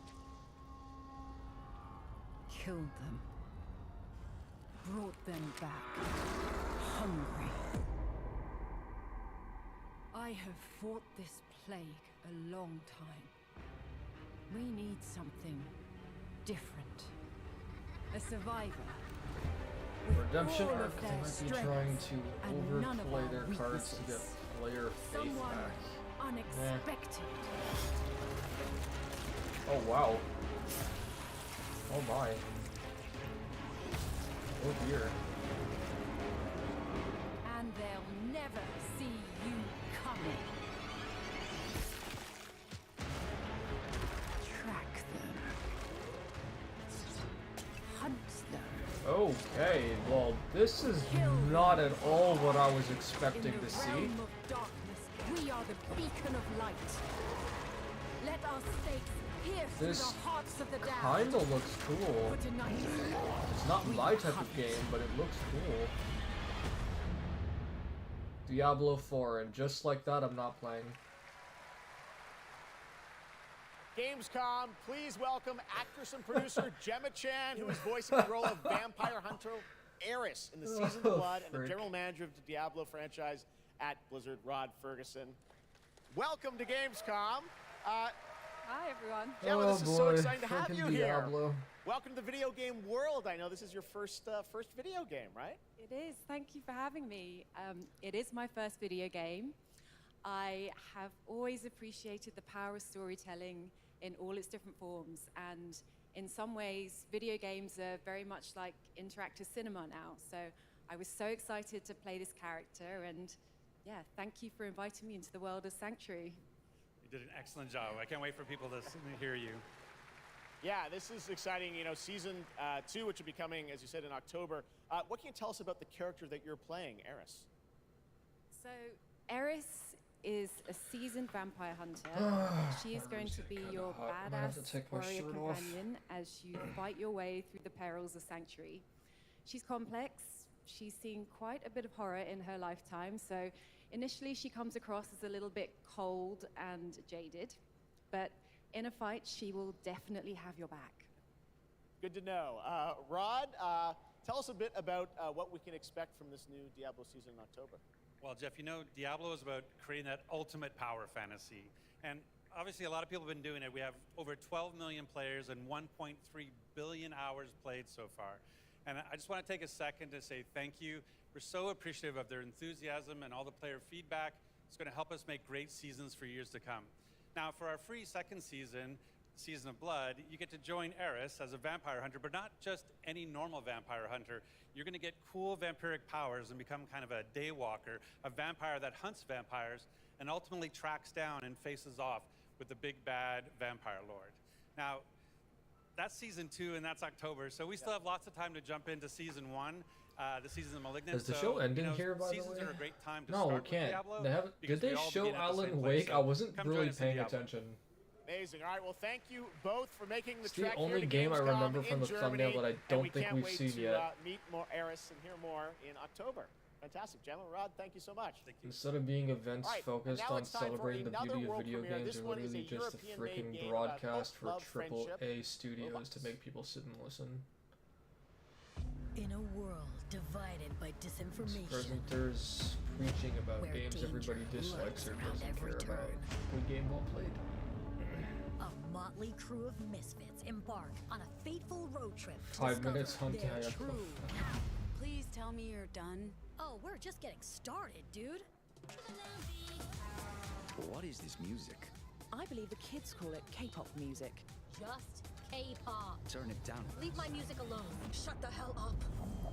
Speaker 9: Killed them. Brought them back. Hungry. I have fought this plague a long time. We need something different. A survivor.
Speaker 1: Redemption
Speaker 9: all of
Speaker 1: arc, they
Speaker 9: their
Speaker 1: might be
Speaker 9: strengths
Speaker 1: trying to
Speaker 9: and none of
Speaker 1: overplay
Speaker 9: our
Speaker 1: their cards to get
Speaker 9: weaknesses.
Speaker 1: player faith
Speaker 9: Someone
Speaker 1: back.
Speaker 9: unexpected.
Speaker 1: Oh wow. Oh my. Oh dear.
Speaker 9: And they'll never see you coming. Track them. Hunt them.
Speaker 1: Okay, well this is not at all what I was expecting to see.
Speaker 9: Realm of darkness, we are the beacon of light. Let our stakes pierce through
Speaker 1: This
Speaker 9: the hearts of the damned.
Speaker 1: kinda looks cool.
Speaker 9: For tonight,
Speaker 1: It's not my type of game, but it looks cool. Diablo 4, and just like that, I'm not playing.
Speaker 21: Gamescom, please welcome actress and producer Gemma Chan, who is voicing the role of vampire hunter Eris in the Season of Blood, and the general manager of the Diablo franchise at Blizzard, Rod Ferguson. Welcome to Gamescom.
Speaker 15: Hi, everyone.
Speaker 21: Gemma, this is so exciting to have
Speaker 1: frickin'
Speaker 21: you here.
Speaker 1: Diablo.
Speaker 21: Welcome to the video game world. I know this is your first video game, right?
Speaker 15: It is. Thank you for having me. It is my first video game. I have always appreciated the power of storytelling in all its different forms, and in some ways, video games are very much like interactive cinema now. So I was so excited to play this character, and yeah, thank you for inviting me into the world of Sanctuary.
Speaker 19: You did an excellent job. I can't wait for people to hear you.
Speaker 21: Yeah, this is exciting. You know, Season 2, which will be coming, as you said, in October. What can you tell us about the character that you're playing, Eris?
Speaker 15: So Eris is a seasoned vampire hunter. She is going to be your badass warrior companion as you fight your way through the perils of Sanctuary. She's complex. She's seen quite a bit of horror in her lifetime, so initially she comes across as a little bit cold and jaded, but in a fight she will definitely have your back.
Speaker 21: Good to know. Rod, tell us a bit about what we can expect from this new Diablo season in October.
Speaker 19: Well, Jeff, you know, Diablo is about creating that ultimate power fantasy. And obviously, a lot of people have been doing it. We have over 12 million players and 1.3 billion hours played so far. And I just want to take a second to say thank you. We're so appreciative of their enthusiasm and all the player feedback. It's going to help us make great seasons for years to come. Now, for our free second season, Season of Blood, you get to join Eris as a vampire hunter, but not just any normal vampire hunter. You're going to get cool vampiric powers and become kind of a daywalker, a vampire that hunts vampires and ultimately tracks down and faces off with the big bad vampire lord. Now, that's Season 2 and that's October, so we still have lots of time to jump into Season 1. The season of Malignant.
Speaker 1: Is the show ending here, by the way?
Speaker 19: Seasons are a great time to
Speaker 1: No, we
Speaker 19: start
Speaker 1: can't.
Speaker 19: with Diablo.
Speaker 1: They haven't. Did they show Alan Wake? I wasn't really paying attention.
Speaker 21: Amazing. All right, well, thank you both for making the
Speaker 1: It's
Speaker 21: trek
Speaker 1: the only
Speaker 21: here to
Speaker 1: game I
Speaker 21: Gamescom
Speaker 1: remember from
Speaker 21: in
Speaker 1: the thumbnail
Speaker 21: Germany,
Speaker 1: that I
Speaker 21: and
Speaker 1: don't
Speaker 21: we
Speaker 1: think
Speaker 21: can't
Speaker 1: we've
Speaker 21: wait
Speaker 1: seen
Speaker 21: to,
Speaker 1: yet.
Speaker 21: Meet more Eris and hear more in October. Fantastic. Gentlemen, Rod, thank you so much.
Speaker 1: Instead of being events
Speaker 21: All right,
Speaker 1: focused
Speaker 21: now
Speaker 1: on
Speaker 21: it's time for
Speaker 1: celebrating the
Speaker 21: another
Speaker 1: beauty of
Speaker 21: world
Speaker 1: video
Speaker 21: premiere.
Speaker 1: games,
Speaker 21: This
Speaker 1: are
Speaker 21: one is
Speaker 1: literally
Speaker 21: a
Speaker 1: just a
Speaker 21: European-made
Speaker 1: freaking
Speaker 21: game
Speaker 1: broadcast for
Speaker 21: about love,
Speaker 1: triple A
Speaker 21: friendship,
Speaker 1: studios
Speaker 21: robots.
Speaker 1: to make people sit and listen.
Speaker 4: In a world divided by disinformation,
Speaker 1: Present there's preaching about
Speaker 4: where
Speaker 1: games everybody
Speaker 4: danger
Speaker 1: dislikes or
Speaker 4: lurks around
Speaker 1: doesn't
Speaker 4: every
Speaker 1: care about.
Speaker 4: turn.
Speaker 1: Good game, well played.
Speaker 4: a motley crew of misfits embark on a fateful road trip to
Speaker 1: 5 minutes
Speaker 4: discover
Speaker 1: hunting.
Speaker 4: their true.
Speaker 7: Please tell me you're done.
Speaker 4: Oh, we're just getting started, dude.
Speaker 16: What is this music?
Speaker 18: I believe the kids call it K-pop music.
Speaker 4: Just K-pop.
Speaker 16: Turn it down.
Speaker 4: Leave my music alone. Shut the hell up.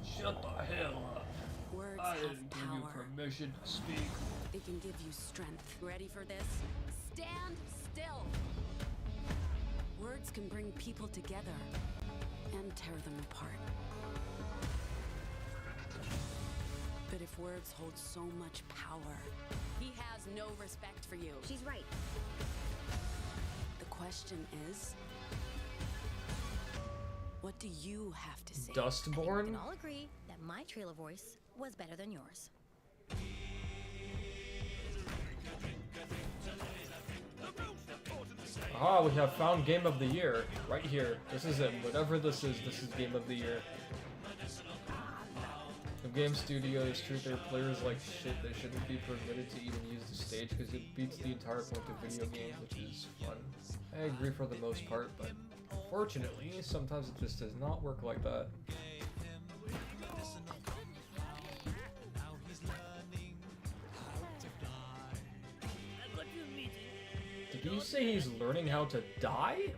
Speaker 1: Shut the hell up.
Speaker 7: Words
Speaker 1: I
Speaker 7: have
Speaker 1: didn't give you
Speaker 7: power.
Speaker 1: permission to speak.
Speaker 7: They can give you strength. Ready for this?
Speaker 4: Stand still.
Speaker 7: Words can bring people together and tear them apart. But if words hold so much power, he has no respect for you.
Speaker 4: She's right.
Speaker 7: The question is, what do you have to say?
Speaker 4: We
Speaker 1: Dustborn?
Speaker 4: can all agree that my trailer voice was better than yours.
Speaker 1: Ah, we have found Game of the Year. Right here. This is it. Whatever this is Game of the Year. If game studios treat their players like shit, they shouldn't be permitted to even use the stage because it beats the entire point of video games, which is fun. I agree for the most part, but unfortunately, sometimes it just does not work like that. Did you say he's learning how to die?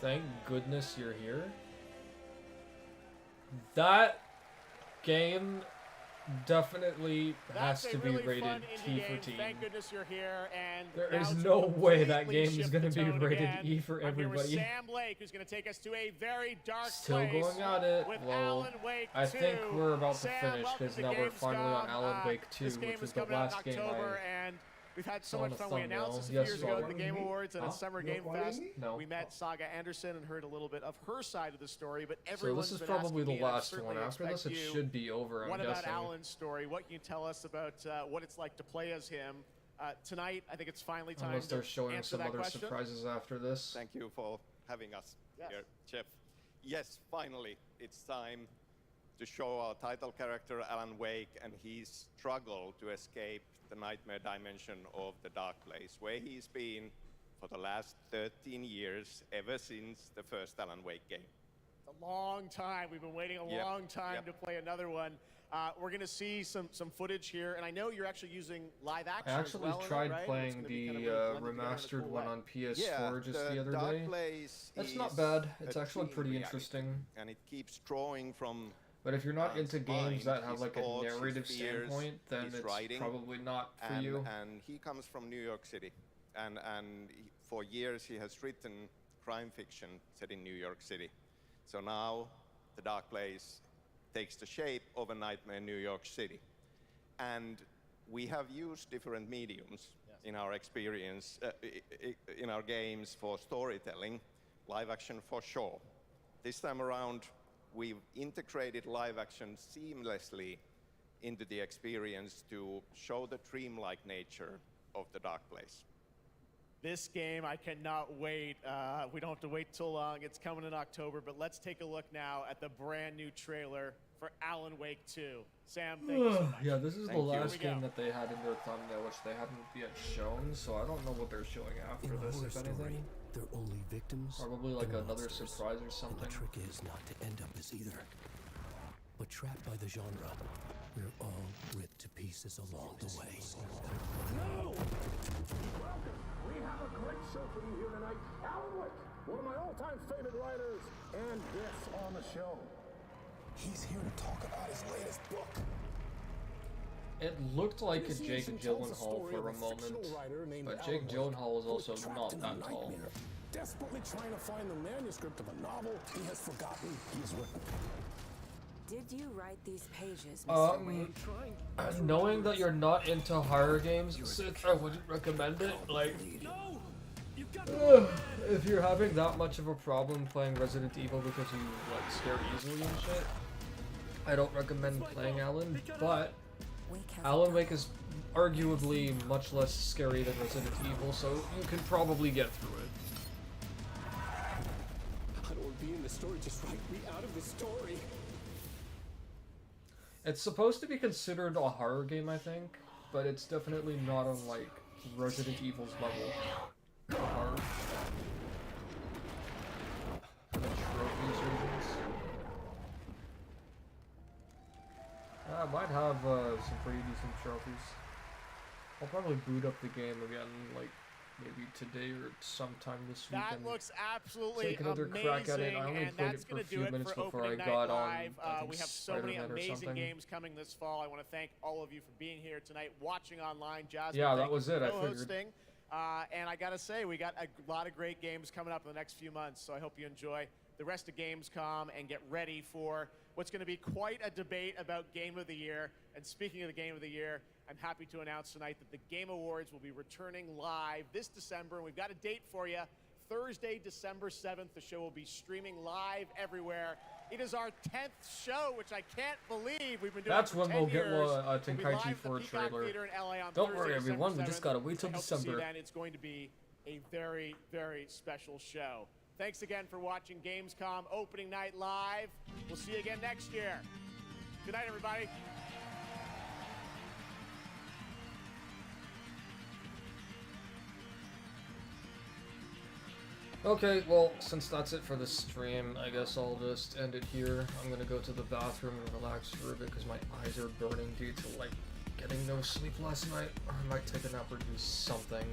Speaker 1: Thank goodness you're here. That game definitely has to be rated T for teen.
Speaker 21: Thank goodness you're here. And
Speaker 1: There
Speaker 21: now
Speaker 1: is
Speaker 21: to
Speaker 1: no way that
Speaker 21: completely
Speaker 1: game is
Speaker 21: shift
Speaker 1: going
Speaker 21: the
Speaker 1: to be
Speaker 21: tone
Speaker 1: rated
Speaker 21: again,
Speaker 1: E for
Speaker 21: I'm here with
Speaker 1: everybody.
Speaker 21: Sam Lake, who's going to take us to a very dark
Speaker 1: Still
Speaker 21: place
Speaker 1: going at it.
Speaker 21: with
Speaker 1: Well,
Speaker 21: Alan Wake
Speaker 1: I
Speaker 21: 2.
Speaker 1: think we're about to
Speaker 21: Sam,
Speaker 1: finish
Speaker 21: welcome
Speaker 1: because
Speaker 21: to
Speaker 1: now we're finally on
Speaker 21: Gamescom.
Speaker 1: Alan Wake 2,
Speaker 21: This game
Speaker 1: which
Speaker 21: is
Speaker 1: was the
Speaker 21: coming out
Speaker 1: last
Speaker 21: in
Speaker 1: game
Speaker 21: October,
Speaker 1: I
Speaker 21: and we've had so
Speaker 1: saw on
Speaker 21: much
Speaker 1: the
Speaker 21: fun. We announced this a few
Speaker 1: thumbnail.
Speaker 21: years
Speaker 1: Yes,
Speaker 21: ago at
Speaker 1: Robert.
Speaker 21: the Game Awards and
Speaker 1: Huh?
Speaker 21: at Summer
Speaker 1: You're
Speaker 21: Game
Speaker 1: recording
Speaker 21: Fest.
Speaker 1: me? No.
Speaker 21: We met Saga Anderson and heard a little bit of her side of the story, but
Speaker 1: So
Speaker 21: everyone's
Speaker 1: this is
Speaker 21: been
Speaker 1: probably
Speaker 21: asking
Speaker 1: the
Speaker 21: me, and I
Speaker 1: last
Speaker 21: certainly
Speaker 1: one. After this,
Speaker 21: expect
Speaker 1: it
Speaker 21: you,
Speaker 1: should be over, I'm
Speaker 21: what
Speaker 1: guessing.
Speaker 21: about Alan's story? What can you tell us about what it's like to play as him? Tonight, I think it's finally time
Speaker 1: Unless
Speaker 21: to
Speaker 1: they're showing
Speaker 21: answer
Speaker 1: some
Speaker 21: that
Speaker 1: other
Speaker 21: question.
Speaker 1: surprises after this.
Speaker 12: Thank you for having us
Speaker 21: Yes.
Speaker 12: here, Jeff. Yes, finally, it's time to show our title character, Alan Wake, and his struggle to escape the nightmare dimension of the Dark Place, where he's been for the last 13 years, ever since the first Alan Wake game.
Speaker 21: It's a long time. We've been waiting a
Speaker 12: Yep,
Speaker 21: long time
Speaker 12: yep.
Speaker 21: to play another one. We're going to see some footage here, and I know you're actually using live
Speaker 1: I
Speaker 21: action as
Speaker 1: actually
Speaker 21: well in it,
Speaker 1: tried
Speaker 21: right? It's
Speaker 1: playing
Speaker 21: gonna be
Speaker 1: the
Speaker 21: kind of really blended together in a
Speaker 1: remastered
Speaker 21: cool
Speaker 1: one
Speaker 21: way.
Speaker 1: on PS4 just the other
Speaker 12: Dark
Speaker 1: day.
Speaker 12: Place
Speaker 1: That's not
Speaker 12: is
Speaker 1: bad.
Speaker 12: a
Speaker 1: It's actually
Speaker 12: dream
Speaker 1: pretty
Speaker 12: reality,
Speaker 1: interesting.
Speaker 12: and it keeps drawing from
Speaker 1: But if you're not
Speaker 12: Alan's
Speaker 1: into games
Speaker 12: mind,
Speaker 1: that have
Speaker 12: his
Speaker 1: like a
Speaker 12: thoughts, his
Speaker 1: narrative
Speaker 12: fears,
Speaker 1: standpoint, then
Speaker 12: his
Speaker 1: it's
Speaker 12: writing,
Speaker 1: probably not for
Speaker 12: and,
Speaker 1: you.
Speaker 12: And he comes from New York City, and for years he has written crime fiction set in New York City. So now the Dark Place takes the shape of a nightmare in New York City. And we have used different mediums in our experience, in our games for storytelling, live action for sure. This time around, we've integrated live action seamlessly into the experience to show the dreamlike nature of the Dark Place.
Speaker 21: This game, I cannot wait. We don't have to wait too long. It's coming in October, but let's take a look now at the brand new trailer for Alan Wake 2. Sam, thank you so much.
Speaker 1: Yeah, this is the last game
Speaker 21: go.
Speaker 1: that they had in their thumbnail, which they haven't yet shown, so I don't know what they're showing after this, if anything.
Speaker 2: They're only victims.
Speaker 1: Probably like
Speaker 2: and
Speaker 1: another
Speaker 2: monsters.
Speaker 1: surprise or
Speaker 2: And
Speaker 1: something.
Speaker 2: the trick is not to end up as either. But trapped by the genre, we're all ripped to pieces along the way.
Speaker 5: No! Welcome! We have a great show for you here tonight. Alan Wake, one of my all-time favorite writers, and guests on the show.
Speaker 2: He's here to talk about his latest book.
Speaker 1: It looked like a
Speaker 5: This
Speaker 1: Jake
Speaker 5: season tells the
Speaker 1: Gyllenhaal
Speaker 5: story
Speaker 1: for
Speaker 5: of
Speaker 1: a moment,
Speaker 5: fictional writer named
Speaker 1: but
Speaker 5: Alan
Speaker 1: Jake
Speaker 5: Wake,
Speaker 1: Gyllenhaal was
Speaker 5: who
Speaker 1: also
Speaker 5: trapped
Speaker 1: not
Speaker 5: in a
Speaker 1: that tall.
Speaker 5: nightmare, desperately trying to find the manuscript of a novel he has forgotten he's written.
Speaker 18: Did you write these pages, Mr. Wake?
Speaker 1: Knowing that you're not into horror games, Sith, I wouldn't recommend it. Like, if you're having that much of a problem playing Resident Evil because you like scare easily and shit, I don't recommend playing Alan. But Alan Wake is arguably much less scary than Resident Evil, so you can probably get through it.
Speaker 5: I don't want to be in the story, just write me out of the story.
Speaker 1: It's supposed to be considered a horror game, I think, but it's definitely not on like Resident Evil's level of horror. For the trophies reasons. I might have some pretty decent trophies. I'll probably boot up the game again, like maybe today or sometime this week.
Speaker 21: That looks absolutely
Speaker 1: take another
Speaker 21: amazing,
Speaker 1: crack at it. I only
Speaker 21: and
Speaker 1: played
Speaker 21: that's
Speaker 1: it for a
Speaker 21: going to
Speaker 1: few
Speaker 21: do it
Speaker 1: minutes
Speaker 21: for
Speaker 1: before I
Speaker 21: Opening
Speaker 1: got
Speaker 21: Night Live.
Speaker 1: on. I think
Speaker 21: We have so many
Speaker 1: Spider-Man or
Speaker 21: amazing
Speaker 1: something.
Speaker 21: games coming this fall. I want to thank all of you for being here tonight, watching online. Jasmine,
Speaker 1: Yeah, that
Speaker 21: thank you
Speaker 1: was
Speaker 21: for
Speaker 1: it, I figured.
Speaker 21: co-hosting. And I gotta say, we got a lot of great games coming up in the next few months, so I hope you enjoy the rest of Gamescom and get ready for what's going to be quite a debate about Game of the Year. And speaking of the Game of the Year, I'm happy to announce tonight that the Game Awards will be returning live this December. And we've got a date for you, Thursday, December 7th. The show will be streaming live everywhere. It is our 10th show, which I can't believe we've been doing.
Speaker 1: That's
Speaker 21: for
Speaker 1: when
Speaker 21: 10
Speaker 1: we'll get
Speaker 21: years.
Speaker 1: Tenkaichi 4 trailer. Don't worry, everyone. We just gotta wait till December.
Speaker 21: Then it's going to be a very, very special show. Thanks again for watching Gamescom Opening Night Live. We'll see you again next year. Good night, everybody.
Speaker 1: Okay, well, since that's it for the stream, I guess I'll just end it here. I'm gonna go to the bathroom and relax for a bit because my eyes are burning due to, like, getting no sleep last night. I might take a nap or do something.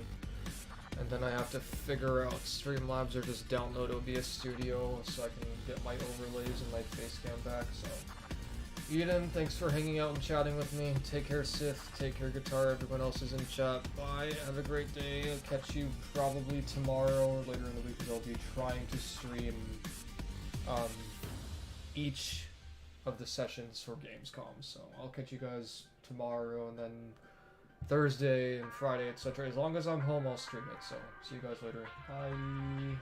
Speaker 1: And then I have to figure out Streamlabs or just download OBS Studio so I can get my overlays and my face cam back, so... Eden, thanks for hanging out and chatting with me. Take care, Sith. Take care, Guitar. Everyone else is in chat. Bye. Have a great day. I'll catch you probably tomorrow or later in the week because I'll be trying to stream each of the sessions for Gamescom. So I'll catch you guys tomorrow and then Thursday and Friday, etc. As long as I'm home, I'll stream it. So see you guys later. Bye.